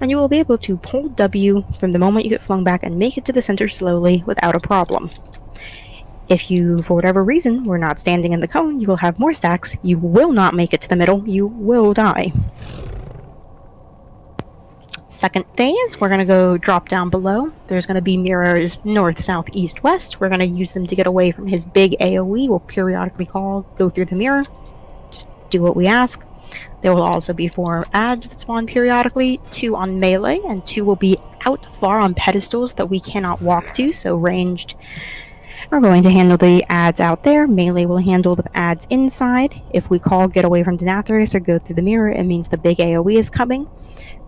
And you will be able to hold W from the moment you get flung back and make it to the center slowly without a problem. If you, for whatever reason, were not standing in the cone, you will have more stacks. You will not make it to the middle. You will die. Second phase, we're going to go drop down below. There's going to be mirrors north, south, east, west. We're going to use them to get away from his big AoE. We'll periodically go through the mirror. Just do what we ask. There will also be 4 ads that spawn periodically, 2 on melee, and 2 will be out far on pedestals that we cannot walk to, so ranged. We're going to handle the ads out there. Melee will handle the ads inside. If we call get away from Denathrius or go through the mirror, it means the big AoE is coming.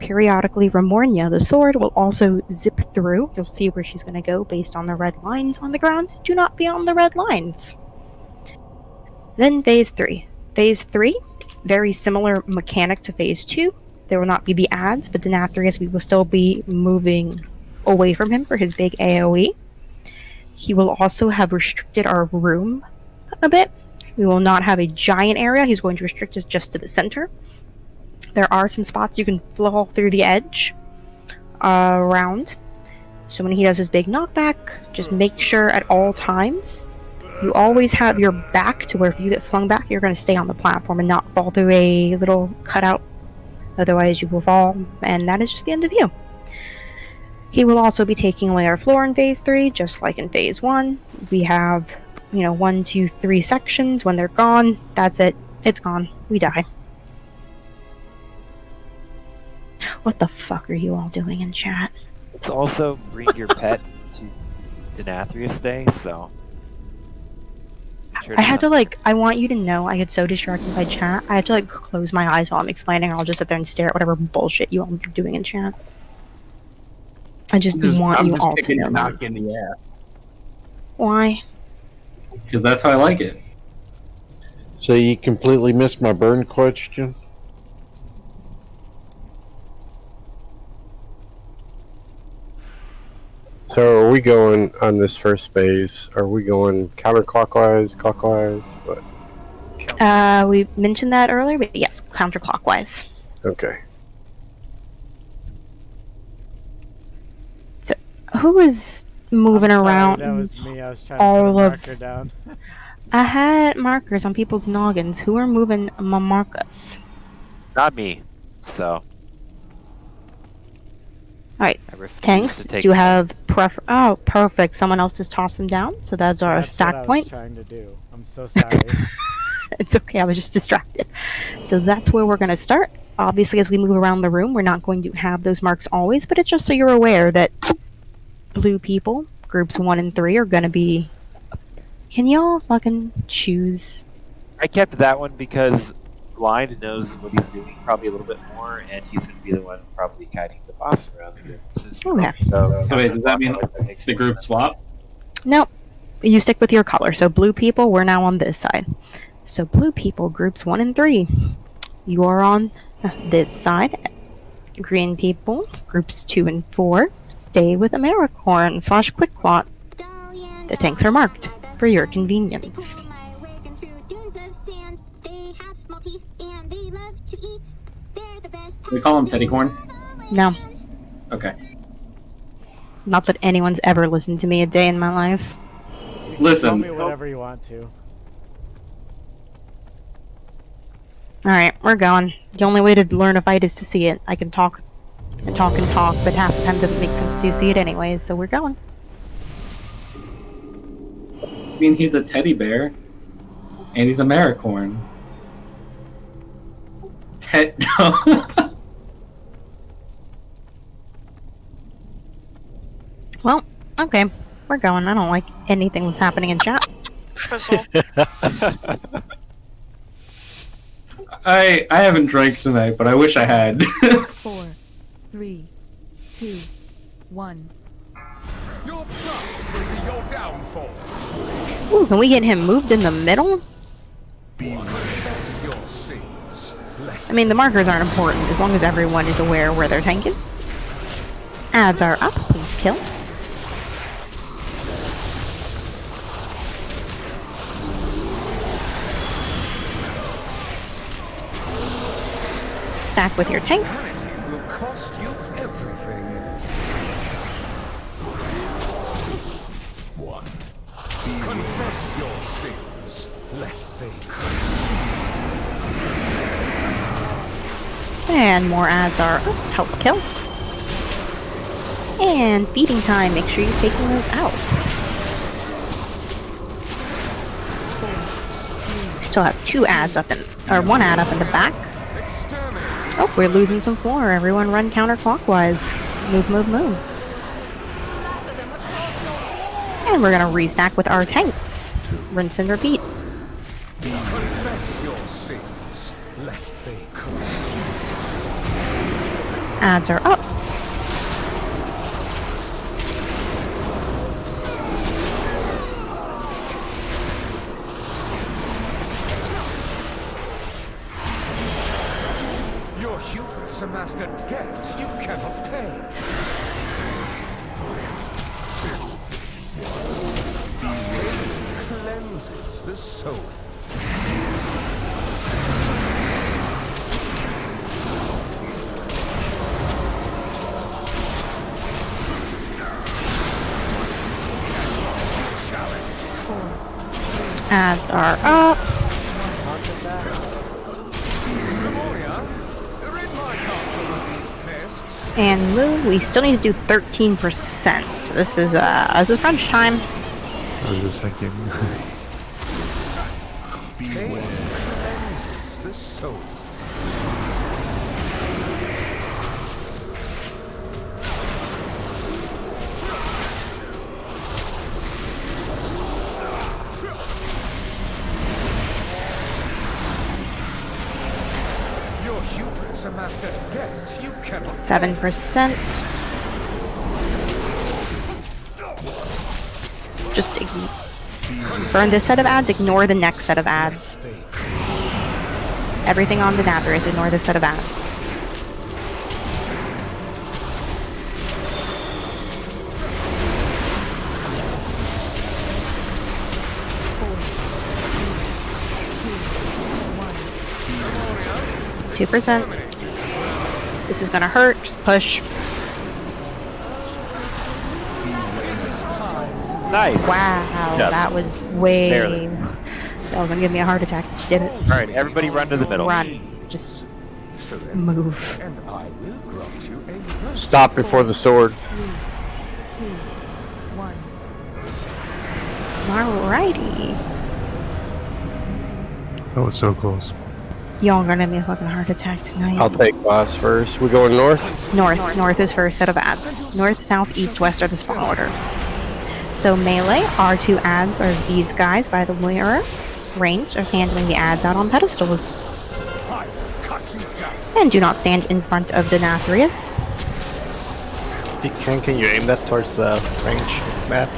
Periodically, Ramornia, the sword, will also zip through. You'll see where she's going to go based on the red lines on the ground. Do not be on the red lines. Then phase 3. Phase 3, very similar mechanic to phase 2. There will not be the ads, but Denathrius, we will still be moving away from him for his big AoE. He will also have restricted our room a bit. We will not have a giant area. He's going to restrict us just to the center. There are some spots you can fall through the edge around. So when he does his big knockback, just make sure at all times you always have your back to where if you get flung back, you're going to stay on the platform and not fall through a little cutout. Otherwise you will fall, and that is just the end of you. He will also be taking away our floor in phase 3, just like in phase 1. We have, 1, 2, 3 sections. When they're gone, that's it. It's gone. We die. What the fuck are you all doing in chat? It's also bring your pet to Denathrius Day, so... I had to, I want you to know I get so distracted by chat. I have to, close my eyes while I'm explaining, or I'll just sit there and stare at whatever bullshit you all are doing in chat. I just want you all to know. Knock in the air. Why? Because that's how I like it. So you completely missed my burn question? So are we going on this first phase? Are we going counterclockwise, clockwise? What? We mentioned that earlier, but yes, counterclockwise. Okay. So, who is moving I'm sorry, around. that was me. I was trying to all put a of. marker down. I had markers on people's noggins. Who are moving my markers? Not me. So. Alright, I refuse tanks, to take do you them. have oh, perfect. Someone else just tossed them down, so that's our That's stack what I was points. trying to do. I'm so sorry. It's okay, I was just distracted. So that's where we're going to start. Obviously, as we move around the room, we're not going to have those marks always, but it's just so you're aware that blue people, groups 1 and 3, are going to be... Can y'all fucking choose? I kept that one because Blind knows what he's doing probably a little bit more, and he's going to be the one probably guiding the boss around the system. Okay. So wait, does that mean the group swap? Nope. You stick with your color. So blue people, we're now on this side. So blue people, groups 1 and 3, you are on this side. Green people, groups 2 and 4, stay with Americorn / Quick Clot. The tanks are marked for your convenience. We call him Teddy Corn? No. Okay. Not that anyone's ever listened to me a day in my life. Listen. Tell me whatever you want to. Alright, we're going. The only way to learn a fight is to see it. I can talk and talk and talk, but half the time it doesn't make sense to see it anyways, so we're going. I mean, he's a teddy bear. And he's a Americorn. Well, okay. We're going. I don't like anything that's happening in chat. I haven't drank tonight, but I wish I had. 4, 3, 2, 1. Your pride will be your downfall. Ooh, can we get him moved in the middle? Confess your sins, lest I mean, the markers aren't important as long as everyone is aware where their tank is. Ads are up. Please kill. Stack with your tanks. will cost you everything. 1. Confess your sins, lest they curse you. And more ads are up. Help kill. And feeding time. Make sure you're taking those out. We still have 2 ads up in, or 1 ad up in the back. Oh, we're losing some floor. Everyone run counterclockwise. Move, move, move. And we're gonna restack with our tanks. Rinse and repeat. Confess your sins, lest they curse you. Ads are up. Your hubris amassed a debt you cannot pay. Cleanses the soul. Ads are up. And move. We still need to do 13%. So this is crunch time. I was just thinking. Cleanses the soul. Your hubris amassed a debt you cannot 7%. Just burn this set of ads, ignore the next set of ads. Everything on the Nathria is ignore this set of ads. %. This is gonna hurt. Just push. Nice. Wow, Yeah. that was way. Barely. That was gonna give me a heart attack. She did it. All right, everybody run to the middle. Run. Just move. Stop before the sword. 3, 2, 1. Alrighty. That was so close. Y'all gonna have me a fucking heart attack tonight. I'll take boss first. We going north? North. North is first set of ads. North, south, east, west are the spawn order. So melee, our 2 ads are these guys by the mirror. Range are handling the ads out on pedestals. And do not stand in front of the Nathrius. If you can you aim that towards the range map?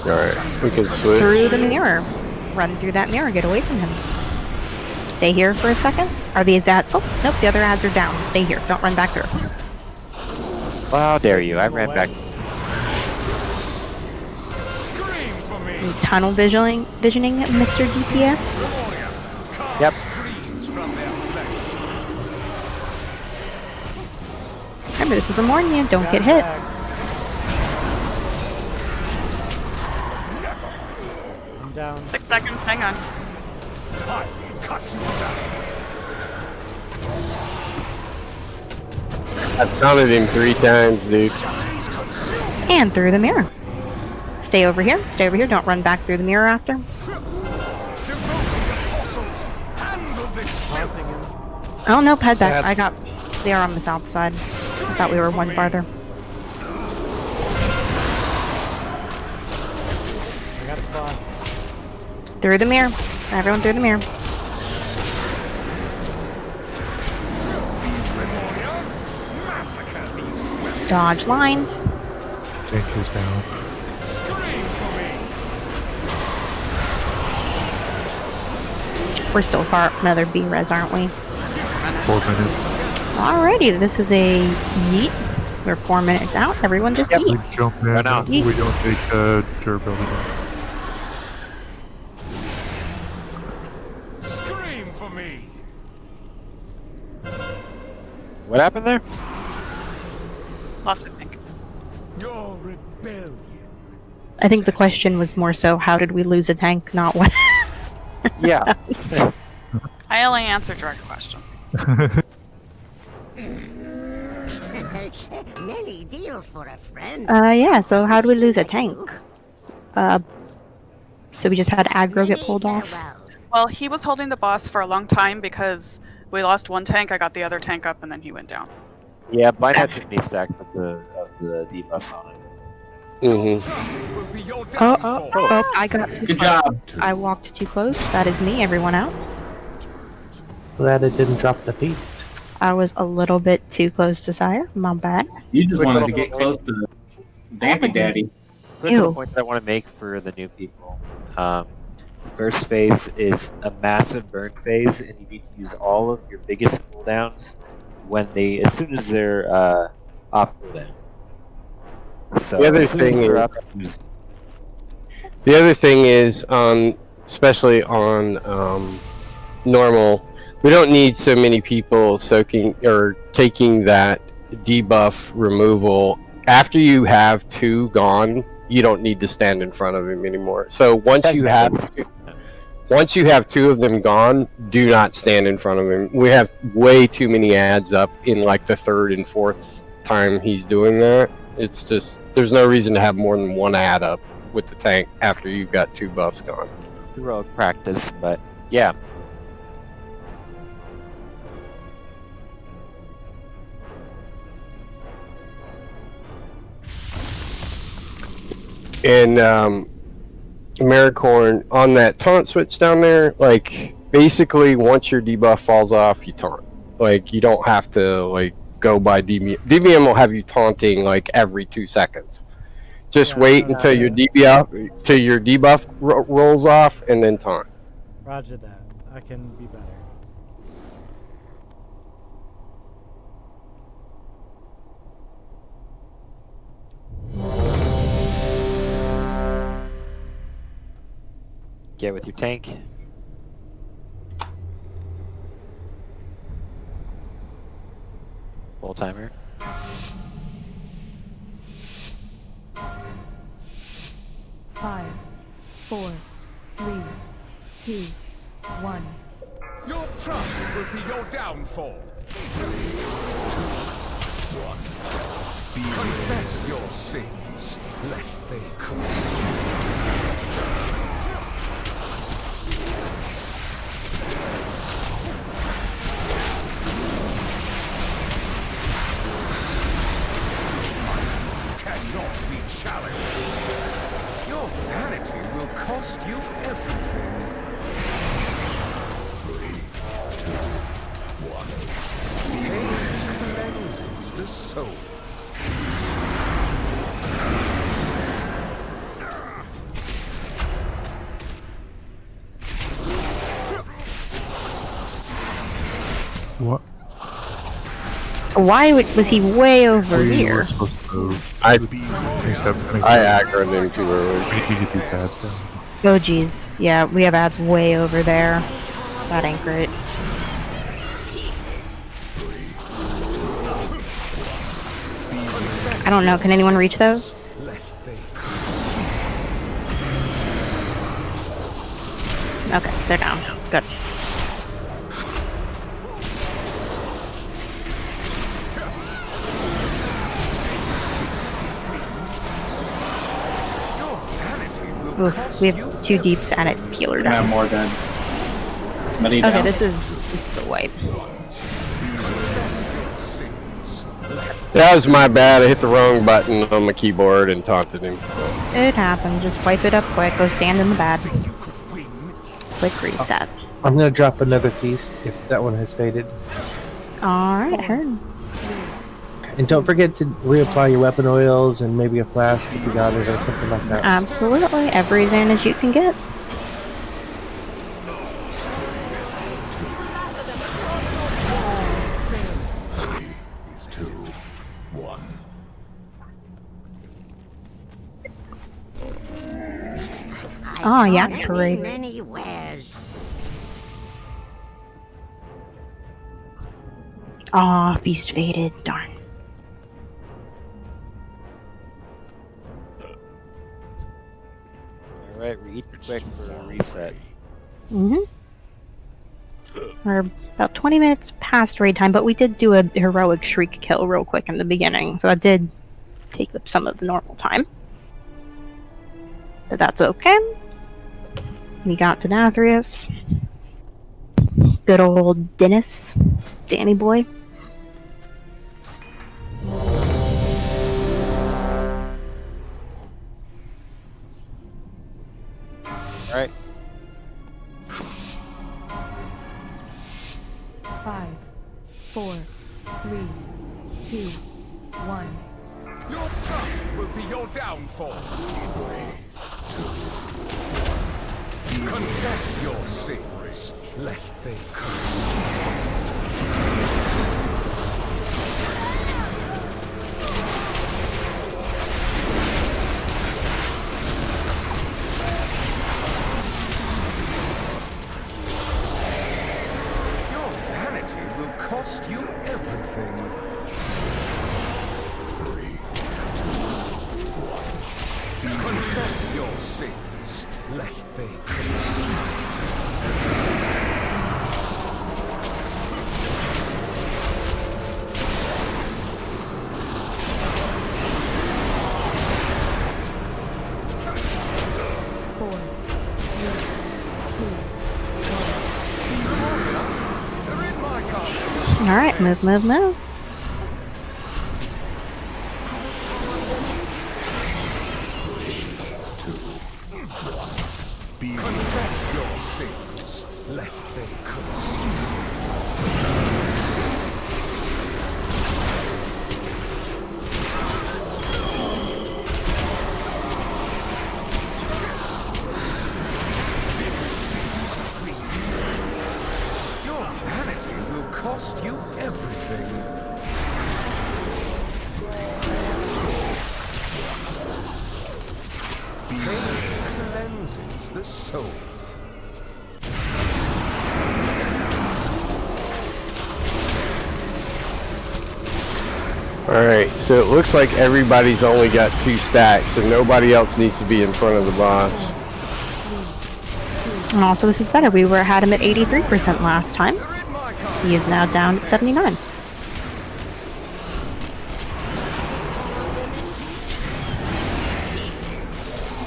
Alright, we can switch. Through the mirror. Run through that mirror, get away from him. Stay here for a second. Are these ads? Oh, nope, the other ads are down. Stay here, don't run back through. Well, how dare you? I ran back. Tunnel visioning, Mr. DPS. Yep. Remember, this is for warning you. Don't get hit. I'm down. 6 seconds, hang on. I've counted him 3 times, dude. And through the mirror. Stay over here. Stay over here. Don't run back through the mirror after. Oh, nope. Head back. They are on the south side. I thought we were one farther. I got the boss. Through the mirror. Everyone through the mirror. Dodge lines. Tank is down. We're still far up another B-res, aren't we? 4 minutes. Alrighty, this is a yeet. We're 4 minutes out. Everyone just We yeet. jump in. Yeet. We don't take durability. Scream for me. What happened there? Lost, I think. Your rebellion. I think the question was more so, how did we lose a tank, not what. Yeah. I only answered your question. Nelly deals for a friend. Yeah, so how do we lose a tank? So we just had aggro get pulled off? Well, he was holding the boss for a long time because we lost one tank, I got the other tank up, and then he went down. Yeah, mine had too many stacks of the debuffs on it. Oh, I got too Good close. job. I walked too close. That is me. Everyone out. Glad it didn't drop the feast. I was a little bit too close to Sire. My bad. You just wanted to get close to the Vampy Daddy. Quick little point that I want to make for the new people. First phase is a massive burn phase, and you need to use all of your biggest cooldowns as soon as they're off cooldown. So The other as soon as thing they're is- up, use- The other thing is, especially on normal, we don't need so many people soaking or taking that debuff removal. After you have 2 gone, you don't need to stand in front of him anymore. So once you have 2 of them gone, do not stand in front of him. We have way too many ads up in like the 3rd and 4th time he's doing that. It's just, there's no reason to have more than 1 ad up with the tank after you've got 2 buffs gone. heroic practice, but yeah. And Maricorn, on that taunt switch down there, like basically once your debuff falls off, you taunt. Like you don't have to like go by DBM. DBM will have you taunting like every 2 seconds. Just wait until your debuff rolls off and then taunt. Roger that. I can be better. Get with your tank. Full timer. Five, 4, 3, 2, 1. Your pride will be your downfall. Confess your sins, lest they curse. Cannot be challenged. Your vanity will cost you everything. 3, 2, 1. Pain cleanses the soul. What? So why was he way over We here? were supposed to I aggroed him too early. You get these ads down. Oh geez, yeah, we have ads way over there. That ain't great. I don't know, can anyone reach those? Okay, they're down. Good. Oof, we have 2 deeps and a peeler And I down. have more dead. Many Okay, down. this is a wipe. That was my bad. I hit the wrong button on my keyboard and taunted him. It happened. Just wipe it up quick. Go stand in the bed. Quick reset. I'm gonna drop another feast if that one has faded. Alright, heard. And don't forget to reapply your weapon oils and maybe a flask if you got it or something like that. Absolutely. Every advantage you can get. Oh, yeah, great. Many wares. Aw, feast faded. Darn. Alright, we eat quick for a reset. We're about 20 minutes past raid time, but we did do a heroic shriek kill real quick in the beginning, so that did take up some of the normal time. But that's okay. We got Denathrius. Good old Dennis. Danny boy. Alright. 5, 4, 3, 2, 1. Your pride will be your downfall. Confess your sins, lest they curse. Your vanity will cost you everything. 3, 2, 1. Confess your sins, lest they curse. Alright, move, move, move. Confess your sins, lest they curse. Your vanity will cost you everything. Pain cleanses the soul. Alright, so it looks like everybody's only got 2 stacks, so nobody else needs to be in front of the boss. And also, this is better. We had him at 83% last time. He is now down at 79.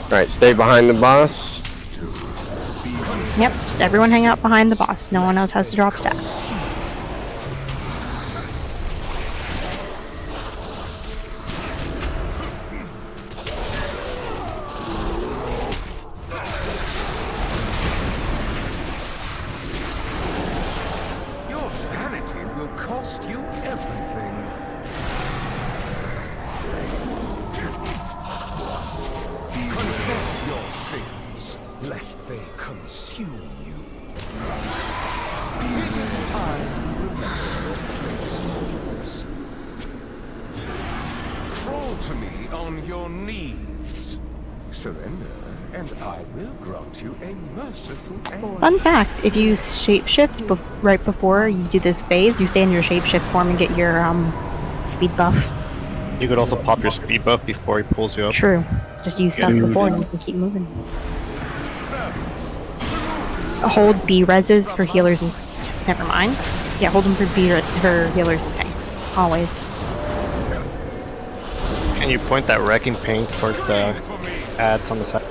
Alright, stay behind the boss. Yep, just everyone hang out behind the boss. No one else has to drop stacks. Your vanity will cost you everything. Confess your sins, lest they consume you. It is time you remember your place, mortals. Crawl to me on your knees. Surrender, and I will grant you a merciful end. Fun fact, if you shapeshift right before you do this phase, you stay in your shapeshift form and get your speed buff. You could also pop your speed buff before he pulls you up. True. Just use stuff Yeah. before and you can keep moving. Hold B reses for healers and... Never mind. Yeah, hold them for for healers and tanks. Always. Can you point that wrecking paint towards the ads on the side?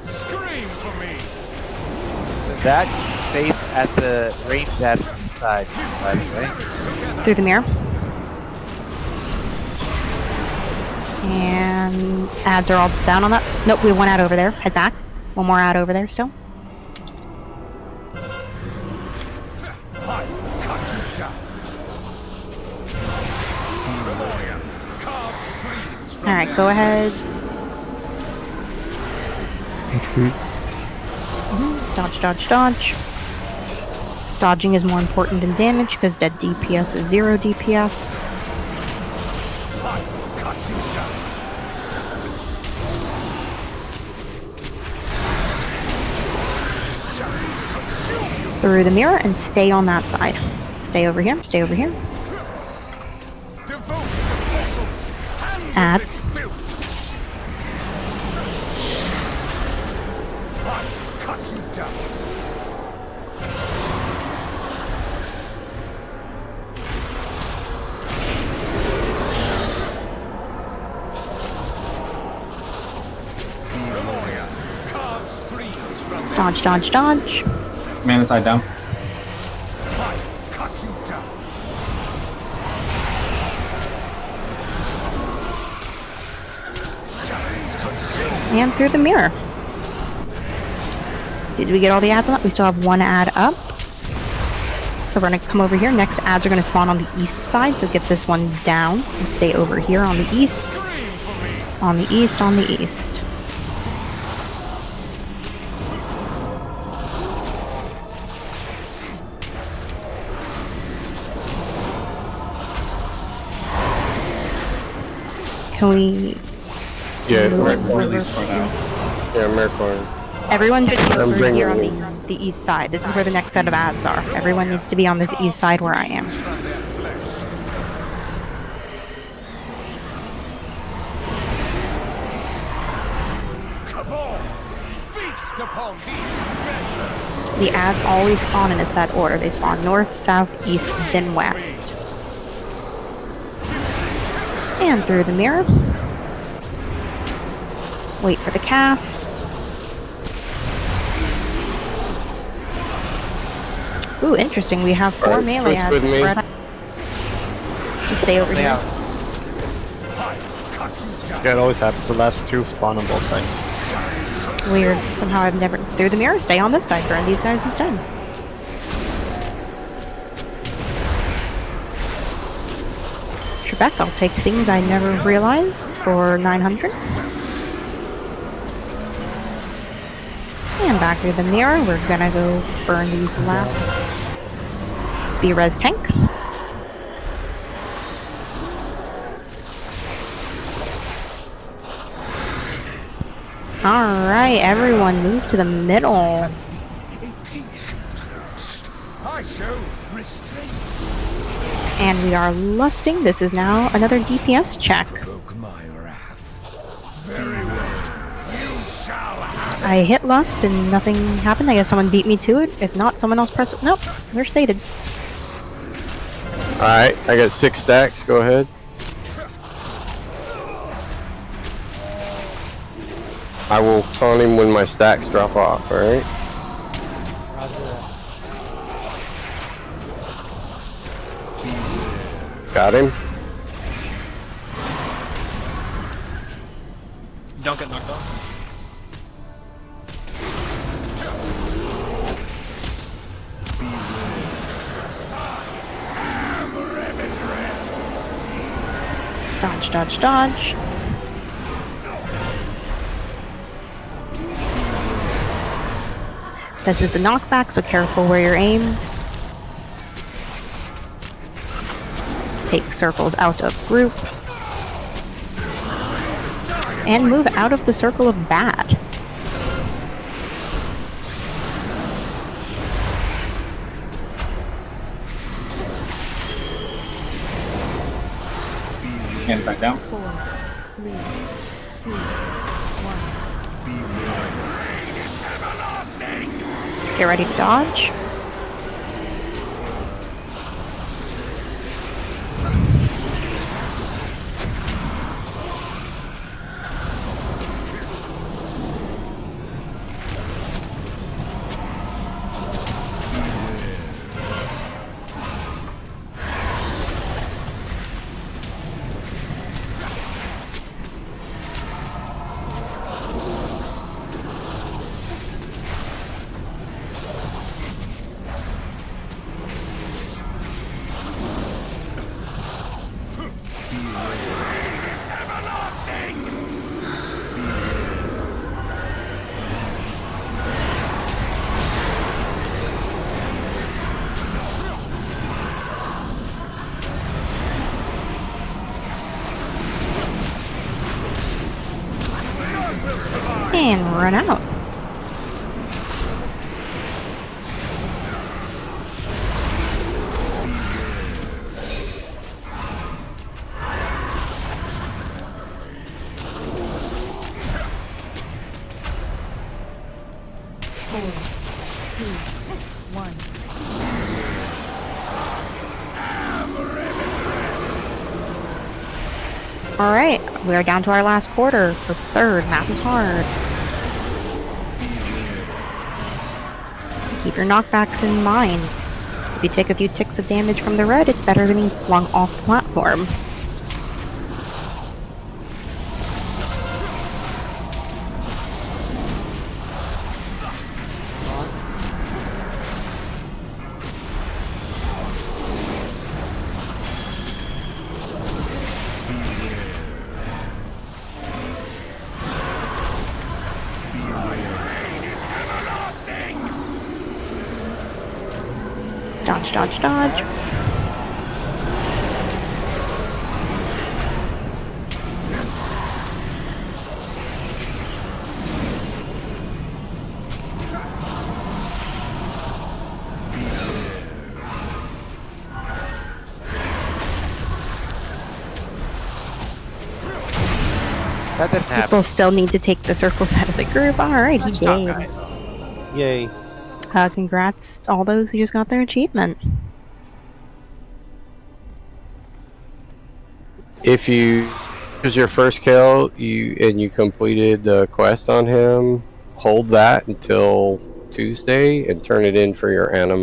Scream for me! So that face at the range that's inside, by the way. Through the mirror. And ads are all down on that. Nope, we have one ad over there. Head back. One more ad over there still. Alright, go ahead. Dodge, dodge, dodge. Dodging is more important than damage because dead DPS is 0 DPS. Through the mirror and stay on that side. Stay over here, stay over here. Ads. Dodge, dodge, dodge. Man side down. And through the mirror. Did we get all the ads on that? We still have one ad up. So we're gonna come over here. Next ads are gonna spawn on the east side, so get this one down and stay over here on the east. On the east, on the east. Can we... Yeah, release for now. Yeah, Mercorn. Everyone should be over bringing here on it. the east side. This is where the next set of ads are. Everyone needs to be on this east side where I am. The ads always spawn in a set order. They spawn north, south, east, then west. And through the mirror. Wait for the cast. Ooh, interesting. We have 4 melee ads spread out. Just stay over here. Yeah, it always happens. The last 2 spawn on both sides. Weird. Somehow I've never... Through the mirror, stay on this side. Burn these guys instead. Trebek, I'll take things I never realized for 900. And back through the mirror, we're gonna go burn these last B-res tank. Alright, everyone move to the middle. And we are lusting. This is now another DPS check. I hit lust and nothing happened. I guess someone beat me to it. If not, someone else pressed it. Nope, we're sated. Alright, I got 6 stacks. Go ahead. I will taunt him when my stacks drop off, alright? Got him. Don't get knocked off. Dodge, dodge, dodge. This is the knockback, so careful where you're aimed. Take circles out of group. And move out of the circle of bad. Hands back down. 4, 3, 2, 1. Get ready to dodge. And run out. Alright, we are down to our last quarter for third. Map is hard. Keep your knockbacks in mind. If you take a few ticks of damage from the red, it's better than being flung off the platform. Dodge, dodge, dodge. That didn't happen. People still need to take the circles out of the group. Alright, he did. Yay. Congrats to all those who just got their achievement. If you was your first kill, you completed the quest on him, hold that until Tuesday and turn it in for your anime.